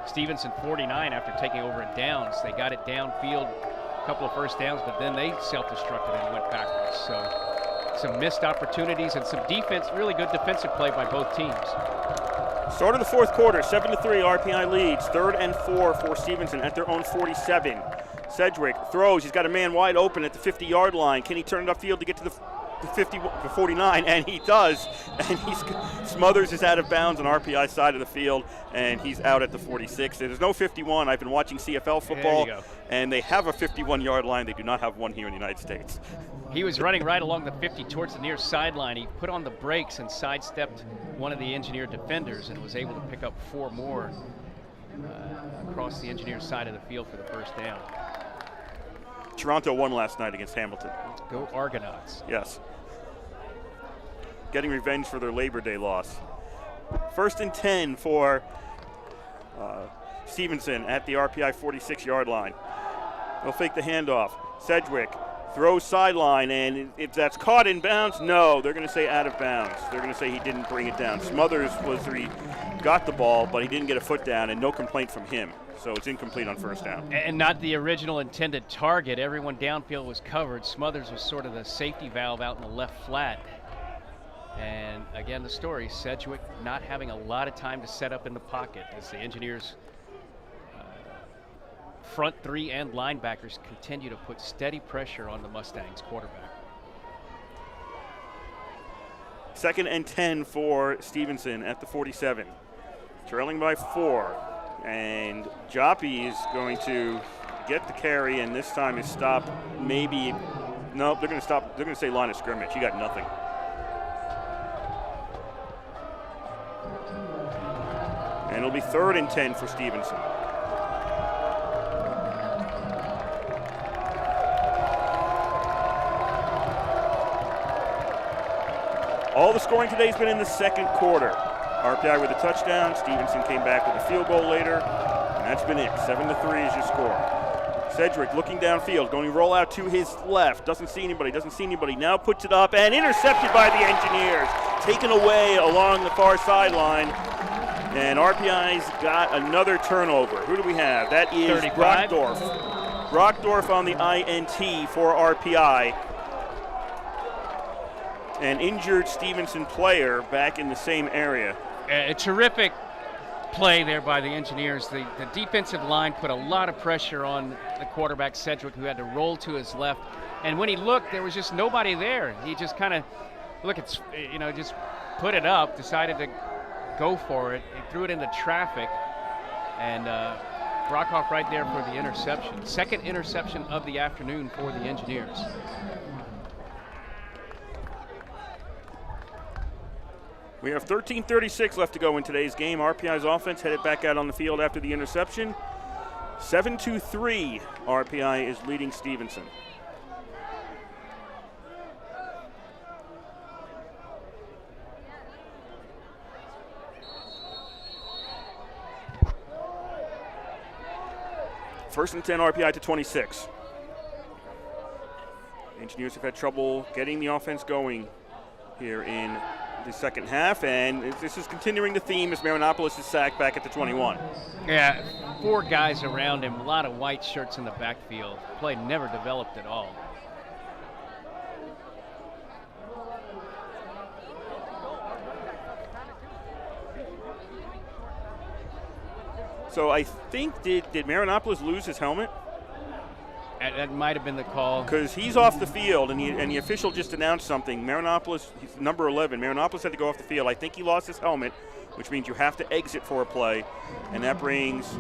Stevenson 49 after taking over in downs. They got it downfield, a couple of first downs, but then they self-destructed and went backwards. So some missed opportunities and some defense, really good defensive play by both teams. Start of the fourth quarter, 7-3, RPI leads. 3rd and 4 for Stevenson at their own 47. Sedgwick throws. He's got a man wide open at the 50-yard line. Can he turn it upfield to get to the 49? And he does. And Smothers is out of bounds on RPI side of the field, and he's out at the 46. There's no 51. I've been watching CFL football, and they have a 51-yard line. They do not have one here in the United States. He was running right along the 50 towards the near sideline. He put on the brakes and sidestepped one of the Engineer defenders and was able to pick up 4 more across the Engineer side of the field for the first down. Toronto won last night against Hamilton. Go Argonauts. Yes. Getting revenge for their Labor Day loss. 1st and 10 for Stevenson at the RPI 46-yard line. They'll fake the handoff. Sedgwick throws sideline, and if that's caught in bounds, no, they're going to say out of bounds. They're going to say he didn't bring it down. Smothers got the ball, but he didn't get a foot down, and no complaint from him. So it's incomplete on first down. And not the original intended target. Everyone downfield was covered. Smothers was sort of the safety valve out in the left flat. And again, the story, Sedgwick not having a lot of time to set up in the pocket as the Engineers front 3 and linebackers continue to put steady pressure on the Mustangs quarterback. 2nd and 10 for Stevenson at the 47. Trailing by 4. And Joppy is going to get the carry, and this time is stopped. Maybe, no, they're going to stop. They're going to say line of scrimmage. He got nothing. And it'll be 3rd and 10 for Stevenson. All the scoring today has been in the second quarter. RPI with a touchdown. Stevenson came back with a field goal later, and that's been it. 7-3 is your score. Sedgwick looking downfield, going to roll out to his left. Doesn't see anybody. Now puts it up and intercepted by the Engineers. Taken away along the far sideline. And RPI's got another turnover. Who do we have? That is 35. Brockdorf. Brockdorf on the INT for RPI. An injured Stevenson player back in the same area. A terrific play there by the Engineers. The defensive line put a lot of pressure on the quarterback, Sedgwick, who had to roll to his left. And when he looked, there was just nobody there. He just kind of, just put it up, decided to go for it. He threw it into traffic. And Brockhoff right there for the interception. 2nd interception of the afternoon for the Engineers. We have 13:36 left to go in today's game. RPI's offense headed back out on the field after the interception. 7-3, RPI is leading Stevenson. First and 10, RPI to 26. Engineers have had trouble getting the offense going here in the second half, and this is continuing the theme as Marinopoulos is sacked back at the 21. Yeah, 4 guys around him, a lot of white shirts in the backfield. Play never developed at all. So I think, did Marinopoulos lose his helmet? That might have been the call. Because he's off the field, and the official just announced something. Marinopoulos, he's number 11. Marinopoulos had to go off the field. I think he lost his helmet, which means you have to exit for a play, and that brings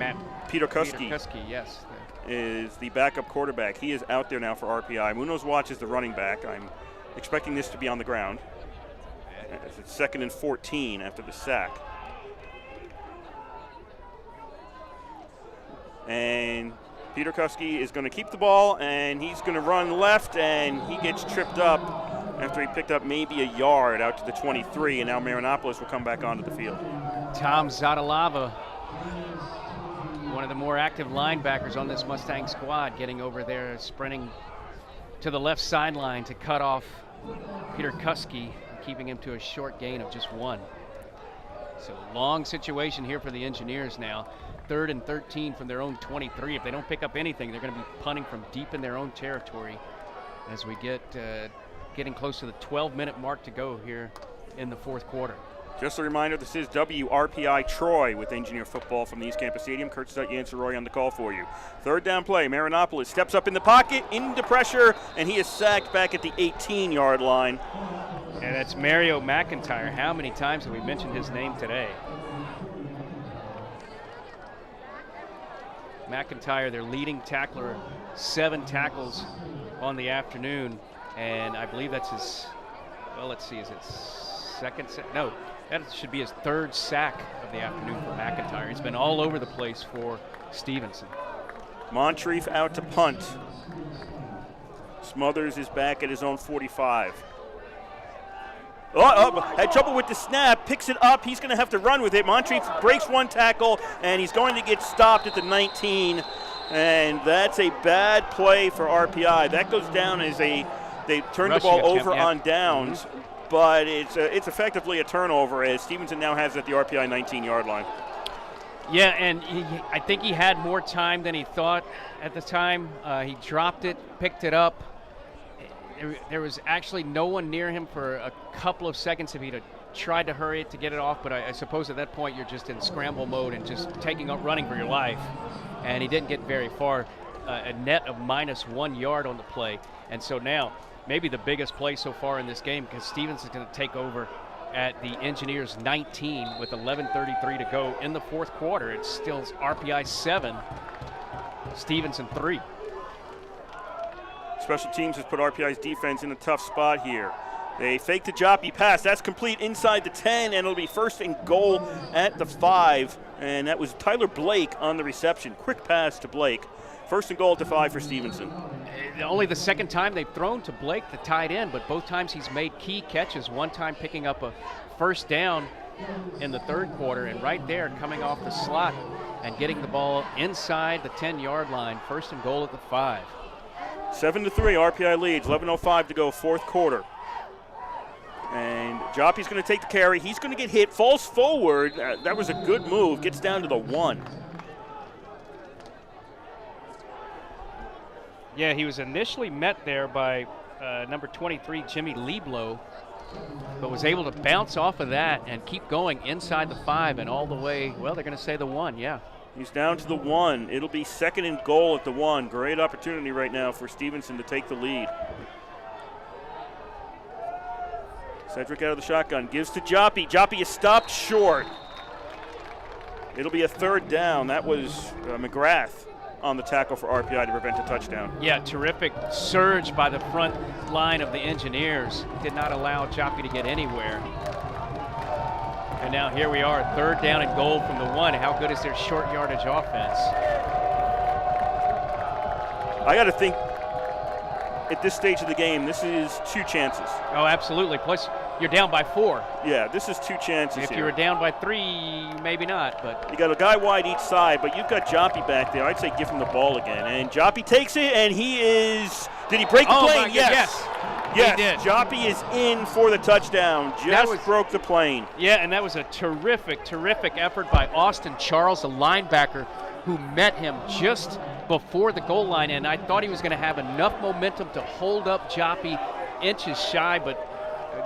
Peter Kuski. Yes. Is the backup quarterback. He is out there now for RPI. Munoz watches the running back. I'm expecting this to be on the ground. It's 2nd and 14 after the sack. And Peter Kuski is going to keep the ball, and he's going to run left, and he gets tripped up after he picked up maybe a yard out to the 23, and now Marinopoulos will come back onto the field. Tom Zadalava, one of the more active linebackers on this Mustang squad, getting over there, sprinting to the left sideline to cut off Peter Kuski, keeping him to a short gain of just 1. So long situation here for the Engineers now. 3rd and 13 from their own 23. If they don't pick up anything, they're going to be punting from deep in their own territory as we get getting close to the 12-minute mark to go here in the 4th quarter. Just a reminder, this is WRPI Troy with Engineer Football from the East Campus Stadium. Kurt Stutt, Yancey Roy on the call for you. 3rd down play, Marinopoulos steps up in the pocket, into pressure, and he is sacked back at the 18-yard line. And that's Mario McIntyre. How many times have we mentioned his name today? McIntyre, their leading tackler, 7 tackles on the afternoon, and I believe that's his, well, let's see, is it second sack? No, that should be his 3rd sack of the afternoon for McIntyre. He's been all over the place for Stevenson. Moncrief out to punt. Smothers is back at his own 45. Had trouble with the snap, picks it up. He's going to have to run with it. Moncrief breaks 1 tackle, and he's going to get stopped at the 19. And that's a bad play for RPI. That goes down as they turn the ball over on downs, but it's effectively a turnover as Stevenson now has it at the RPI 19-yard line. Yeah, and I think he had more time than he thought at the time. He dropped it, picked it up. There was actually no one near him for a couple of seconds if he'd have tried to hurry it to get it off, but I suppose at that point you're just in scramble mode and just running for your life. And he didn't get very far, a net of -1 yard on the play. And so now, maybe the biggest play so far in this game, because Stevenson's going to take over at the Engineers 19 with 11:33 to go in the 4th quarter. It's still RPI 7, Stevenson 3. Special teams has put RPI's defense in a tough spot here. They fake the Joppy pass. That's complete inside the 10, and it'll be 1st and goal at the 5. And that was Tyler Blake on the reception. Quick pass to Blake. 1st and goal at the 5 for Stevenson. Only the 2nd time they've thrown to Blake, the tight end, but both times he's made key catches. One time picking up a 1st down in the 3rd quarter, and right there coming off the slot and getting the ball inside the 10-yard line. 1st and goal at the 5. 7-3, RPI leads, 11:05 to go, 4th quarter. And Joppy's going to take the carry. He's going to get hit, falls forward. That was a good move, gets down to the 1. Yeah, he was initially met there by number 23, Jimmy Lieblow, but was able to bounce off of that and keep going inside the 5 and all the way, well, they're going to say the 1, yeah. He's down to the 1. It'll be 2nd and goal at the 1. Great opportunity right now for Stevenson to take the lead. Cedric out of the shotgun, gives to Joppy. Joppy is stopped short. It'll be a 3rd down. That was McGrath on the tackle for RPI to prevent a touchdown. Yeah, terrific surge by the front line of the Engineers. Did not allow Joppy to get anywhere. And now here we are, 3rd down and goal from the 1. How good is their short yardage offense? I got to think at this stage of the game, this is 2 chances. Oh, absolutely. Plus, you're down by 4. Yeah, this is 2 chances If here. you were down by 3, maybe not. But you got a guy wide each side, but you've got Joppy back there. I'd say give him the ball again. And Joppy takes it, and he is – did he break the plane? Yes. Yes, he did. Joppy is in for the touchdown. Just broke the plane. Yeah, and that was a terrific, terrific effort by Austin Charles, the linebacker, who met him just before the goal line. And I thought he was going to have enough momentum to hold up Joppy inches shy, but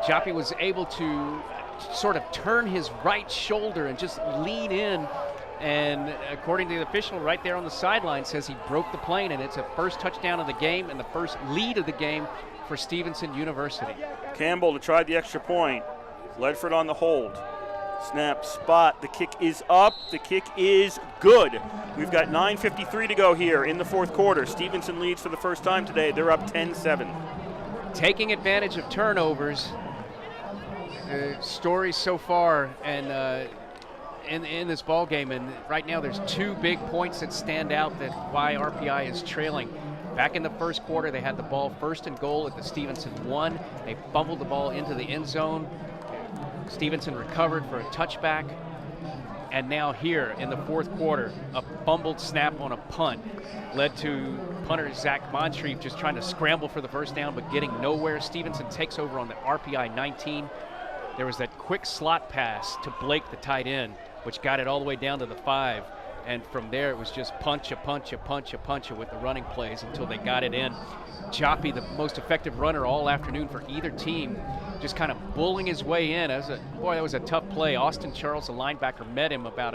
Joppy was able to sort of turn his right shoulder and just lean in and according to the official right there on the sideline, says he broke the plane, and it's a first touchdown of the game and the first lead of the game for Stevenson University. Campbell to try the extra point. Ledford on the hold. Snap, spot, the kick is up, the kick is good. We've got 9:53 to go here in the fourth quarter. Stevenson leads for the first time today. They're up 10-7. Taking advantage of turnovers. Stories so far and in this ball game, and right now there's 2 big points that stand out that why RPI is trailing. Back in the first quarter, they had the ball first and goal at the Stevenson 1. They fumbled the ball into the end zone. Stevenson recovered for a touchback. And now here in the fourth quarter, a fumbled snap on a punt led to punter Zach Moncrief just trying to scramble for the first down but getting nowhere. Stevenson takes over on the RPI 19. There was that quick slot pass to Blake, the tight end, which got it all the way down to the 5. And from there, it was just punch with the running plays until they got it in. Joppy, the most effective runner all afternoon for either team, just kind of bullying his way in. Boy, that was a tough play. Austin Charles, the linebacker, met him about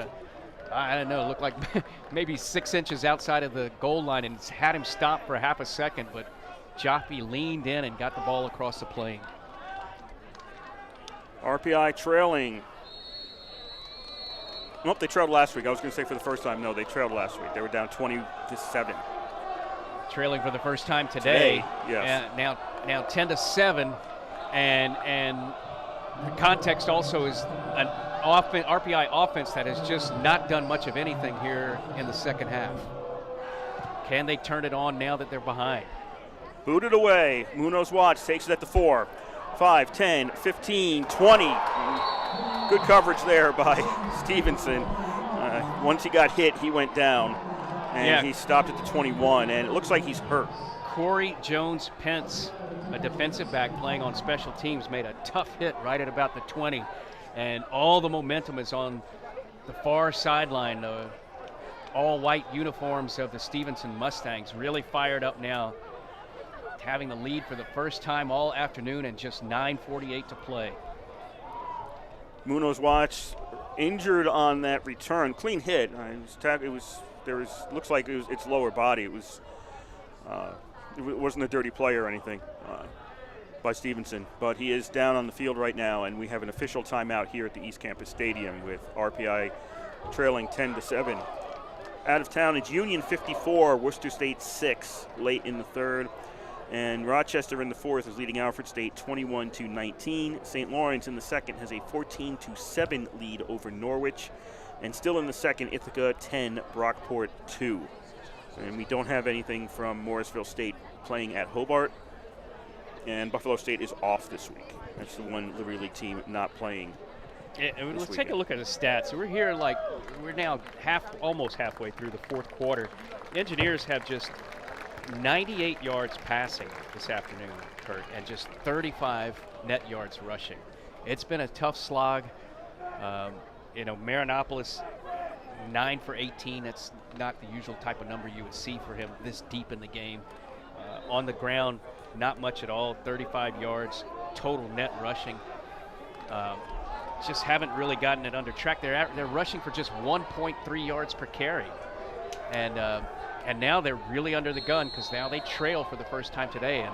I don't know, looked like maybe 6 inches outside of the goal line and had him stop for a half a second, but Joppy leaned in and got the ball across the plane. RPI trailing. Nope, they trailed last week. I was going to say for the first time. No, they trailed last week. They were down 20-7. Trailing for the first time today. Yes. Now 10-7, and the context also is an RPI offense that has just not done much of anything here in the second half. Can they turn it on now that they're behind? Booted away. Munoz Watts takes it at the 4. 5, 10, 15, 20. Good coverage there by Stevenson. Once he got hit, he went down, and he stopped at the 21, and it looks like he's hurt. Corey Jones-Pence, a defensive back playing on special teams, made a tough hit right at about the 20, and all the momentum is on the far sideline. The all-white uniforms of the Stevenson Mustangs really fired up now, having the lead for the first time all afternoon and just 9:48 to play. Munoz Watts injured on that return. Clean hit. Looks like its lower body. It wasn't a dirty play or anything by Stevenson, but he is down on the field right now, and we have an official timeout here at the East Campus Stadium with RPI trailing 10-7. Out of town, it's Union 54, Worcester State 6 late in the third. And Rochester in the fourth is leading Alfred State 21-19. St. Lawrence in the second has a 14-7 lead over Norwich. And still in the second, Ithaca 10, Brockport 2. And we don't have anything from Morrisville State playing at Hobart. And Buffalo State is off this week. That's the one Liberty League team not playing. Let's take a look at the stats. So we're now almost halfway through the fourth quarter. Engineers have just 98 yards passing this afternoon, Kurt, and just 35 net yards rushing. It's been a tough slog. Marinopolis, 9 for 18. That's not the usual type of number you would see for him this deep in the game. On the ground, not much at all, 35 yards, total net rushing. Just haven't really gotten it under track. They're rushing for just 1.3 yards per carry. And now they're really under the gun because now they trail for the first time today, and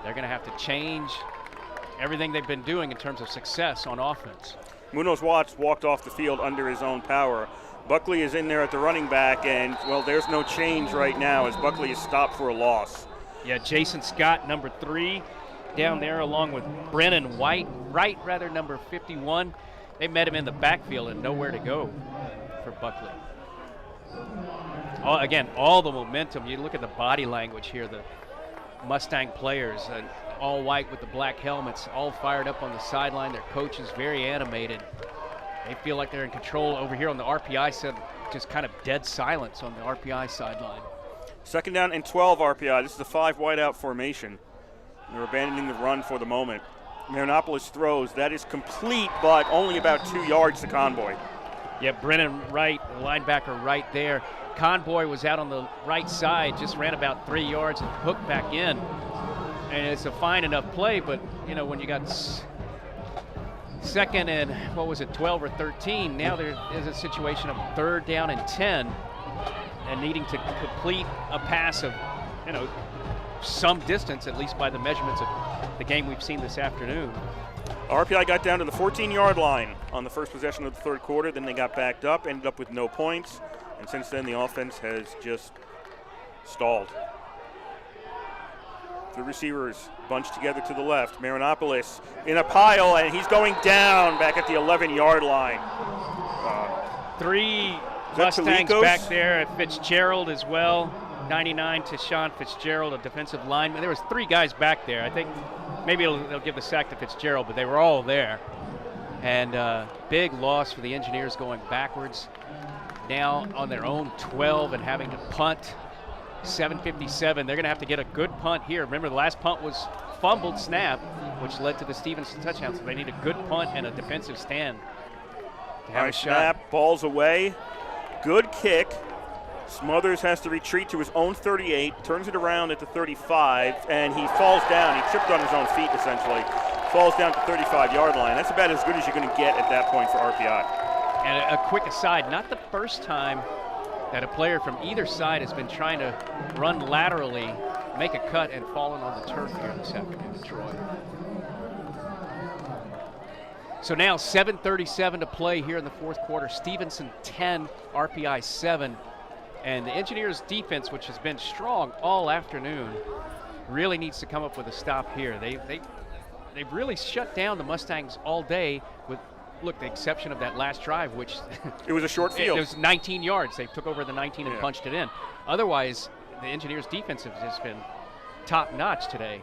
they're going to have to change everything they've been doing in terms of success on offense. Munoz Watts walked off the field under his own power. Buckley is in there at the running back, and, well, there's no change right now as Buckley is stopped for a loss. Yeah, Jason Scott, number 3, down there along with Brennan Wright, number 51. They met him in the backfield and nowhere to go for Buckley. Again, all the momentum. You look at the body language here, the Mustang players, all white with the black helmets, all fired up on the sideline. Their coach is very animated. They feel like they're in control. Over here on the RPI side, just kind of dead silence on the RPI sideline. Second down and 12 RPI. This is the 5 wideout formation. They're abandoning the run for the moment. Marinopolis throws. That is complete, but only about 2 yards to Convoy. Yeah, Brennan Wright, the linebacker right there. Convoy was out on the right side, just ran about 3 yards and hooked back in. And it's a fine enough play, but, when you got second and, 12 or 13. Now there is a situation of 3rd down and 10 and needing to complete a pass of, some distance, at least by the measurements of the game we've seen this afternoon. RPI got down to the 14-yard line on the first possession of the third quarter. Then they got backed up, ended up with no points. And since then, the offense has just stalled. The receivers bunched together to the left. Marinopoulos in a pile, and he's going down back at the 11-yard line. 3 Mustangs back there. Fitzgerald as well. 99 to Sean Fitzgerald, a defensive lineman. There was 3 guys back there. I think maybe they'll give the sack to Fitzgerald, but they were all there. And big loss for the Engineers going backwards. Now on their own 12 and having to punt. 7:57. They're going to have to get a good punt here. Remember, the last punt was fumbled snap, which led to the Stevenson touchdown. So they need a good punt and a defensive stand to have a shot. Snap, ball's away. Good kick. Smothers has to retreat to his own 38, turns it around at the 35, and he falls down. He tripped on his own feet, essentially. Falls down to the 35-yard line. That's about as good as you're going to get at that point for RPI. And a quick aside, not the first time that a player from either side has been trying to run laterally, make a cut, and fallen on the turf here this afternoon in Troy. So now 7:37 to play here in the fourth quarter. Stevenson 10, RPI 7. And the Engineers defense, which has been strong all afternoon, really needs to come up with a stop here. They've really shut down the Mustangs all day with, look, the exception of that last drive, which it was a short field. It was 19 yards. They took over the 19 and punched it in. Otherwise, the Engineers defense has just been top-notch today.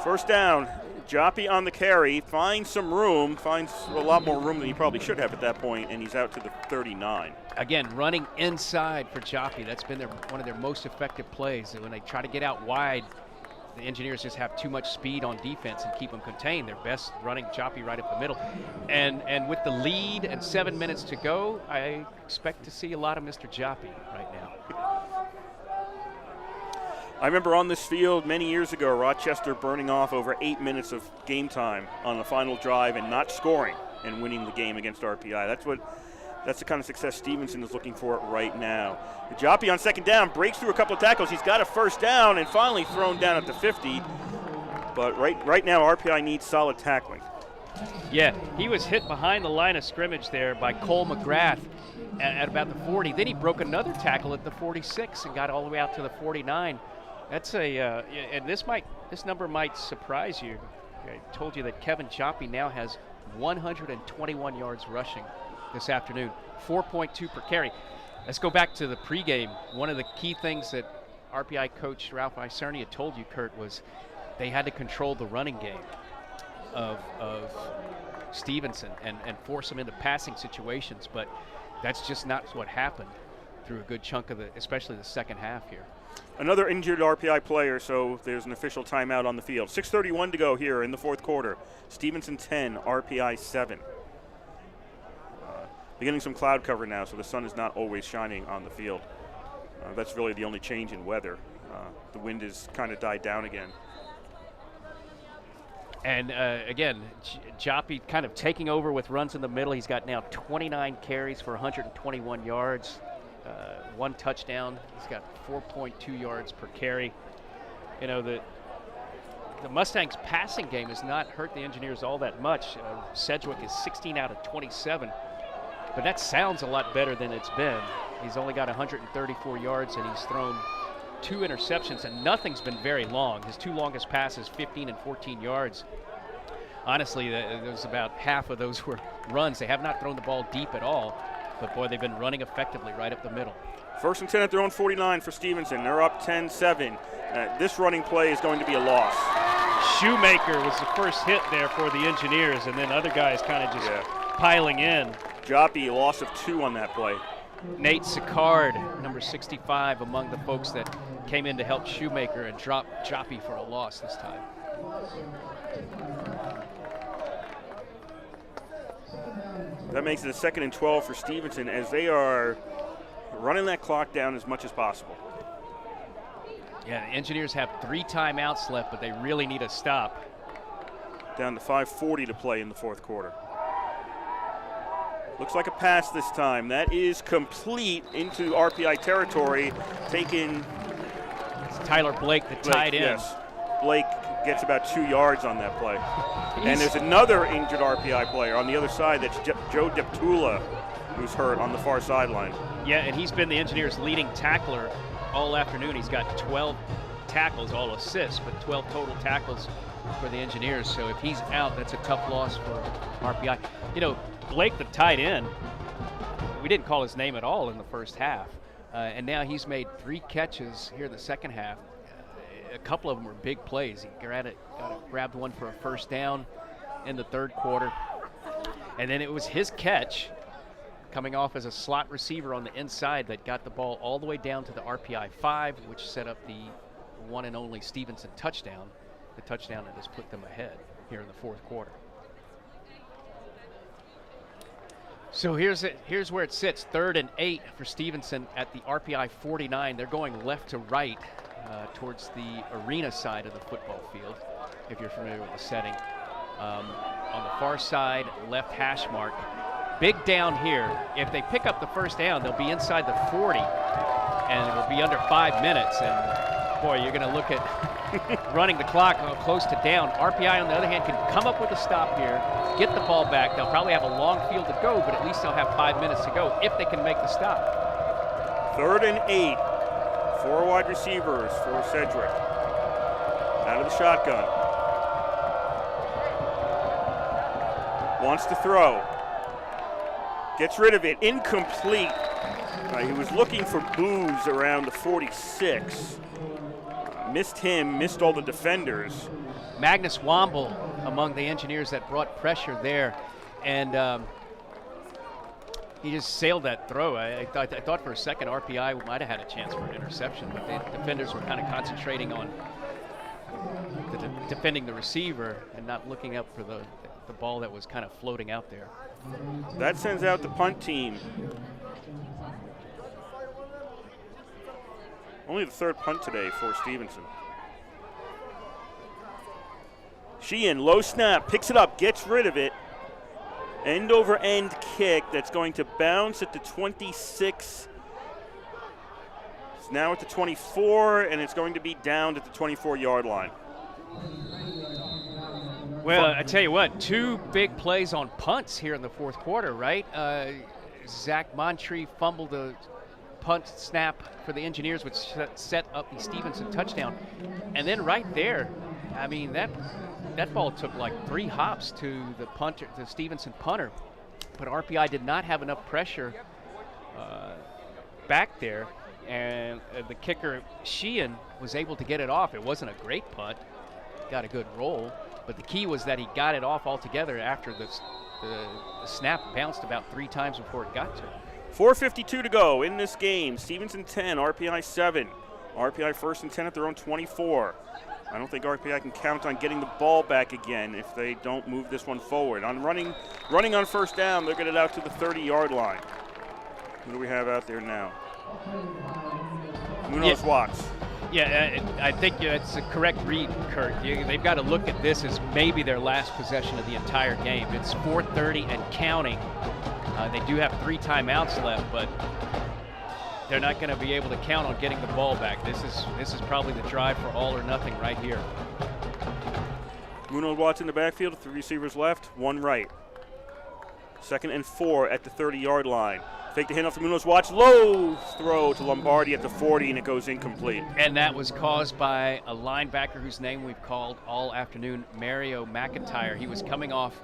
First down. Joppy on the carry, finds some room, finds a lot more room than he probably should have at that point, and he's out to the 39. Again, running inside for Joppy. That's been one of their most effective plays. And when they try to get out wide, the Engineers just have too much speed on defense and keep them contained. They're best running Joppy right up the middle. And with the lead and 7 minutes to go, I expect to see a lot of Mr. Joppy right now. I remember on this field many years ago, Rochester burning off over 8 minutes of game time on the final drive and not scoring and winning the game against RPI. That's the kind of success Stevenson is looking for right now. Joppy on second down breaks through a couple of tackles. He's got a first down and finally thrown down at the 50. But right now, RPI needs solid tackling. Yeah, he was hit behind the line of scrimmage there by Cole McGrath at about the 40. Then he broke another tackle at the 46 and got all the way out to the 49. That's and this number might surprise you. I told you that Kevin Joppy now has 121 yards rushing this afternoon, 4.2 per carry. Let's go back to the pregame. One of the key things that RPI coach Ralph Iserni had told you, Kurt, was they had to control the running game of Stevenson and force him into passing situations, but that's just not what happened through a good chunk of especially the second half here. Another injured RPI player, so there's an official timeout on the field. 6:31 to go here in the fourth quarter. Stevenson 10, RPI 7. Beginning some cloud cover now, so the sun is not always shining on the field. That's really the only change in weather. The wind has kind of died down again. And again, Joppy kind of taking over with runs in the middle. He's got now 29 carries for 121 yards. 1 touchdown. He's got 4.2 yards per carry. You know, the Mustangs' passing game has not hurt the Engineers all that much. Sedgwick is 16 out of 27, but that sounds a lot better than it's been. He's only got 134 yards, and he's thrown 2 interceptions, and nothing's been very long. His 2 longest passes, 15 and 14 yards. Honestly, there's about half of those were runs. They have not thrown the ball deep at all. But, boy, they've been running effectively right up the middle. First and 10 at their own 49 for Stevenson. They're up 10-7. This running play is going to be a loss. Shoemaker was the first hit there for the Engineers, and then other guys kind of just piling in. Joppy, a loss of 2 on that play. Nate Sicard, number 65, among the folks that came in to help Shoemaker and drop Joppy for a loss this time. That makes it a 2nd and 12 for Stevenson as they are running that clock down as much as possible. Yeah, the Engineers have 3 timeouts left, but they really need a stop. Down to 5:40 to play in the fourth quarter. Looks like a pass this time. That is complete into RPI territory, taken. It's Tyler Blake, the tight end. Yes. Blake gets about 2 yards on that play. And there's another injured RPI player on the other side. That's Joe Deptula, who's hurt on the far sideline. Yeah, and he's been the Engineers' leading tackler all afternoon. He's got 12 tackles, all assists, but 12 total tackles for the Engineers. So if he's out, that's a tough loss for RPI. You know, Blake, the tight end, we didn't call his name at all in the first half. And now he's made 3 catches here in the second half. A couple of them were big plays. He grabbed one for a first down in the third quarter. And then it was his catch coming off as a slot receiver on the inside that got the ball all the way down to the RPI 5, which set up the one and only Stevenson touchdown, the touchdown that has put them ahead here in the fourth quarter. So here's where it sits, 3rd and 8 for Stevenson at the RPI 49. They're going left to right towards the arena side of the football field, if you're familiar with the setting. On the far side, left hash mark. Big down here. If they pick up the first down, they'll be inside the 40, and it will be under 5 minutes. And boy, you're going to look at running the clock close to down. RPI, on the other hand, can come up with a stop here, get the ball back. They'll probably have a long field to go, but at least they'll have 5 minutes to go if they can make the stop. 3rd and 8. 4 wide receivers for Cedric. Out of the shotgun. Wants to throw. Gets rid of it. Incomplete. He was looking for Booz around the 46. Missed him, missed all the defenders. Magnus Womble among the Engineers that brought pressure there. And he just sailed that throw. I thought for a second RPI might have had a chance for an interception, but the defenders were kind of concentrating on defending the receiver and not looking up for the ball that was kind of floating out there. That sends out the punt team. Only the 3rd punt today for Stevenson. Sheehan, low snap, picks it up, gets rid of it. End over end kick that's going to bounce at the 26. It's now at the 24, and it's going to be down at the 24-yard line. Well, I tell you what, 2 big plays on punts here in the fourth quarter, right? Zach Montree fumbled the punt snap for the Engineers, which set up the Stevenson touchdown. And then right there, I mean, that ball took like 3 hops to the punter, the Stevenson punter, but RPI did not have enough pressure back there, and the kicker Sheehan was able to get it off. It wasn't a great punt, got a good roll, but the key was that he got it off altogether after the snap bounced about 3 times before it got to him. 4:52 to go in this game. Stevenson 10, RPI 7. RPI 1st and 10 at their own 24. I don't think RPI can count on getting the ball back again if they don't move this one forward. On running on first down, they'll get it out to the 30-yard line. Who do we have out there now? Munoz Watts. Yeah, I think it's a correct read, Kurt. They've got to look at this as maybe their last possession of the entire game. It's 4:30 and counting. They do have 3 timeouts left, but they're not going to be able to count on getting the ball back. This is probably the drive for all or nothing right here. Munoz Watts in the backfield, 3 receivers left, 1 right. 2nd and 4 at the 30-yard line. Fake the handoff to Munoz Watts, low throw to Lombardi at the 40, and it goes incomplete. And that was caused by a linebacker whose name we've called all afternoon, Mario McIntyre. He was coming off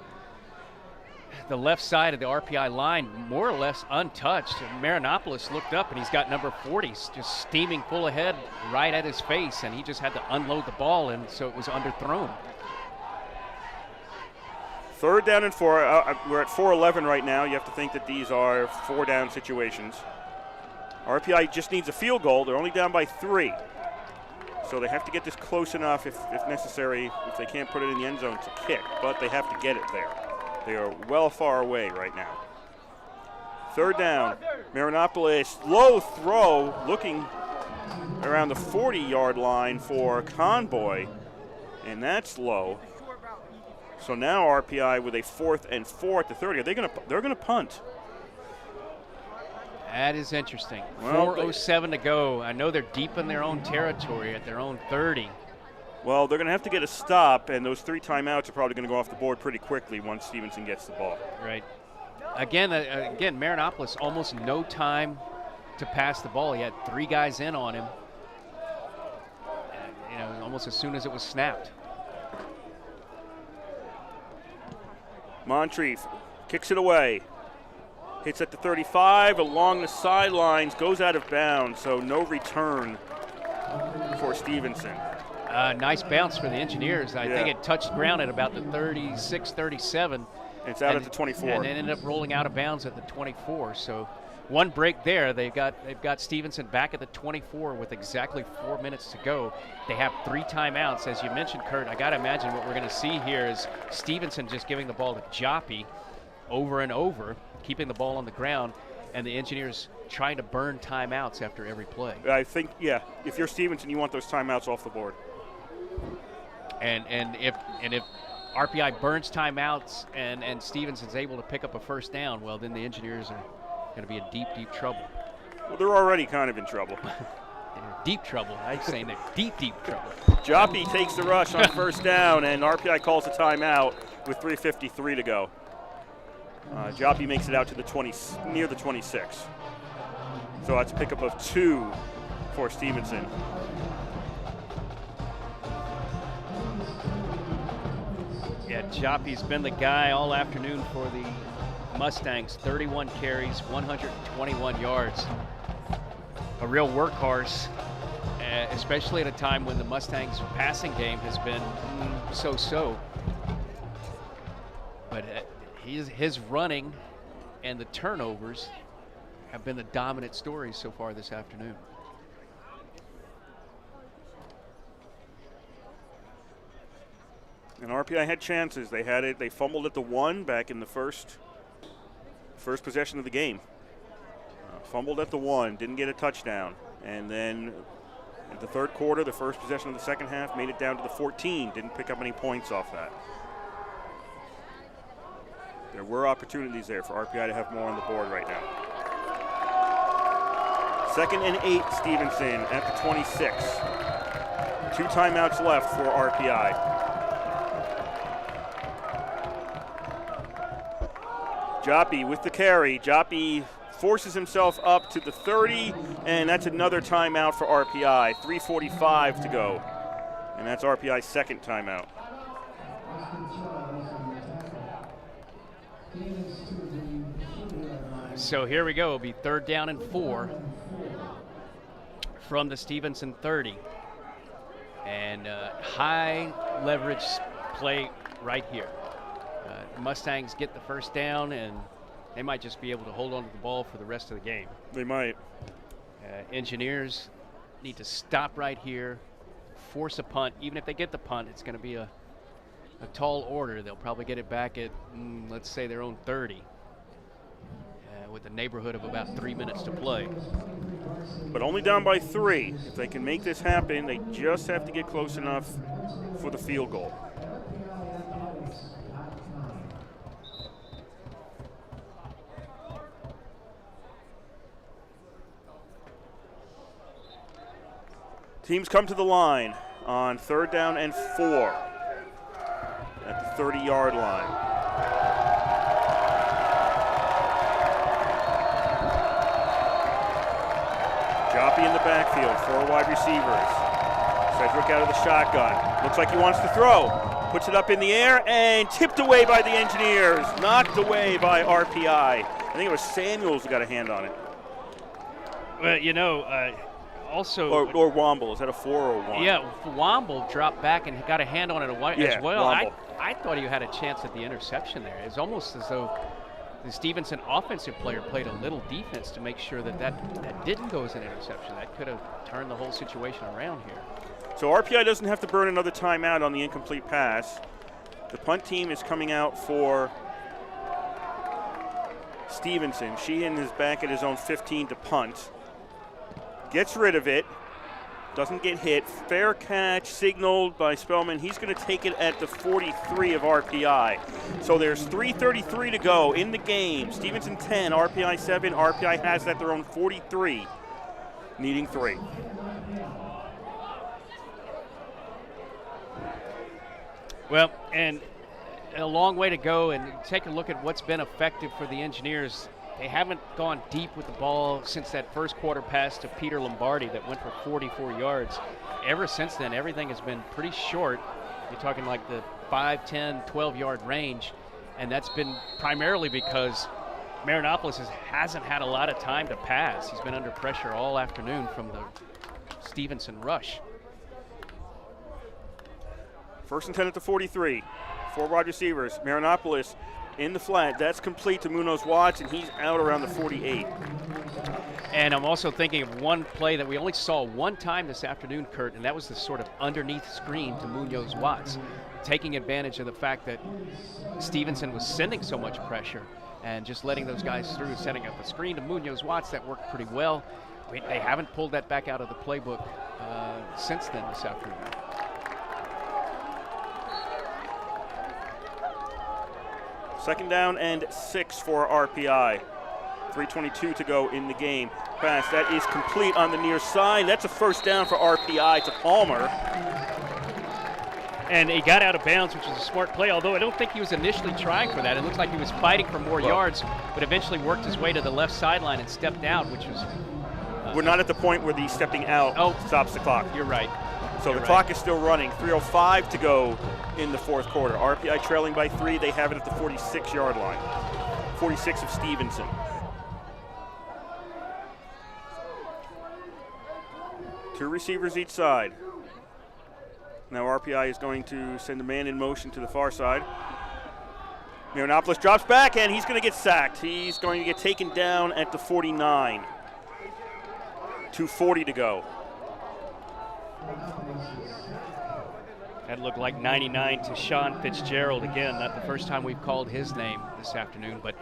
the left side of the RPI line, more or less untouched. Marinopoulos looked up, and he's got number 40 just steaming full ahead right at his face, and he just had to unload the ball, and so it was underthrown. 3rd down and 4. We're at 4:11 right now. You have to think that these are 4-down situations. RPI just needs a field goal. They're only down by 3. So they have to get this close enough, if necessary, if they can't put it in the end zone, to kick. But they have to get it there. They are well far away right now. 3rd down. Marinopoulos, low throw, looking around the 40-yard line for Conboy. And that's low. So now RPI with a 4th and 4 at the 30. They're gonna punt. That is interesting. Well, 4:07 to go. I know they're deep in their own territory at their own 30. Well, they're going to have to get a stop, and those 3 timeouts are probably going to go off the board pretty quickly once Stevenson gets the ball. Right. Again, Marinopolis almost no time to pass the ball. He had 3 guys in on him. Almost as soon as it was snapped. Moncrief kicks it away. Hits at the 35, along the sidelines, goes out of bounds, so no return for Stevenson. Nice bounce for the Engineers. I think it touched ground at about the 36, 37. It's out at the 24. And ended up rolling out of bounds at the 24. So one break there. They've got Stevenson back at the 24 with exactly 4 minutes to go. They have 3 timeouts. As you mentioned, Kurt, I got to imagine what we're going to see here is Stevenson just giving the ball to Joppy over and over, keeping the ball on the ground, and the Engineers trying to burn timeouts after every play. I think, if you're Stevenson, you want those timeouts off the board. And if RPI burns timeouts and Stevenson's able to pick up a first down, well, then the Engineers are going to be in deep, deep trouble. Well, they're already kind of in trouble. They're deep trouble. I'm saying they're deep, deep trouble. Joppy takes the rush on first down, and RPI calls a timeout with 3:53 to go. Joppy makes it out to the 20, near the 26. So that's a pickup of 2 for Stevenson. Yeah, Joppy's been the guy all afternoon for the Mustangs. 31 carries, 121 yards. A real workhorse, especially at a time when the Mustangs' passing game has been so-so. But his running and the turnovers have been the dominant stories so far this afternoon. And RPI had chances. They had it. They fumbled at the 1 back in the first possession of the game. Fumbled at the 1, didn't get a touchdown. And then in the third quarter, the first possession of the second half, made it down to the 14, didn't pick up any points off that. There were opportunities there for RPI to have more on the board right now. 2nd and 8, Stevenson at the 26. 2 timeouts left for RPI. Joppy with the carry. Joppy forces himself up to the 30, and that's another timeout for RPI. 3:45 to go, and that's RPI's 2nd timeout. So here we go. It'll be 3rd down and 4 from the Stevenson 30. And high leverage play right here. Mustangs get the first down, and they might just be able to hold on to the ball for the rest of the game. They might. Engineers need to stop right here, force a punt. Even if they get the punt, it's going to be a tall order. They'll probably get it back at, let's say, their own 30, with a neighborhood of about 3 minutes to play. But only down by 3. If they can make this happen, they just have to get close enough for the field goal. Teams come to the line on 3rd down and 4 at the 30-yard line. Joppy in the backfield, 4 wide receivers. Cedric out of the shotgun. Looks like he wants to throw. Puts it up in the air and tipped away by the Engineers. Knocked away by RPI. I think it was Samuels who got a hand on it. Well, also, or Womble. Is that a 4 or a 1? Yeah, Womble dropped back and got a hand on it as well. Womble. I thought he had a chance at the interception there. It's almost as though the Stevenson offensive player played a little defense to make sure that didn't go as an interception. That could have turned the whole situation around here. So RPI doesn't have to burn another timeout on the incomplete pass. The punt team is coming out for Stevenson. Sheehan is back at his own 15 to punt. Gets rid of it. Doesn't get hit. Fair catch signaled by Spellman. He's going to take it at the 43 of RPI. So there's 3:33 to go in the game. Stevenson 10, RPI 7. RPI has it at their own 43, needing 3. Well, and a long way to go, and take a look at what's been effective for the Engineers. They haven't gone deep with the ball since that first quarter pass to Peter Lombardi that went for 44 yards. Ever since then, everything has been pretty short. You're talking like the 5, 10, 12-yard range, and that's been primarily because Marinopolis hasn't had a lot of time to pass. He's been under pressure all afternoon from the Stevenson rush. 1st and 10 at the 43. 4 wide receivers. Marinopolis in the flat. That's complete to Munoz Watts, and he's out around the 48. And I'm also thinking of one play that we only saw one time this afternoon, Kurt, and that was the sort of underneath screen to Munoz Watts, taking advantage of the fact that Stevenson was sending so much pressure and just letting those guys through, setting up a screen to Munoz Watts. That worked pretty well. They haven't pulled that back out of the playbook since then this afternoon. Second down and 6 for RPI. 3:22 to go in the game. Pass, that is complete on the near side. That's a first down for RPI to Palmer. And he got out of bounds, which is a smart play, although I don't think he was initially trying for that. It looked like he was fighting for more yards, but eventually worked his way to the left sideline and stepped out, which was... We're not at the point where the stepping out stops the clock. You're right. So the clock is still running. 3:05 to go in the 4th quarter. RPI trailing by 3. They have it at the 46-yard line. 46 of Stevenson. Two receivers each side. Now RPI is going to send a man in motion to the far side. Marinopolis drops back, and he's going to get sacked. He's going to get taken down at the 49. 2:40 to go. That looked like 99 to Sean Fitzgerald. Again, not the first time we've called his name this afternoon, but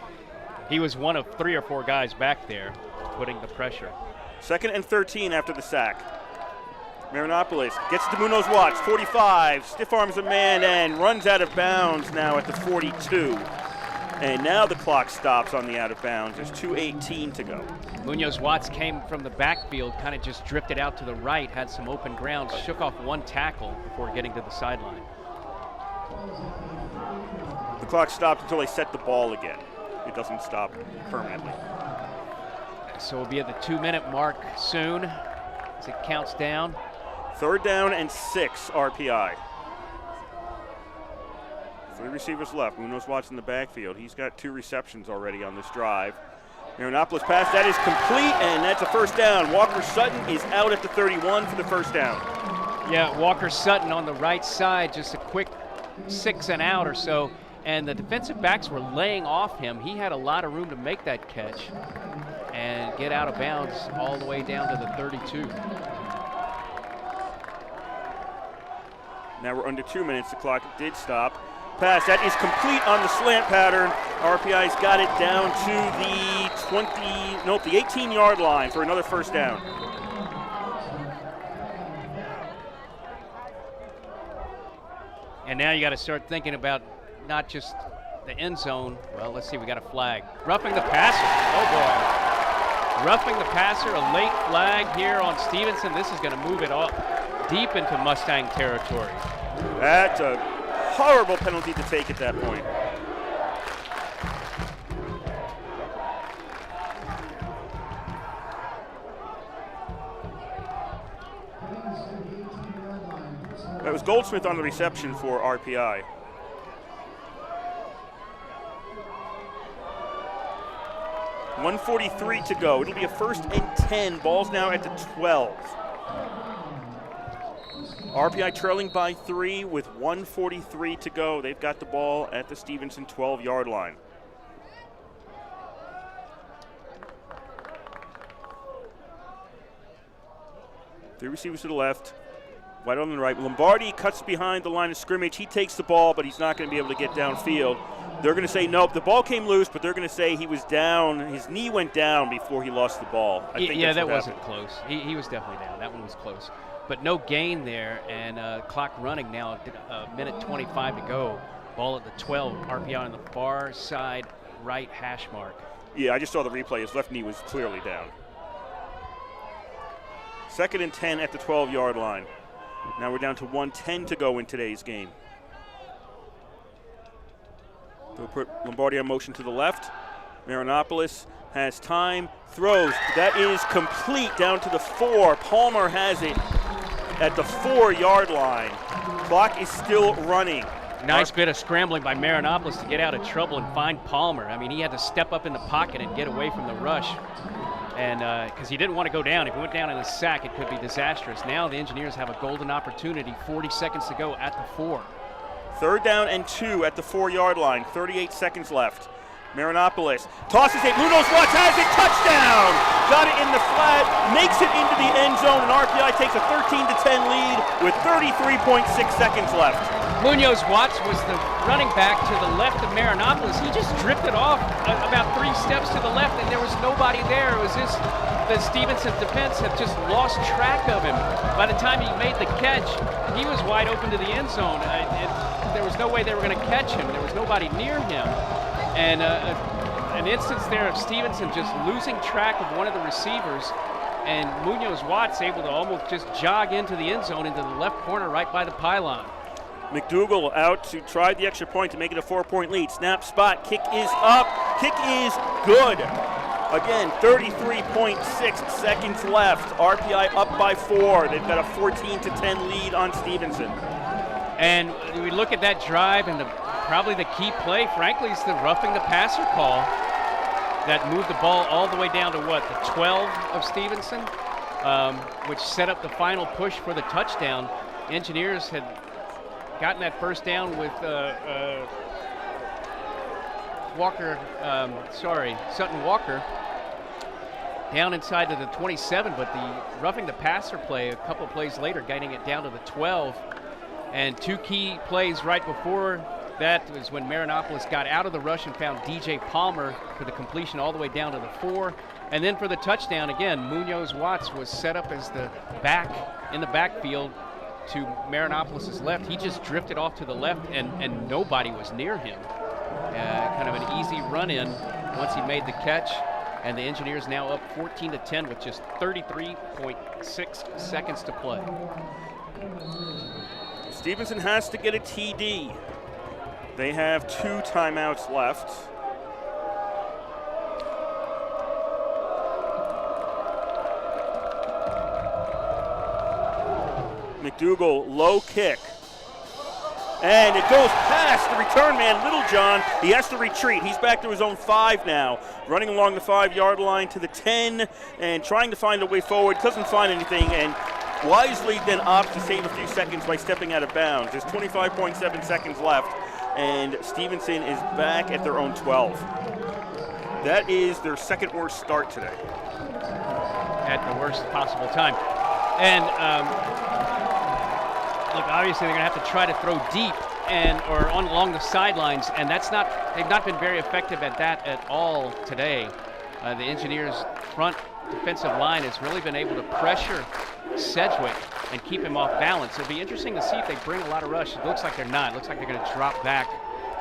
he was one of 3 or 4 guys back there putting the pressure. 2nd and 13 after the sack. Marinopolis gets to Munoz Watts, 45, stiff arms a man and runs out of bounds now at the 42. And now the clock stops on the out of bounds. There's 2:18 to go. Munoz Watts came from the backfield, kind of just drifted out to the right, had some open ground, shook off one tackle before getting to the sideline. The clock stopped until they set the ball again. It doesn't stop permanently. So we'll be at the 2-minute mark soon as it counts down. 3rd down and 6 RPI. 3 receivers left. Munoz Watts in the backfield. He's got 2 receptions already on this drive. Marinopolis pass, that is complete, and that's a first down. Walker Sutton is out at the 31 for the first down. Yeah, Walker Sutton on the right side, just a quick 6 and out or so, and the defensive backs were laying off him. He had a lot of room to make that catch and get out of bounds all the way down to the 32. Now we're under 2 minutes. The clock did stop. Pass, that is complete on the slant pattern. RPI's got it down to the 18-yard line for another first down. And now you got to start thinking about not just the end zone. Well, let's see, we got a flag. Roughing the passer. Oh boy. Roughing the passer, a late flag here on Stevenson. This is going to move it all deep into Mustang territory. That's a horrible penalty to take at that point. That was Goldsmith on the reception for RPI. .143 to go. It'll be a 1st and 10. Ball's now at the 12. RPI trailing by 3 with 1:43 to go. They've got the ball at the Stevenson 12-yard line. Three receivers to the left, wide on the right. Lombardi cuts behind the line of scrimmage. He takes the ball, but he's not going to be able to get downfield. They're going to say, nope, the ball came loose, but they're going to say he was down. His knee went down before he lost the ball. I think that wasn't close. He was definitely down. That one was close. but no gain there, and clock running now, a minute 25 to go. Ball at the 12, RPI on the far side right hash mark. Yeah, I just saw the replay. His left knee was clearly down. 2nd and 10 at the 12-yard line. Now we're down to 1:10 to go in today's game. They'll put Lombardi on motion to the left. Marinopoulos has time, throws. That is complete down to the 4. Palmer has it at the 4-yard line. Clock is still running. Nice bit of scrambling by Marinopoulos to get out of trouble and find Palmer. I mean, he had to step up in the pocket and get away from the rush. And because he didn't want to go down. If he went down in a sack, it could be disastrous. Now the Engineers have a golden opportunity, 40 seconds to go at the 4. 3rd down and 2 at the 4-yard line, 38 seconds left. Marinopoulos tosses it, Munoz Watts has it, touchdown! Got it in the flat, makes it into the end zone, and RPI takes a 13-10 lead with 33.6 seconds left. Munoz Watts was the running back to the left of Marinopoulos. He just drifted off about 3 steps to the left, and there was nobody there. It was just the Stevenson defense had just lost track of him. By the time he made the catch, he was wide open to the end zone. There was no way they were going to catch him. There was nobody near him. And an instance there of Stevenson just losing track of one of the receivers, and Munoz Watts able to almost just jog into the end zone into the left corner right by the pylon. McDougal out to try the extra point to make it a 4-point lead. Snap, spot, kick is up, kick is good. Again, 33.6 seconds left. RPI up by 4. They've got a 14-10 lead on Stevenson. And we look at that drive, and probably the key play, frankly, is the roughing the passer call that moved the ball all the way down to what, the 12 of Stevenson, which set up the final push for the touchdown. Engineers had gotten that first down with Sutton Walker down inside to the 27, but the roughing the passer play a couple plays later, getting it down to the 12. And 2 key plays right before that was when Marinopoulos got out of the rush and found DJ Palmer for the completion all the way down to the 4. And then for the touchdown, again, Munoz Watts was set up as the back in the backfield to Marinopoulos' left. He just drifted off to the left, and nobody was near him. Kind of an easy run-in once he made the catch. And the Engineers now up 14-10 with just 33.6 seconds to play. Stevenson has to get a TD. They have 2 timeouts left. McDougal, low kick. And it goes past the return man, Littlejohn. He has to retreat. He's back to his own 5 now. Running along the 5-yard line to the 10 and trying to find a way forward. Doesn't find anything, and wisely then opts to save a few seconds by stepping out of bounds. There's 25.7 seconds left, and Stevenson is back at their own 12. That is their 2nd worst start today. At the worst possible time. And look, obviously they're going to have to try to throw deep or along the sidelines, and they've not been very effective at that at all today. The Engineers' front defensive line has really been able to pressure Sedgwick and keep him off balance. It'll be interesting to see if they bring a lot of rush. It looks like they're not. It looks like they're going to drop back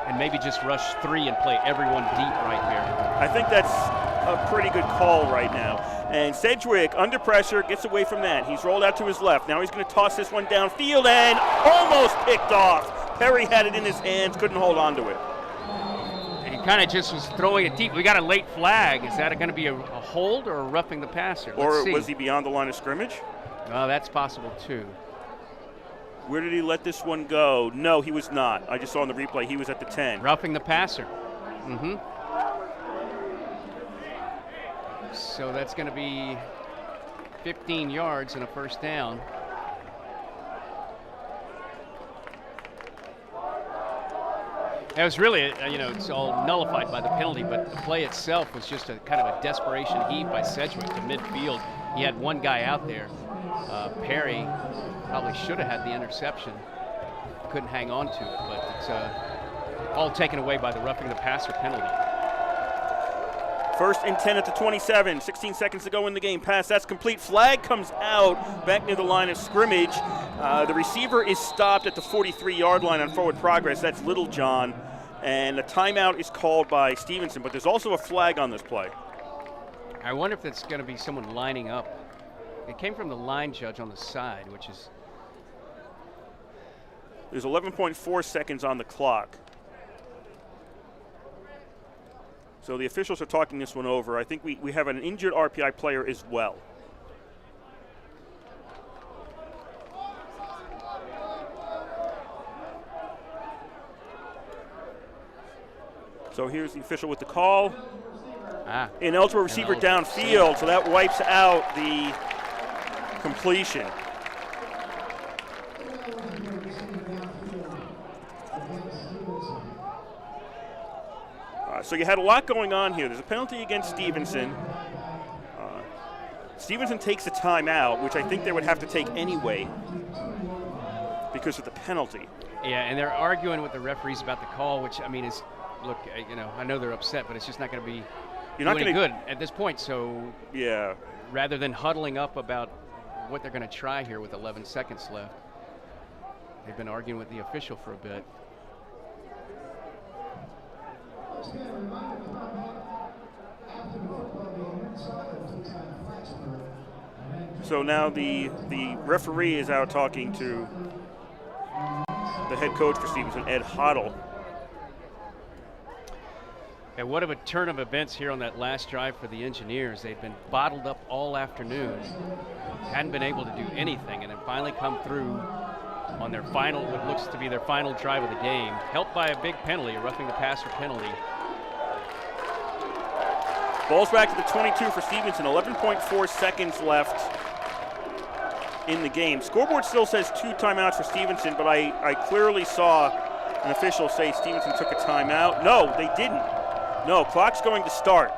and maybe just rush 3 and play everyone deep right here. I think that's a pretty good call right now. And Sedgwick, under pressure, gets away from that. He's rolled out to his left. Now he's going to toss this one downfield and almost picked off. Perry had it in his hands, couldn't hold on to it. And he kind of just was throwing it deep. We got a late flag. Is that going to be a hold or a roughing the passer? Let's see. Was he beyond the line of scrimmage? Oh, that's possible too. Where did he let this one go? No, he was not. I just saw in the replay he was at the 10. Roughing the passer. So that's going to be 15 yards and a first down. That was really, it's all nullified by the penalty, but the play itself was just a kind of a desperation heave by Sedgwick to midfield. He had one guy out there. Perry probably should have had the interception. Couldn't hang on to it, but it's all taken away by the roughing the passer penalty. First and 10 at the 27, 16 seconds to go in the game. Pass, that's complete. Flag comes out back near the line of scrimmage. The receiver is stopped at the 43-yard line on forward progress. That's Littlejohn. And a timeout is called by Stevenson, but there's also a flag on this play. I wonder if it's going to be someone lining up. It came from the line judge on the side, which is... There's 11.4 seconds on the clock. So the officials are talking this one over. I think we have an injured RPI player as well. So here's the official with the call. Ineligible receiver downfield, so that wipes out the completion. So you had a lot going on here. There's a penalty against Stevenson. Stevenson takes a timeout, which I think they would have to take anyway because of the penalty. Yeah, and they're arguing with the referees about the call, which, I mean, is, look, I know they're upset, but it's just not going to be any good at this point. So yeah, rather than huddling up about what they're going to try here with 11 seconds left, they've been arguing with the official for a bit. So now the referee is out talking to the head coach for Stevenson, Ed Hoddle. And what of a turn of events here on that last drive for the Engineers. They'd been bottled up all afternoon, hadn't been able to do anything, and then finally come through on their final, what looks to be their final drive of the game, helped by a big penalty, a roughing the passer penalty. Ball's back to the 22 for Stevenson, 11.4 seconds left in the game. Scoreboard still says 2 timeouts for Stevenson, but I clearly saw an official say Stevenson took a timeout. No, they didn't. No, clock's going to start.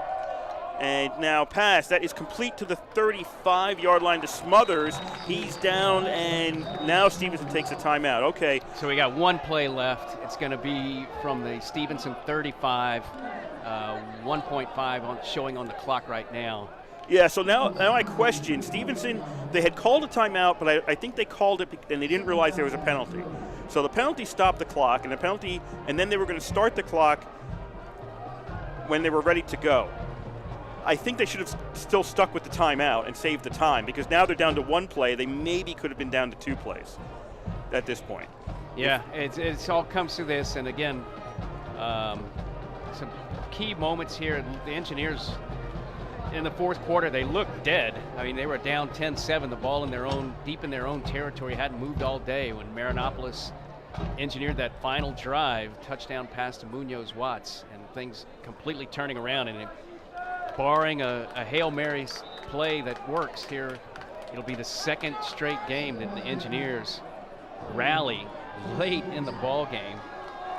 And now pass, that is complete to the 35-yard line to Smothers. He's down, and now Stevenson takes a timeout. Okay. So we got one play left. It's going to be from the Stevenson 35, 1.5 showing on the clock right now. Yeah, so now I question. Stevenson, they had called a timeout, but I think they called it and they didn't realize there was a penalty. So the penalty stopped the clock, and then they were going to start the clock when they were ready to go. I think they should have still stuck with the timeout and saved the time, because now they're down to 1 play. They maybe could have been down to 2 plays at this point. Yeah, it's all comes to this, and again, some key moments here. The Engineers in the fourth quarter, they looked dead. I mean, they were down 10-7, the ball deep in their own territory, hadn't moved all day when Marinopolis engineered that final drive, touchdown pass to Munoz-Watts, and things completely turning around. And barring a Hail Mary play that works here, it'll be the second straight game that the Engineers rally late in the ball game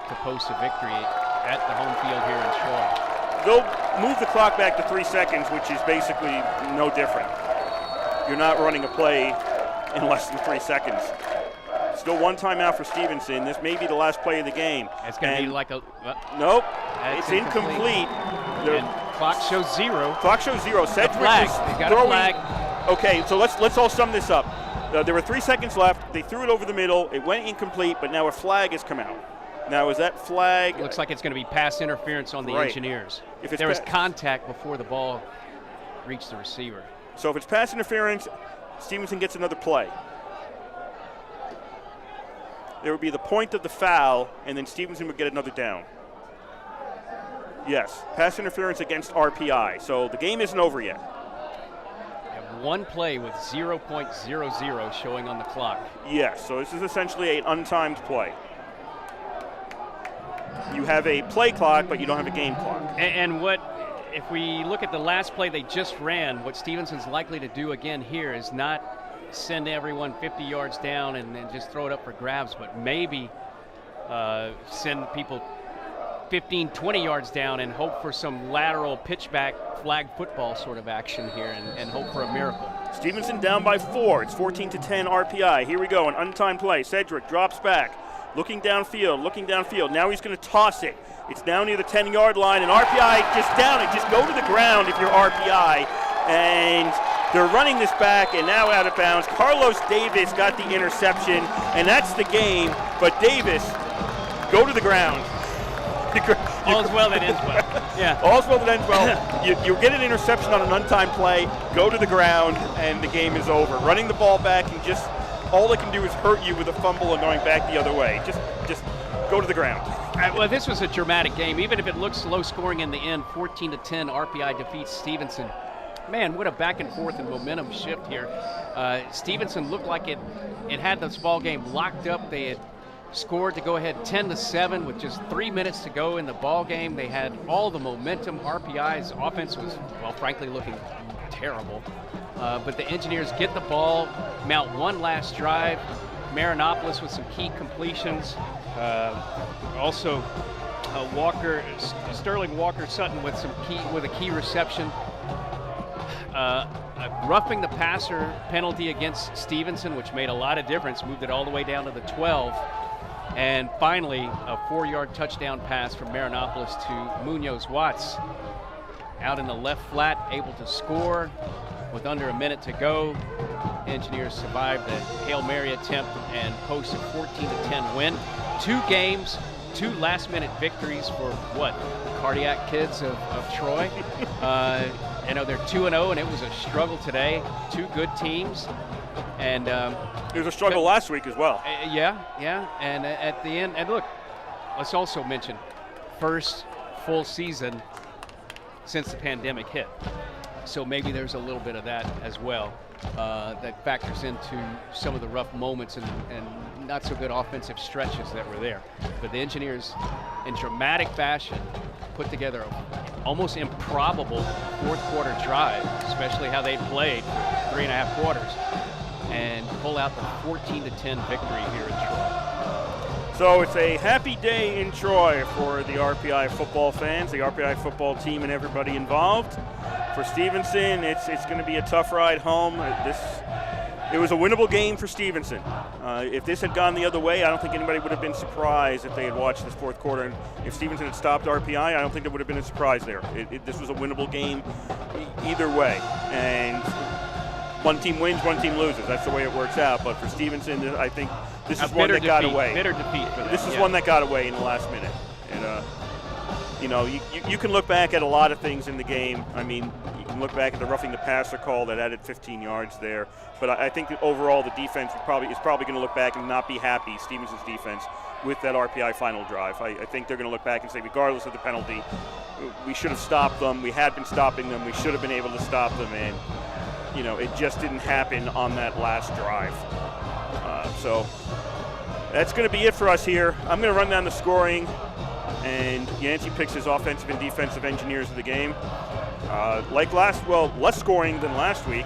to post a victory at the home field here in Troy. They'll move the clock back to 3 seconds, which is basically no different. You're not running a play in less than 3 seconds. Still 1 timeout for Stevenson. This may be the last play of the game. It's going to be like a... Nope. It's incomplete. And clock shows 0. Clock shows 0. Cedric flag. is They got a flag. Okay, so let's all sum this up. There were 3 seconds left. They threw it over the middle. It went incomplete, but now a flag has come out. Now, is that flag? It looks like it's going to be pass interference on the Engineers. If there was contact before the ball reached the receiver. So if it's pass interference, Stevenson gets another play. There would be the point of the foul, and then Stevenson would get another down. Yes, pass interference against RPI. So the game isn't over yet. We have 1 play with 0.00 showing on the clock. Yes, so this is essentially an untimed play. You have a play clock, but you don't have a game clock. And what, if we look at the last play they just ran, what Stevenson's likely to do again here is not send everyone 50 yards down and then just throw it up for grabs, but maybe send people 15, 20 yards down and hope for some lateral pitchback flag football sort of action here and hope for a miracle. Stevenson down by 4. It's 14-10 RPI. Here we go, an untimed play. Cedric drops back. looking downfield. Now he's going to toss it. It's now near the 10-yard line, and RPI just down it. Just go to the ground if you're RPI. And they're running this back, and now out of bounds. Carlos Davis got the interception, and that's the game. But Davis, go to the ground. All's well that ends well. Yeah. All's well that ends well. You get an interception on an untimed play, go to the ground, and the game is over. Running the ball back and just all they can do is hurt you with a fumble and going back the other way. Just go to the ground. Well, this was a dramatic game. Even if it looks low scoring in the end, 14-10, RPI defeats Stevenson. Man, what a back and forth and momentum shift here. Stevenson looked like it had this ball game locked up. They had scored to go ahead 10-7 with just 3 minutes to go in the ball game. They had all the momentum. RPI's offense was, well, frankly, looking terrible. But the Engineers get the ball, mount one last drive. Marinopoulos with some key completions. Also, Sterling Walker Sutton with a key reception. A roughing the passer penalty against Stevenson, which made a lot of difference, moved it all the way down to the 12. And finally, a 4-yard touchdown pass from Marinopoulos to Munoz Watts. Out in the left flat, able to score with under a minute to go. Engineers survived the Hail Mary attempt and post a 14-10 win. 2 games, 2 last-minute victories for what? The Cardiac Kids of Troy. You know, they're 2-0, and it was a struggle today. 2 good teams. And it was a struggle last week as well. Yeah. And at the end, and look, let's also mention first full season since the pandemic hit. So maybe there's a little bit of that as well that factors into some of the rough moments and not so good offensive stretches that were there. But the Engineers, in dramatic fashion, put together an almost improbable fourth quarter drive, especially how they played for 3.5 quarters, and pull out the 14-10 victory here in Troy. So it's a happy day in Troy for the RPI football fans, the RPI football team, and everybody involved. For Stevenson, it's going to be a tough ride home. It was a winnable game for Stevenson. If this had gone the other way, I don't think anybody would have been surprised if they had watched this fourth quarter. And if Stevenson had stopped RPI, I don't think there would have been a surprise there. This was a winnable game either way. And one team wins, one team loses. That's the way it works out. But for Stevenson, I think this is one that got away. Bitter defeat for them. This is one that got away in the last minute. And, you know, you can look back at a lot of things in the game. I mean, you can look back at the roughing the passer call that added 15 yards there. But I think that overall the defense is probably going to look back and not be happy, Stevenson's defense, with that RPI final drive. I think they're going to look back and say, regardless of the penalty, we should have stopped them. We had been stopping them. We should have been able to stop them. And, you know, it just didn't happen on that last drive. So that's going to be it for us here. I'm going to run down the scoring. And Yancey picks his offensive and defensive engineers of the game. Less scoring than last week.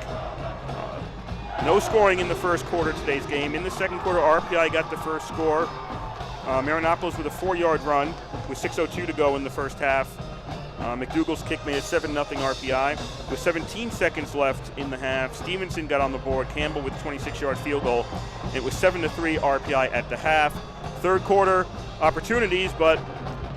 No scoring in the first quarter of today's game. In the second quarter, RPI got the first score. Marinopoulos with a 4-yard run with 6:02 to go in the first half. McDougal's kick made it 7-0 RPI. With 17 seconds left in the half, Stevenson got on the board. Campbell with a 26-yard field goal. It was 7-3 RPI at the half. Third quarter, opportunities, but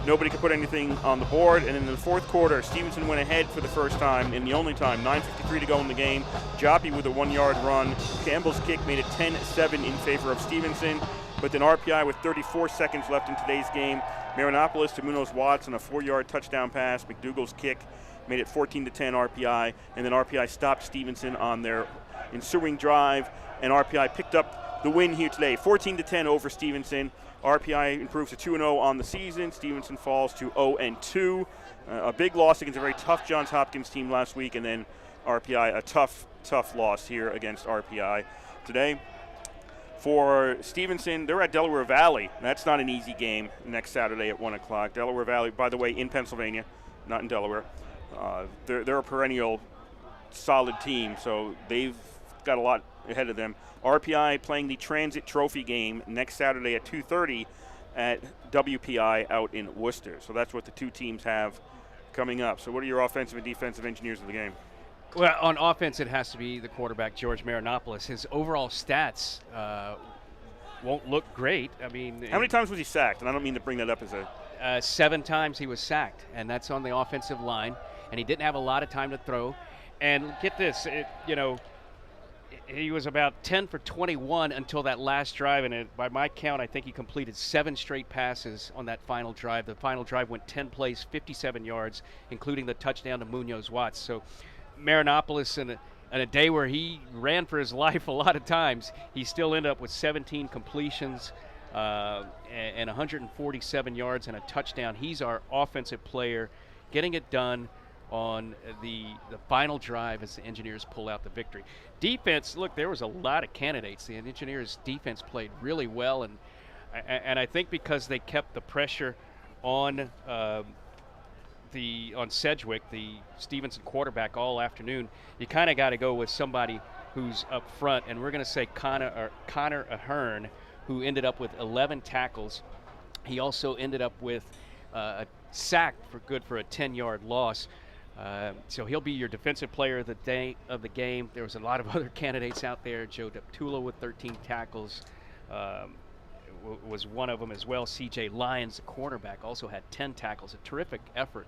nobody could put anything on the board. And in the fourth quarter, Stevenson went ahead for the first time, and the only time, 9:53 to go in the game. Joppy with a 1-yard run. Campbell's kick made it 10-7 in favor of Stevenson. But then RPI with 34 seconds left in today's game. Marinopoulos to Munoz Watts on a 4-yard touchdown pass. McDougal's kick made it 14-10 RPI. And then RPI stopped Stevenson on their ensuing drive. And RPI picked up the win here today, 14-10 over Stevenson. RPI improves to 2-0 on the season. Stevenson falls to 0-2. A big loss against a very tough Johns Hopkins team last week, and then RPI a tough loss here against RPI today. For Stevenson, they're at Delaware Valley. That's not an easy game next Saturday at 1 o'clock. Delaware Valley, by the way, in Pennsylvania, not in Delaware. They're a perennial solid team, so they've got a lot ahead of them. RPI playing the Transit Trophy game next Saturday at 2:30 at WPI out in Worcester. So that's what the two teams have coming up. So what are your offensive and defensive engineers of the game? Well, on offense, it has to be the quarterback, George Marinopoulos. His overall stats won't look great. I mean, How many times was he sacked? And I don't mean to bring that up as a 7 times he was sacked, and that's on the offensive line, and he didn't have a lot of time to throw. And get this, he was about 10 for 21 until that last drive, and by my count, I think he completed 7 straight passes on that final drive. The final drive went 10 plays, 57 yards, including the touchdown to Munoz-Watts. So Marinopoulos, in a day where he ran for his life a lot of times, he still ended up with 17 completions and 147 yards and a touchdown. He's our offensive player, getting it done on the final drive as the Engineers pull out the victory. Defense, look, there was a lot of candidates. The Engineers defense played really well, and I think because they kept the pressure on Sedgwick, the Stevenson quarterback, all afternoon, you kind of got to go with somebody who's up front, and we're going to say Connor Ahern, who ended up with 11 tackles. He also ended up with a sack for a 10-yard loss. So he'll be your defensive player of the game. There was a lot of other candidates out there. Joe Deptula with 13 tackles was one of them as well. C.J. Lyons, the cornerback, also had 10 tackles. A terrific effort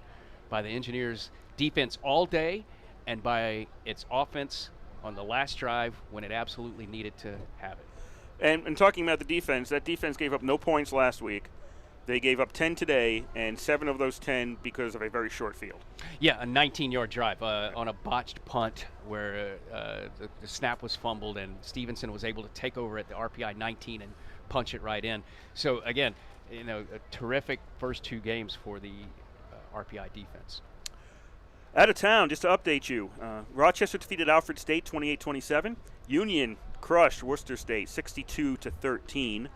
by the Engineers defense all day and by its offense on the last drive when it absolutely needed to have it. And talking about the defense, that defense gave up no points last week. They gave up 10 today, and 7 of those 10 because of a very short field. Yeah, a 19-yard drive on a botched punt where the snap was fumbled, and Stevenson was able to take over at the RPI 19 and punch it right in. So, again, a terrific first 2 games for the RPI defense. Out of town, just to update you, Rochester defeated Alfred State 28-27. Union crushed Worcester State 62-13.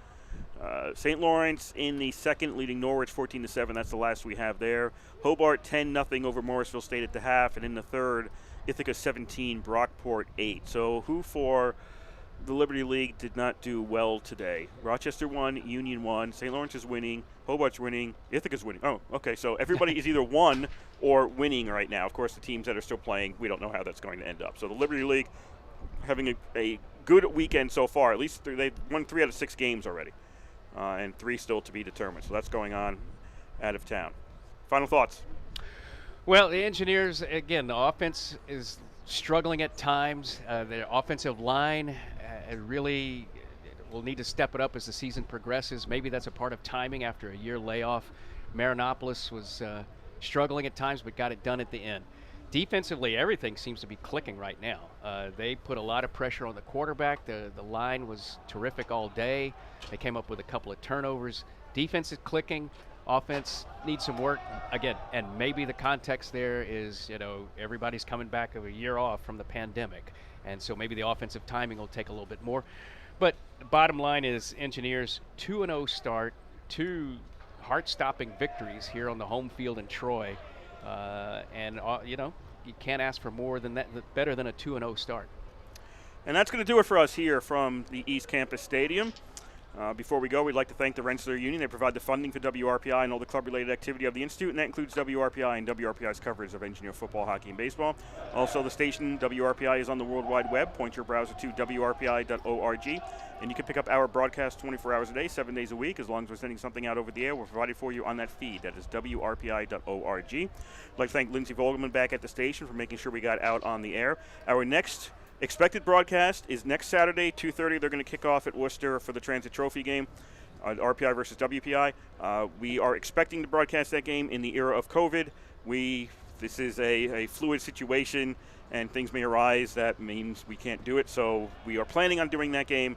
St. Lawrence in the second, leading Norwich 14-7. That's the last we have there. Hobart 10-0 over Morrisville State at the half, and in the third, Ithaca 17, Brockport 8. So who for the Liberty League did not do well today? Rochester won, Union won, St. Lawrence is winning, Hobart's winning, Ithaca's winning. Oh, okay, so everybody is either won or winning right now. Of course, the teams that are still playing, we don't know how that's going to end up. So the Liberty League having a good weekend so far. At least they've won 3 out of 6 games already. And 3 still to be determined. So that's going on out of town. Final thoughts? Well, the Engineers, again, the offense is struggling at times. Their offensive line really will need to step it up as the season progresses. Maybe that's a part of timing after a year layoff. Marinopoulos was struggling at times but got it done at the end. Defensively, everything seems to be clicking right now. They put a lot of pressure on the quarterback. The line was terrific all day. They came up with a couple of turnovers. Defense is clicking. Offense needs some work. Again, and maybe the context there is, everybody's coming back of a year off from the pandemic. And so maybe the offensive timing will take a little bit more. But the bottom line is Engineers 2-0 start, 2 heart-stopping victories here on the home field in Troy. You can't ask for more than that, better than a 2-0 start. And that's going to do it for us here from the East Campus Stadium. Before we go, we'd like to thank the Rensselaer Union. They provide the funding for WRPI and all the club-related activity of the Institute, and that includes WRPI and WRPI's coverage of Engineer football, hockey, and baseball. Also, the station WRPI is on the World Wide Web. Point your browser to WRPI.org, and you can pick up our broadcast 24 hours a day, 7 days a week. As long as we're sending something out over the air, we're provided for you on that feed. That is WRPI.org. I'd like to thank Lindsey Vogelman back at the station for making sure we got out on the air. Our next expected broadcast is next Saturday, 2:30. They're going to kick off at Worcester for the Transit Trophy game, RPI versus WPI. We are expecting to broadcast that game in the era of COVID. This is a fluid situation, and things may arise. That means we can't do it. So we are planning on doing that game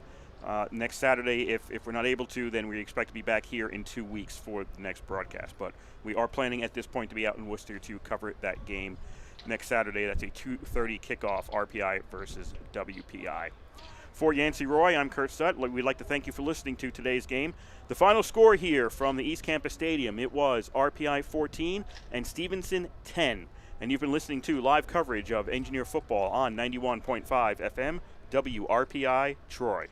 next Saturday. If we're not able to, then we expect to be back here in 2 weeks for the next broadcast. But we are planning at this point to be out in Worcester to cover that game next Saturday. That's a 2:30 kickoff, RPI versus WPI. For Yancey Roy, I'm Kurt Stutt. We'd like to thank you for listening to today's game. The final score here from the East Campus Stadium, it was RPI 14 and Stevenson 10. And you've been listening to live coverage of Engineer football on 91.5 FM, WRPI Troy.